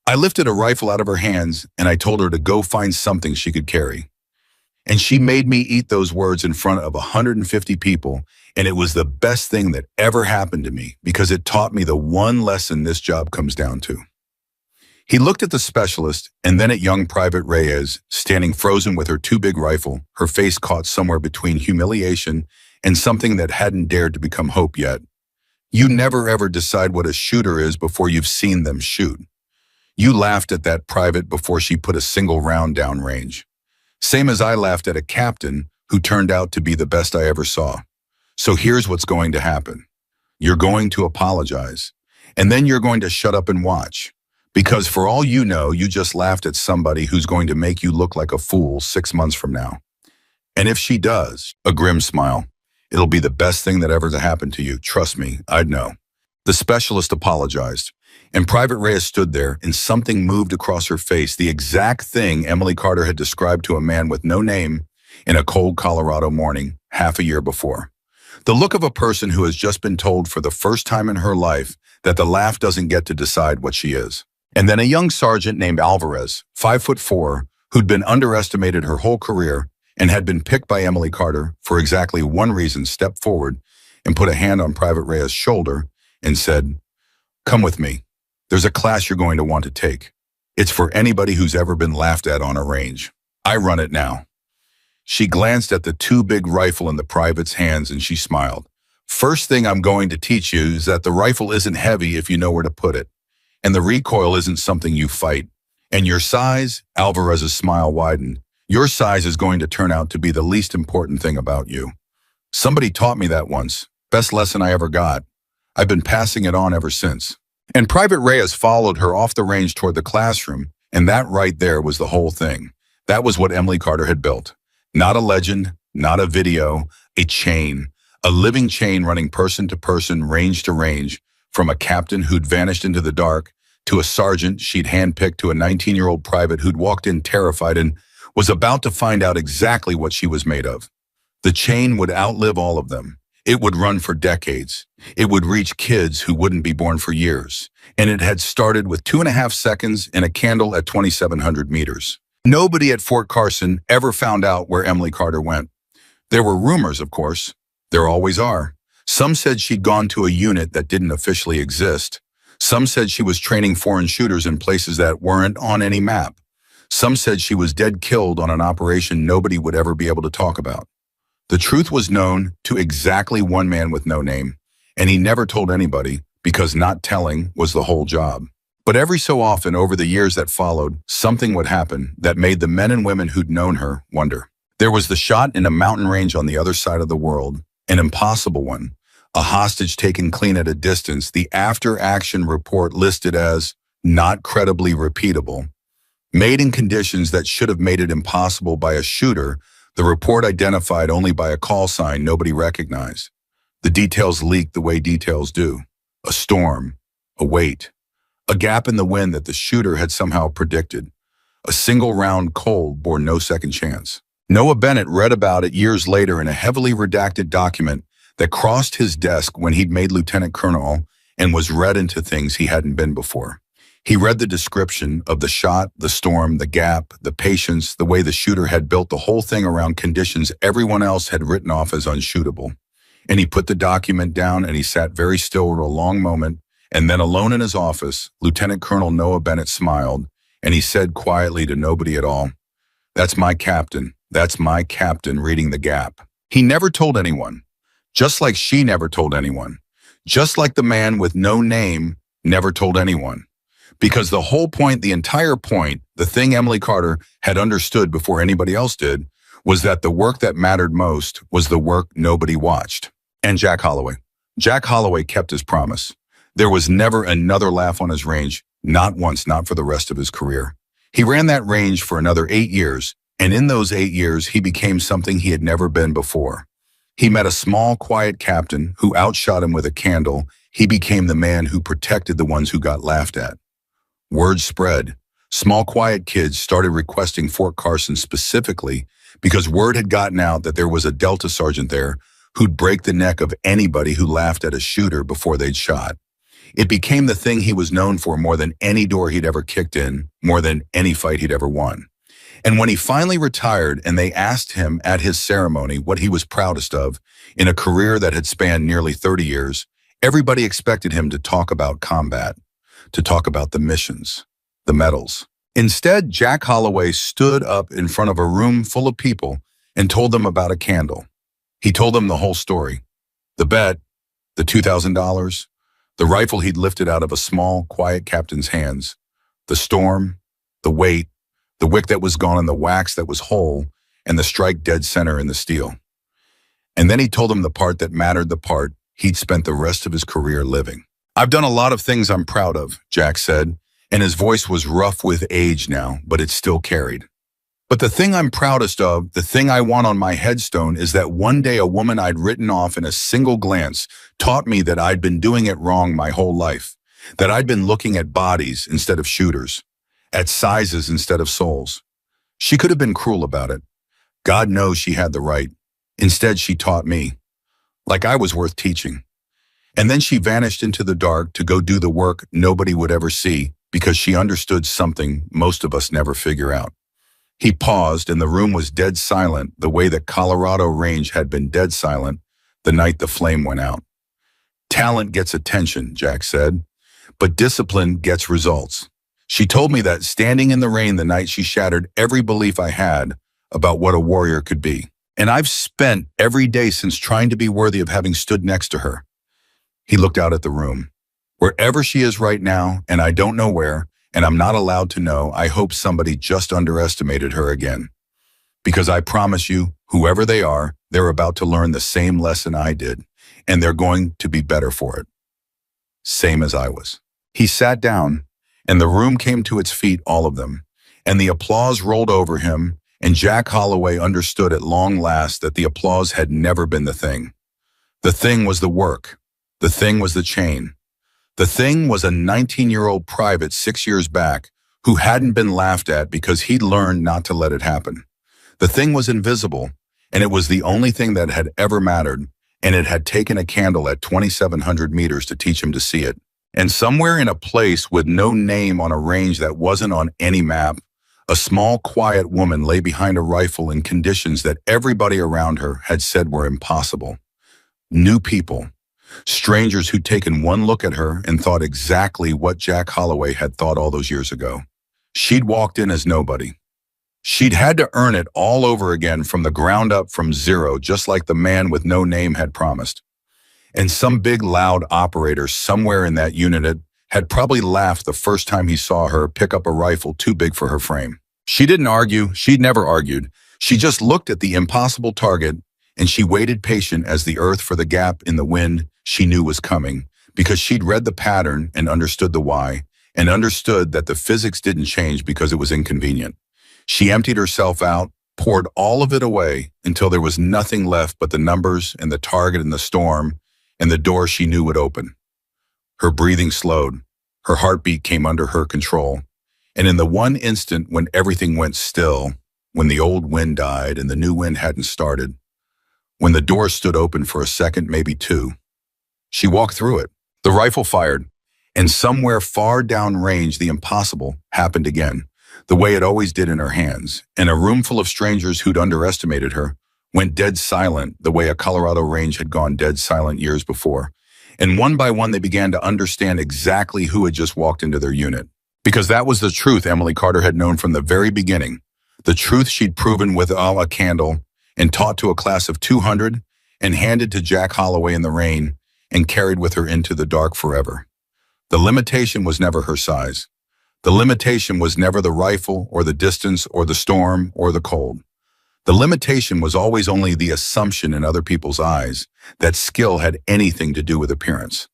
I lifted a rifle out of her hands and I told her to go find something she could carry. And she made me eat those words in front of 150 people, and it was the best thing that ever happened to me because it taught me the one lesson this job comes down to. He looked at the specialist and then at young Private Reyes, standing frozen with her too big rifle, her face caught somewhere between humiliation and something that hadn't dared to become hope yet. You never ever decide what a shooter is before you've seen them shoot. You laughed at that private before she put a single round downrange. Same as I laughed at a captain who turned out to be the best I ever saw. So here's what's going to happen. You're going to apologize, and then you're going to shut up and watch. Because for all you know, you just laughed at somebody who's going to make you look like a fool 6 months from now. And if she does, a grim smile, it'll be the best thing that ever happened to you. Trust me, I'd know. The specialist apologized, and Private Reyes stood there, and something moved across her face, the exact thing Emily Carter had described to a man with no name in a cold Colorado morning half a year before. The look of a person who has just been told for the first time in her life that the laugh doesn't get to decide what she is. And then a young sergeant named Alvarez, 5'4", who'd been underestimated her whole career and had been picked by Emily Carter for exactly one reason, stepped forward and put a hand on Private Reyes' shoulder and said, "Come with me. There's a class you're going to want to take. It's for anybody who's ever been laughed at on a range. I run it now." She glanced at the too big rifle in the private's hands and she smiled. "First thing I'm going to teach you is that the rifle isn't heavy if you know where to put it. And the recoil isn't something you fight. And your size," Alvarez's smile widened, "your size is going to turn out to be the least important thing about you. Somebody taught me that once. Best lesson I ever got. I've been passing it on ever since." And Private Reyes followed her off the range toward the classroom, and that right there was the whole thing. That was what Emily Carter had built. Not a legend, not a video, a chain. A living chain running person to person, range to range, from a captain who'd vanished into the dark to a sergeant she'd handpicked to a 19-year-old private who'd walked in terrified and was about to find out exactly what she was made of. The chain would outlive all of them. It would run for decades. It would reach kids who wouldn't be born for years. And it had started with 2.5 seconds in a candle at 2,700 meters. Nobody at Fort Carson ever found out where Emily Carter went. There were rumors, of course. There always are. Some said she'd gone to a unit that didn't officially exist. Some said she was training foreign shooters in places that weren't on any map. Some said she was dead killed on an operation nobody would ever be able to talk about. The truth was known to exactly one man with no name, and he never told anybody because not telling was the whole job. But every so often over the years that followed, something would happen that made the men and women who'd known her wonder. There was the shot in a mountain range on the other side of the world, an impossible one, a hostage taken clean at a distance, the after-action report listed as not credibly repeatable. Made in conditions that should have made it impossible by a shooter, the report identified only by a call sign nobody recognized. The details leaked the way details do. A storm, a weight, a gap in the wind that the shooter had somehow predicted. A single round cold bore no second chance. Noah Bennett read about it years later in a heavily redacted document that crossed his desk when he'd made lieutenant colonel and was read into things he hadn't been before. He read the description of the shot, the storm, the gap, the patience, the way the shooter had built the whole thing around conditions everyone else had written off as unshootable. And he put the document down and he sat very still for a long moment, and then alone in his office, Lieutenant Colonel Noah Bennett smiled, and he said quietly to nobody at all, "That's my captain. That's my captain reading the gap." He never told anyone, just like she never told anyone, just like the man with no name never told anyone. Because the whole point, the entire point, the thing Emily Carter had understood before anybody else did, was that the work that mattered most was the work nobody watched. And Jack Holloway. Jack Holloway kept his promise. There was never another laugh on his range, not once, not for the rest of his career. He ran that range for another 8 years, and in those 8 years, he became something he had never been before. He met a small, quiet captain who outshot him with a candle. He became the man who protected the ones who got laughed at. Word spread. Small, quiet kids started requesting Fort Carson specifically because word had gotten out that there was a Delta sergeant there who'd break the neck of anybody who laughed at a shooter before they'd shot. It became the thing he was known for more than any door he'd ever kicked in, more than any fight he'd ever won. And when he finally retired and they asked him at his ceremony what he was proudest of in a career that had spanned nearly 30 years, everybody expected him to talk about combat, to talk about the missions, the medals. Instead, Jack Holloway stood up in front of a room full of people and told them about a candle. He told them the whole story. The bet, the $2,000, the rifle he'd lifted out of a small, quiet captain's hands, the storm, the weight, the wick that was gone and the wax that was whole, and the strike dead center in the steel. And then he told them the part that mattered, the part he'd spent the rest of his career living. "I've done a lot of things I'm proud of," Jack said, and his voice was rough with age now, but it still carried. "But the thing I'm proudest of, the thing I want on my headstone, is that one day a woman I'd written off in a single glance taught me that I'd been doing it wrong my whole life, that I'd been looking at bodies instead of shooters, at sizes instead of souls. She could have been cruel about it. God knows she had the right. Instead, she taught me, like I was worth teaching. And then she vanished into the dark to go do the work nobody would ever see because she understood something most of us never figure out." He paused and the room was dead silent the way that Colorado Range had been dead silent the night the flame went out. "Talent gets attention," Jack said, "but discipline gets results. She told me that standing in the rain the night she shattered every belief I had about what a warrior could be. And I've spent every day since trying to be worthy of having stood next to her." He looked out at the room. "Wherever she is right now, and I don't know where, and I'm not allowed to know, I hope somebody just underestimated her again. Because I promise you, whoever they are, they're about to learn the same lesson I did, and they're going to be better for it. Same as I was." He sat down, and the room came to its feet, all of them, and the applause rolled over him, and Jack Holloway understood at long last that the applause had never been the thing. The thing was the work. The thing was the chain. The thing was a 19-year-old private 6 years back who hadn't been laughed at because he'd learned not to let it happen. The thing was invisible, and it was the only thing that had ever mattered, and it had taken a candle at 2,700 meters to teach him to see it. And somewhere in a place with no name on a range that wasn't on any map, a small, quiet woman lay behind a rifle in conditions that everybody around her had said were impossible. New people. Strangers who'd taken one look at her and thought exactly what Jack Holloway had thought all those years ago. She'd walked in as nobody. She'd had to earn it all over again from the ground up, from zero, just like the man with no name had promised. And some big, loud operator somewhere in that unit had probably laughed the first time he saw her pick up a rifle too big for her frame. She didn't argue. She'd never argued. She just looked at the impossible target, and she waited patient as the earth for the gap in the wind she knew was coming, because she'd read the pattern and understood the why, and understood that the physics didn't change because it was inconvenient. She emptied herself out, poured all of it away until there was nothing left but the numbers and the target and the storm and the door she knew would open. Her breathing slowed. Her heartbeat came under her control. And in the one instant when everything went still, when the old wind died and the new wind hadn't started, when the door stood open for a second, maybe two, she walked through it. The rifle fired, and somewhere far downrange the impossible happened again, the way it always did in her hands, and a room full of strangers who'd underestimated her went dead silent the way a Colorado range had gone dead silent years before. And one by one they began to understand exactly who had just walked into their unit. Because that was the truth Emily Carter had known from the very beginning, the truth she'd proven with a candle and taught to a class of 200 and handed to Jack Holloway in the rain and carried with her into the dark forever. The limitation was never her size. The limitation was never the rifle or the distance or the storm or the cold. The limitation was always only the assumption in other people's eyes that skill had anything to do with appearance.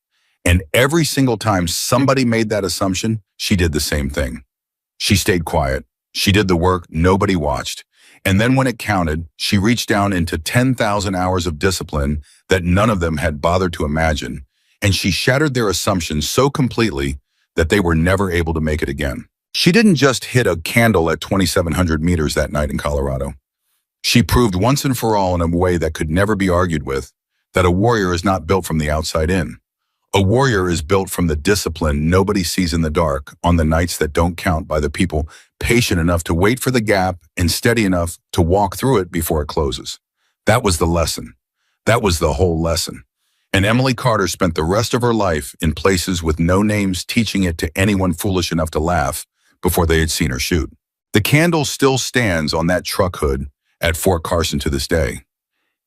And every single time somebody made that assumption, she did the same thing. She stayed quiet. She did the work nobody watched. And then when it counted, she reached down into 10,000 hours of discipline that none of them had bothered to imagine. And she shattered their assumptions so completely that they were never able to make it again. She didn't just hit a candle at 2,700 meters that night in Colorado. She proved once and for all in a way that could never be argued with that a warrior is not built from the outside in. A warrior is built from the discipline nobody sees in the dark on the nights that don't count by the people patient enough to wait for the gap and steady enough to walk through it before it closes. That was the lesson. That was the whole lesson. And Emily Carter spent the rest of her life in places with no names teaching it to anyone foolish enough to laugh before they had seen her shoot. The candle still stands on that truck hood at Fort Carson to this day.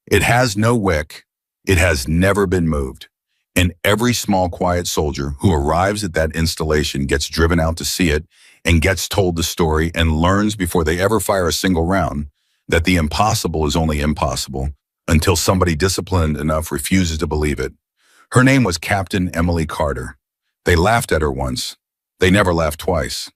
It has no wick. It has never been moved. And every small, quiet soldier who arrives at that installation gets driven out to see it and gets told the story and learns before they ever fire a single round that the impossible is only impossible until somebody disciplined enough refuses to believe it. Her name was Captain Emily Carter. They laughed at her once. They never laughed twice.